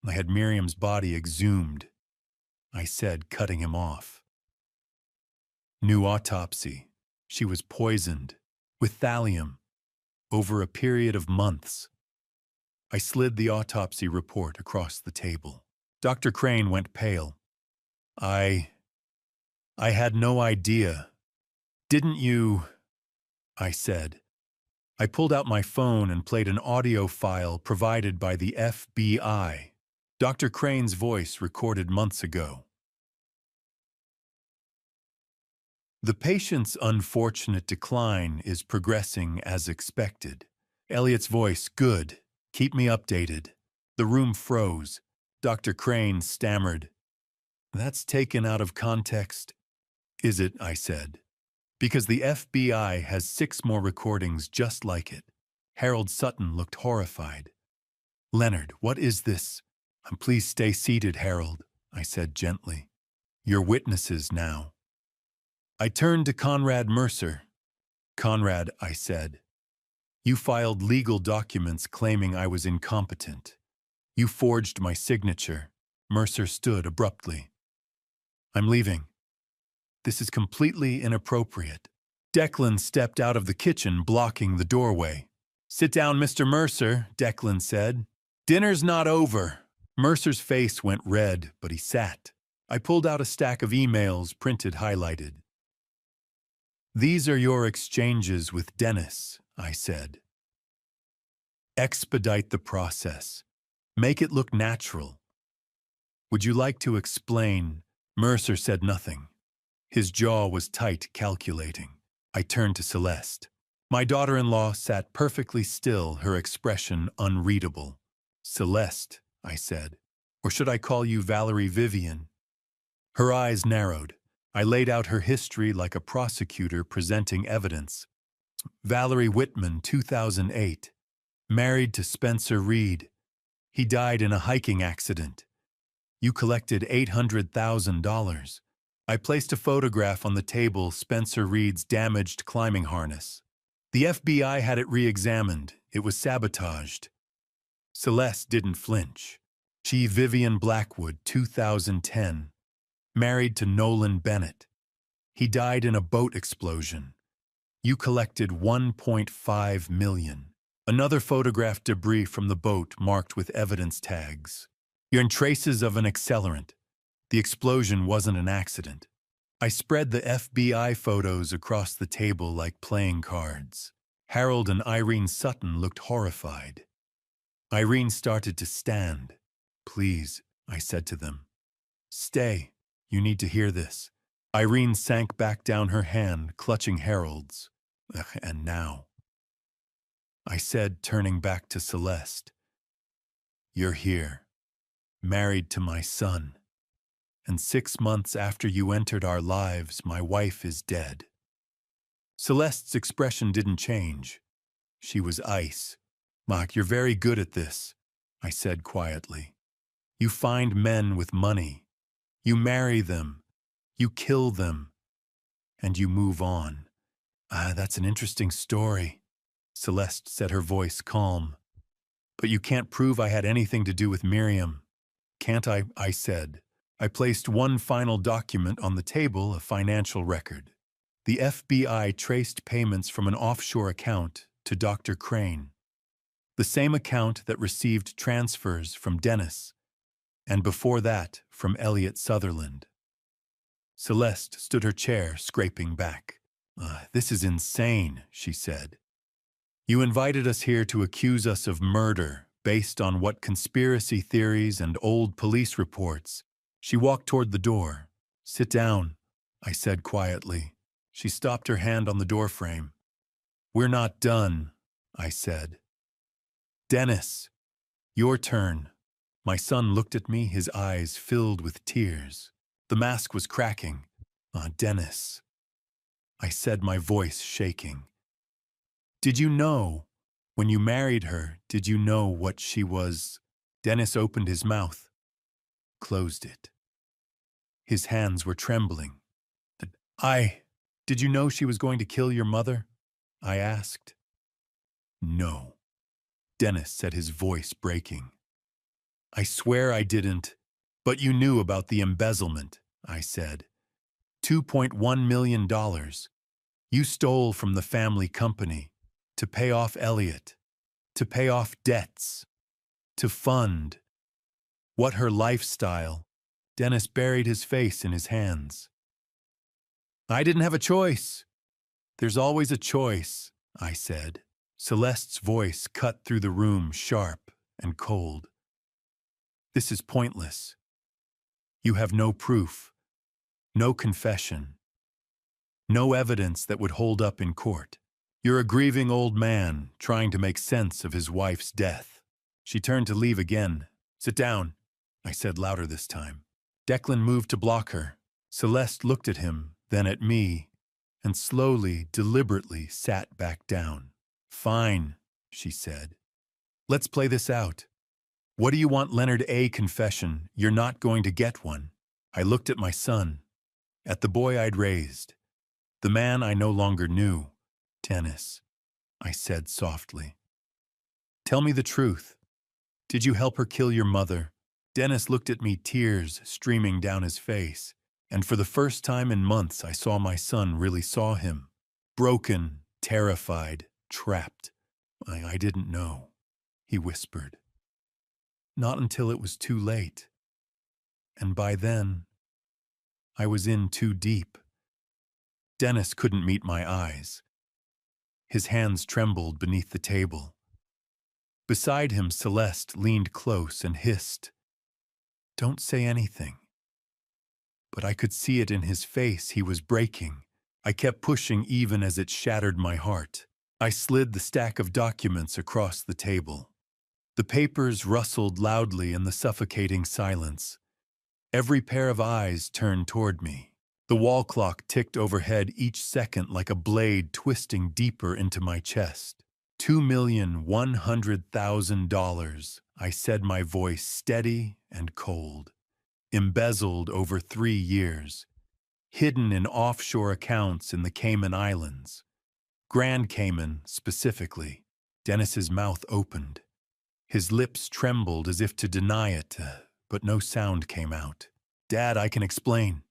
I had Miriam's body exhumed, I said, cutting him off. New autopsy. She was poisoned with thallium over a period of months. I slid the autopsy report across the table. Dr. Crane went pale. I had no idea. Didn't you? I said. I pulled out my phone and played an audio file provided by the FBI. Dr. Crane's voice recorded months ago. The patient's unfortunate decline is progressing as expected. Elliot's voice, good. Keep me updated. The room froze. Dr. Crane stammered. That's taken out of context. Is it? I said. Because the FBI has 6 more recordings just like it. Harold Sutton looked horrified. Leonard, what is this? Please stay seated, Harold, I said gently. You're witnesses now. I turned to Conrad Mercer. Conrad, I said, you filed legal documents claiming I was incompetent. You forged my signature. Mercer stood abruptly. I'm leaving. This is completely inappropriate. Declan stepped out of the kitchen, blocking the doorway. Sit down, Mr. Mercer, Declan said. Dinner's not over. Mercer's face went red, but he sat. I pulled out a stack of emails, printed highlighted. These are your exchanges with Dennis, I said. Expedite the process. Make it look natural. Would you like to explain? Mercer said nothing. His jaw was tight, calculating. I turned to Celeste. My daughter-in-law sat perfectly still, her expression unreadable. Celeste, I said. Or should I call you Valerie Vivian? Her eyes narrowed. I laid out her history like a prosecutor presenting evidence. Valerie Whitman, 2008. Married to Spencer Reed. He died in a hiking accident. You collected $800,000. I placed a photograph on the table, Spencer Reed's damaged climbing harness. The FBI had it re-examined. It was sabotaged. Celeste didn't flinch. She, Vivian Blackwood, 2010. Married to Nolan Bennett. He died in a boat explosion. You collected $1.5 million. Another photographed debris from the boat marked with evidence tags. You're in traces of an accelerant. The explosion wasn't an accident. I spread the FBI photos across the table like playing cards. Harold and Irene Sutton looked horrified. Irene started to stand. Please, I said to them. Stay. You need to hear this. Irene sank back down her hand, clutching Harold's. And now, I said, turning back to Celeste. You're here, married to my son. And 6 months after you entered our lives, my wife is dead. Celeste's expression didn't change. She was ice. Mark, you're very good at this, I said quietly. You find men with money. You marry them. You kill them. And you move on. That's an interesting story, Celeste said, her voice calm. But you can't prove I had anything to do with Miriam. Can't I? I said. I placed one final document on the table, a financial record. The FBI traced payments from an offshore account to Dr. Crane. The same account that received transfers from Dennis, and before that, from Elliot Sutherland. Celeste stood her chair, scraping back. This is insane, she said. You invited us here to accuse us of murder based on what conspiracy theories and old police reports. She walked toward the door. Sit down, I said quietly. She stopped her hand on the doorframe. We're not done, I said. Dennis, your turn. My son looked at me, his eyes filled with tears. The mask was cracking. Dennis, I said, my voice shaking. Did you know, when you married her, did you know what she was? Dennis opened his mouth, closed it. His hands were trembling. I, did you know she was going to kill your mother? I asked. No, Dennis said, his voice breaking. I swear I didn't, but you knew about the embezzlement, I said. $2.1 million. You stole from the family company to pay off Elliot, to pay off debts, to fund what her lifestyle. Dennis buried his face in his hands. I didn't have a choice. There's always a choice, I said. Celeste's voice cut through the room, sharp and cold. This is pointless. You have no proof, no confession, no evidence that would hold up in court. You're a grieving old man trying to make sense of his wife's death. She turned to leave again. Sit down, I said louder this time. Declan moved to block her. Celeste looked at him, then at me, and slowly, deliberately sat back down. Fine, she said. Let's play this out. What do you want, Leonard? A confession. You're not going to get one. I looked at my son, at the boy I'd raised, the man I no longer knew. Dennis, I said softly. Tell me the truth. Did you help her kill your mother? Dennis looked at me, tears streaming down his face, and for the first time in months I saw my son, really saw him. Broken, terrified, trapped. I didn't know, he whispered. Not until it was too late. And by then, I was in too deep. Dennis couldn't meet my eyes. His hands trembled beneath the table. Beside him, Celeste leaned close and hissed, "Don't say anything." But I could see it in his face. He was breaking. I kept pushing even as it shattered my heart. I slid the stack of documents across the table. The papers rustled loudly in the suffocating silence. Every pair of eyes turned toward me. The wall clock ticked overhead each second like a blade twisting deeper into my chest. $2,100,000, I said, my voice steady and cold. Embezzled over 3 years. Hidden in offshore accounts in the Cayman Islands. Grand Cayman, specifically. Dennis's mouth opened. His lips trembled as if to deny it, but no sound came out. Dad, I can explain.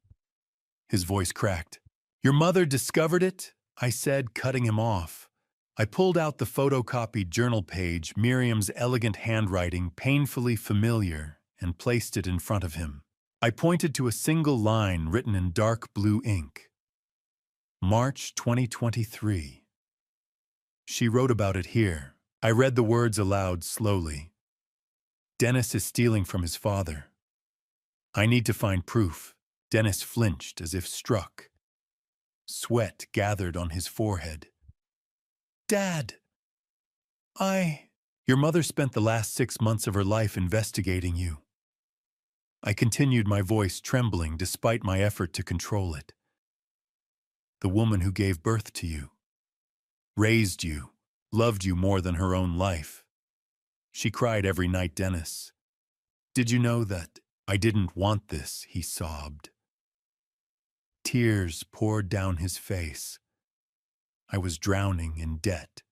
His voice cracked. Your mother discovered it? I said, cutting him off. I pulled out the photocopied journal page, Miriam's elegant handwriting, painfully familiar, and placed it in front of him. I pointed to a single line written in dark blue ink. March 2023. She wrote about it here. I read the words aloud slowly. Dennis is stealing from his father. I need to find proof. Dennis flinched as if struck. Sweat gathered on his forehead. Dad, Your mother spent the last 6 months of her life investigating you. I continued, my voice trembling despite my effort to control it. The woman who gave birth to you, raised you, loved you more than her own life. She cried every night, Dennis. Did you know that? I didn't want this, he sobbed. Tears poured down his face. I was drowning in debt.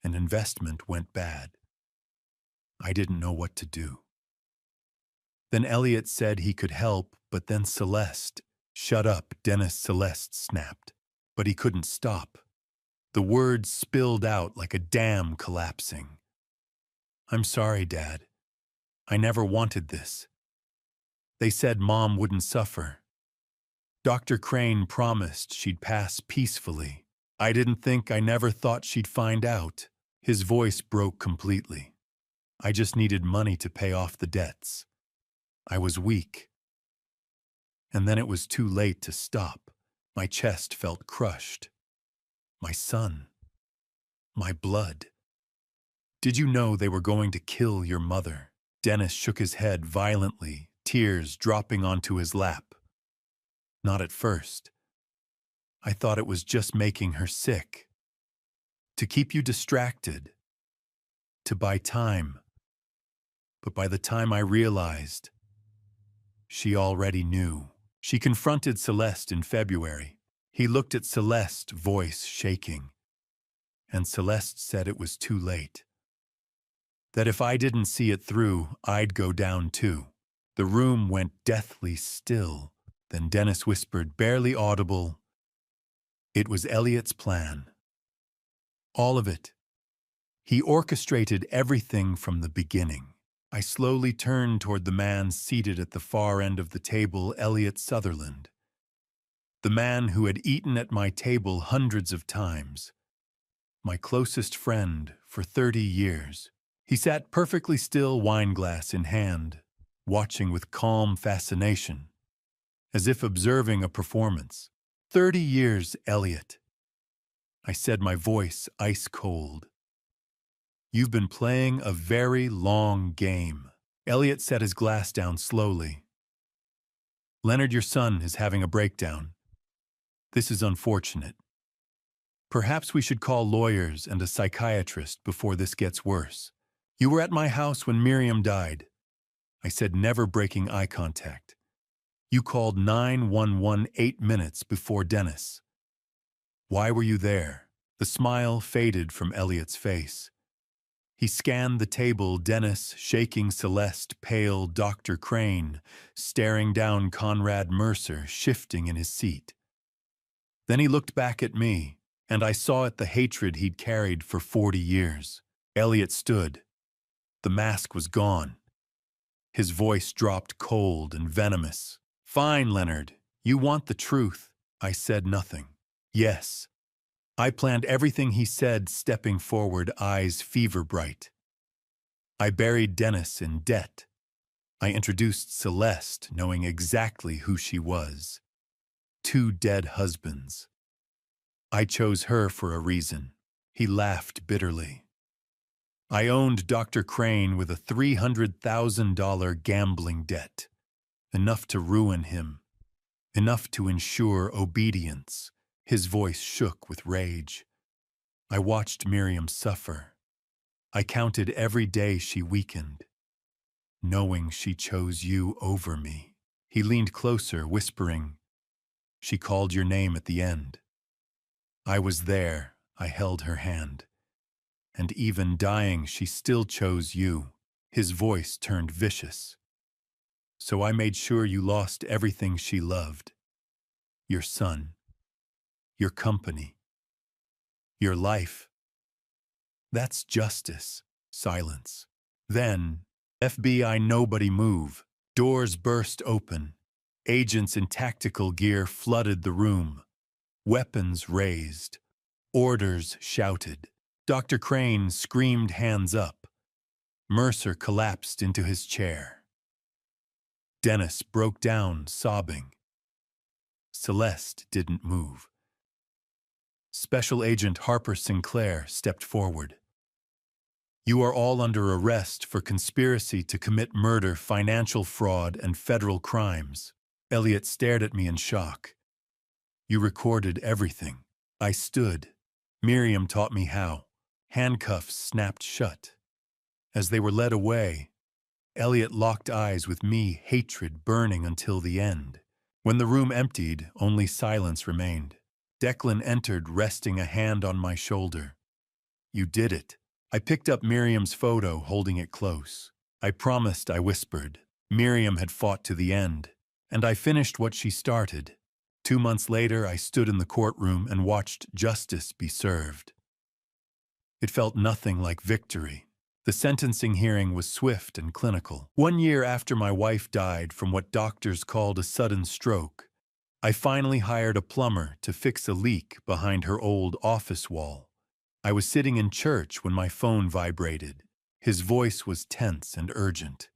An investment went bad. I didn't know what to do. Then Elliot said he could help, but then Celeste. Shut up, Dennis, Celeste snapped. But he couldn't stop. The words spilled out like a dam collapsing. I'm sorry, Dad. I never wanted this. They said Mom wouldn't suffer. Dr. Crane promised she'd pass peacefully. I never thought she'd find out. His voice broke completely. I just needed money to pay off the debts. I was weak. And then it was too late to stop. My chest felt crushed. My son. My blood. Did you know they were going to kill your mother? Dennis shook his head violently, tears dropping onto his lap. Not at first. I thought it was just making her sick. To keep you distracted. To buy time. But by the time I realized, she already knew. She confronted Celeste in February. He looked at Celeste, voice shaking. And Celeste said it was too late. That if I didn't see it through, I'd go down too. The room went deathly still. Then Dennis whispered, barely audible, "It was Elliot's plan. All of it. He orchestrated everything from the beginning." I slowly turned toward the man seated at the far end of the table, Elliot Sutherland. The man who had eaten at my table hundreds of times. My closest friend for 30 years. He sat perfectly still, wineglass in hand, watching with calm fascination, as if observing a performance. 30 years, Elliot. I said, my voice ice cold. You've been playing a very long game. Elliot set his glass down slowly. Leonard, your son, is having a breakdown. This is unfortunate. Perhaps we should call lawyers and a psychiatrist before this gets worse. You were at my house when Miriam died. I said, never breaking eye contact. You called 911 8 minutes before Dennis. Why were you there? The smile faded from Elliot's face. He scanned the table, Dennis shaking Celeste, pale Dr. Crane, staring down Conrad Mercer, shifting in his seat. Then he looked back at me, and I saw it the hatred he'd carried for 40 years. Elliot stood. The mask was gone. His voice dropped cold and venomous. Fine, Leonard. You want the truth. I said nothing. Yes. I planned everything he said, stepping forward, eyes fever bright. I buried Dennis in debt. I introduced Celeste, knowing exactly who she was. 2 dead husbands. I chose her for a reason. He laughed bitterly. I owned Dr. Crane with a $300,000 gambling debt. Enough to ruin him. Enough to ensure obedience. His voice shook with rage. I watched Miriam suffer. I counted every day she weakened, knowing she chose you over me. He leaned closer, whispering, "She called your name at the end." I was there. I held her hand. And even dying, she still chose you. His voice turned vicious. So I made sure you lost everything she loved. Your son. Your company. Your life. That's justice. Silence. Then, FBI, nobody move. Doors burst open. Agents in tactical gear flooded the room. Weapons raised. Orders shouted. Dr. Crane screamed, hands up. Mercer collapsed into his chair. Dennis broke down, sobbing. Celeste didn't move. Special Agent Harper Sinclair stepped forward. You are all under arrest for conspiracy to commit murder, financial fraud, and federal crimes. Elliot stared at me in shock. You recorded everything. I stood. Miriam taught me how. Handcuffs snapped shut. As they were led away, Elliot locked eyes with me, hatred burning until the end. When the room emptied, only silence remained. Declan entered, resting a hand on my shoulder. You did it. I picked up Miriam's photo, holding it close. I promised, I whispered. Miriam had fought to the end, and I finished what she started. 2 months later, I stood in the courtroom and watched justice be served. It felt nothing like victory. The sentencing hearing was swift and clinical. 1 year after my wife died from what doctors called a sudden stroke, I finally hired a plumber to fix a leak behind her old office wall. I was sitting in church when my phone vibrated. His voice was tense and urgent.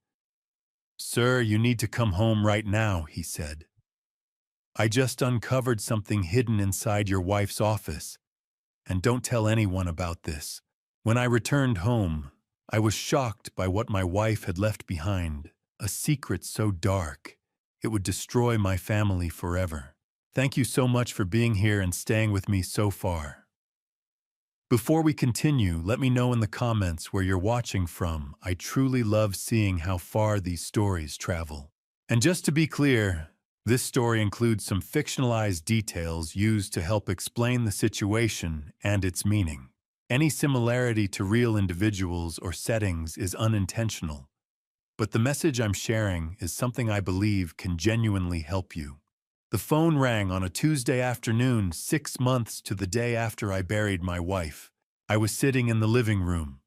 "Sir, you need to come home right now," he said. "I just uncovered something hidden inside your wife's office, and don't tell anyone about this." When I returned home, I was shocked by what my wife had left behind, a secret so dark it would destroy my family forever. Thank you so much for being here and staying with me so far. Before we continue, let me know in the comments where you're watching from. I truly love seeing how far these stories travel. And just to be clear, this story includes some fictionalized details used to help explain the situation and its meaning. Any similarity to real individuals or settings is unintentional, but the message I'm sharing is something I believe can genuinely help you. The phone rang on a Tuesday afternoon, 6 months to the day after I buried my wife. I was sitting in the living room.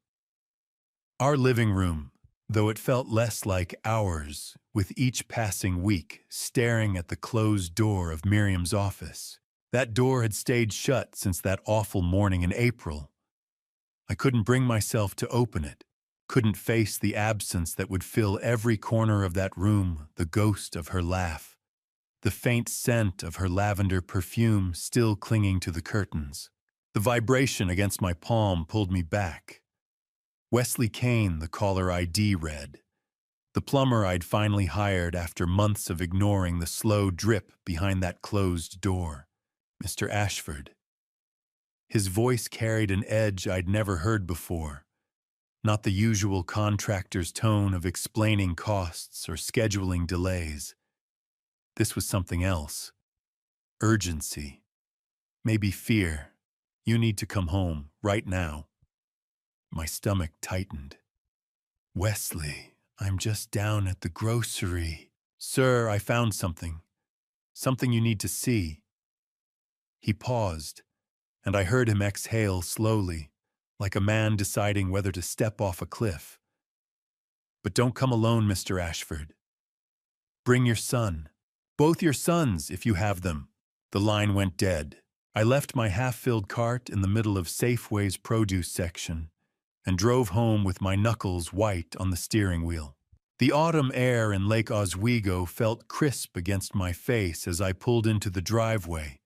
Our living room, though it felt less like ours with each passing week, staring at the closed door of Miriam's office. That door had stayed shut since that awful morning in April. I couldn't bring myself to open it, couldn't face the absence that would fill every corner of that room, the ghost of her laugh, the faint scent of her lavender perfume still clinging to the curtains. The vibration against my palm pulled me back. Wesley Kane, the caller ID read. The plumber I'd finally hired after months of ignoring the slow drip behind that closed door. Mr. Ashford. His voice carried an edge I'd never heard before. Not the usual contractor's tone of explaining costs or scheduling delays. This was something else. Urgency. Maybe fear. You need to come home, right now. My stomach tightened. Wesley, I'm just down at the grocery. Sir, I found something. Something you need to see. He paused, and I heard him exhale slowly, like a man deciding whether to step off a cliff. But don't come alone, Mr. Ashford. Bring your son. Both your sons, if you have them. The line went dead. I left my half-filled cart in the middle of Safeway's produce section and drove home with my knuckles white on the steering wheel. The autumn air in Lake Oswego felt crisp against my face as I pulled into the driveway,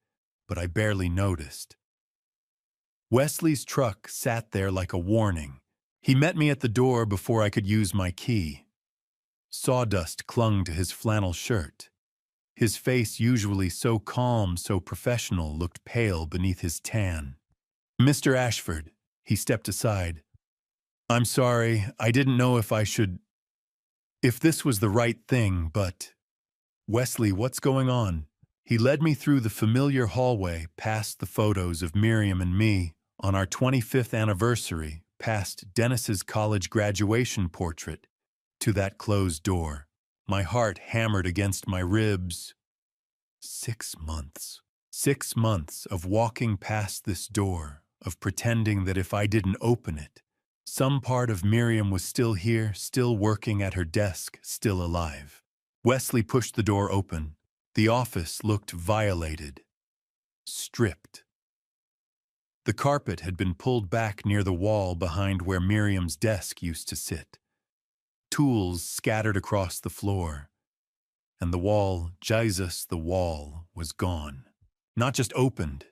but I barely noticed. Wesley's truck sat there like a warning. He met me at the door before I could use my key. Sawdust clung to his flannel shirt. His face, usually so calm, so professional, looked pale beneath his tan. Mr. Ashford, he stepped aside. I'm sorry, I didn't know if this was the right thing, but... Wesley, what's going on? He led me through the familiar hallway, past the photos of Miriam and me on our 25th anniversary, past Dennis's college graduation portrait, to that closed door. My heart hammered against my ribs. 6 months. 6 months of walking past this door, of pretending that if I didn't open it, some part of Miriam was still here, still working at her desk, still alive. Wesley pushed the door open. The office looked violated, stripped. The carpet had been pulled back near the wall behind where Miriam's desk used to sit. Tools scattered across the floor. And the wall, Jesus, the wall, was gone. Not just opened,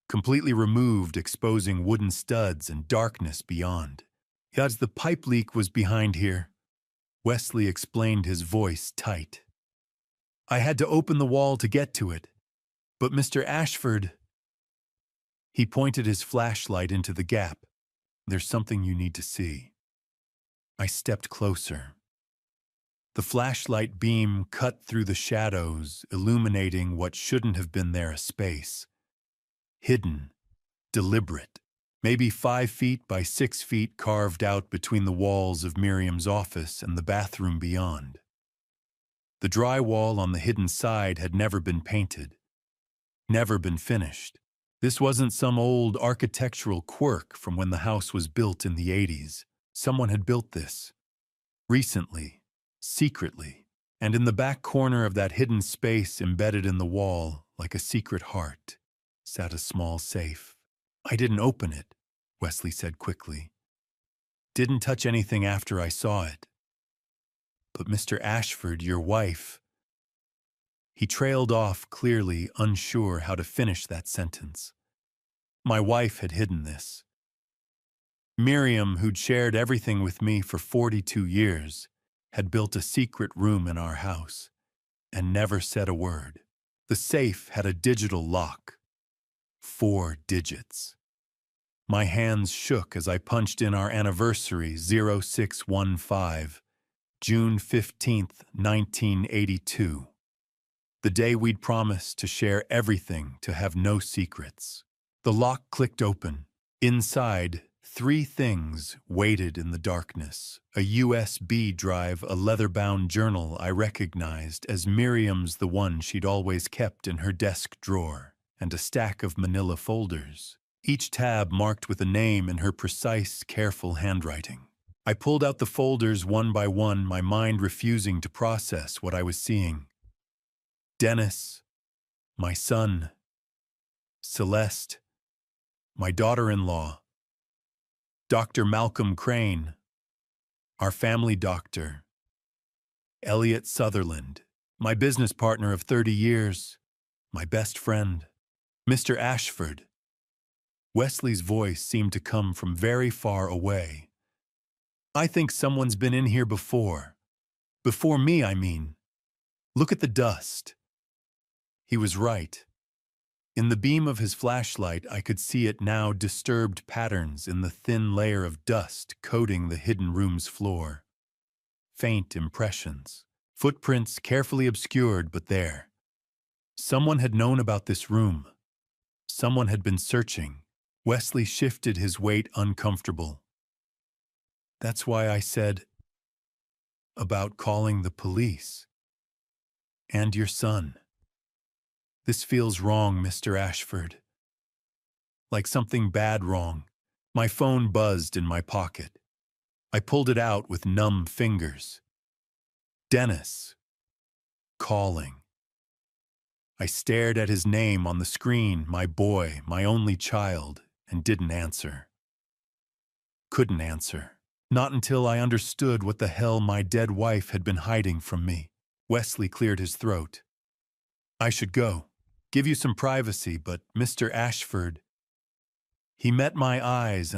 completely removed, exposing wooden studs and darkness beyond. Yaz, the pipe leak was behind here. Wesley explained, his voice tight. I had to open the wall to get to it. But Mr. Ashford... He pointed his flashlight into the gap. There's something you need to see. I stepped closer. The flashlight beam cut through the shadows, illuminating what shouldn't have been there, a space. Hidden, deliberate, maybe 5 feet by 6 feet carved out between the walls of Miriam's office and the bathroom beyond. The drywall on the hidden side had never been painted, never been finished. This wasn't some old architectural quirk from when the house was built in the 80s. Someone had built this. Recently, secretly, and in the back corner of that hidden space embedded in the wall, like a secret heart, sat a small safe. I didn't open it, Wesley said quickly. Didn't touch anything after I saw it. But Mr. Ashford, your wife... He trailed off, clearly unsure how to finish that sentence. My wife had hidden this. Miriam, who'd shared everything with me for 42 years, had built a secret room in our house and never said a word. The safe had a digital lock. 4 digits. My hands shook as I punched in our anniversary 0615, June 15th, 1982. The day we'd promised to share everything, to have no secrets. The lock clicked open. Inside, 3 things waited in the darkness: a USB drive, a leather-bound journal I recognized as Miriam's, the one she'd always kept in her desk drawer, and a stack of manila folders, each tab marked with a name in her precise, careful handwriting. I pulled out the folders one by one, my mind refusing to process what I was seeing. Dennis, my son. Celeste, my daughter-in-law. Dr. Malcolm Crane, our family doctor. Elliot Sutherland, my business partner of 30 years, my best friend. Mr. Ashford. Wesley's voice seemed to come from very far away. I think someone's been in here before. Before me, I mean. Look at the dust. He was right. In the beam of his flashlight, I could see it now, disturbed patterns in the thin layer of dust coating the hidden room's floor. Faint impressions. Footprints carefully obscured, but there. Someone had known about this room. Someone had been searching. Wesley shifted his weight, uncomfortable. That's why I said about calling the police. And your son. This feels wrong, Mr. Ashford. Like something bad wrong. My phone buzzed in my pocket. I pulled it out with numb fingers. Dennis. Calling. I stared at his name on the screen, my boy, my only child, and didn't answer. Couldn't answer. Not until I understood what the hell my dead wife had been hiding from me. Wesley cleared his throat. I should go. Give you some privacy, but Mr. Ashford. He met my eyes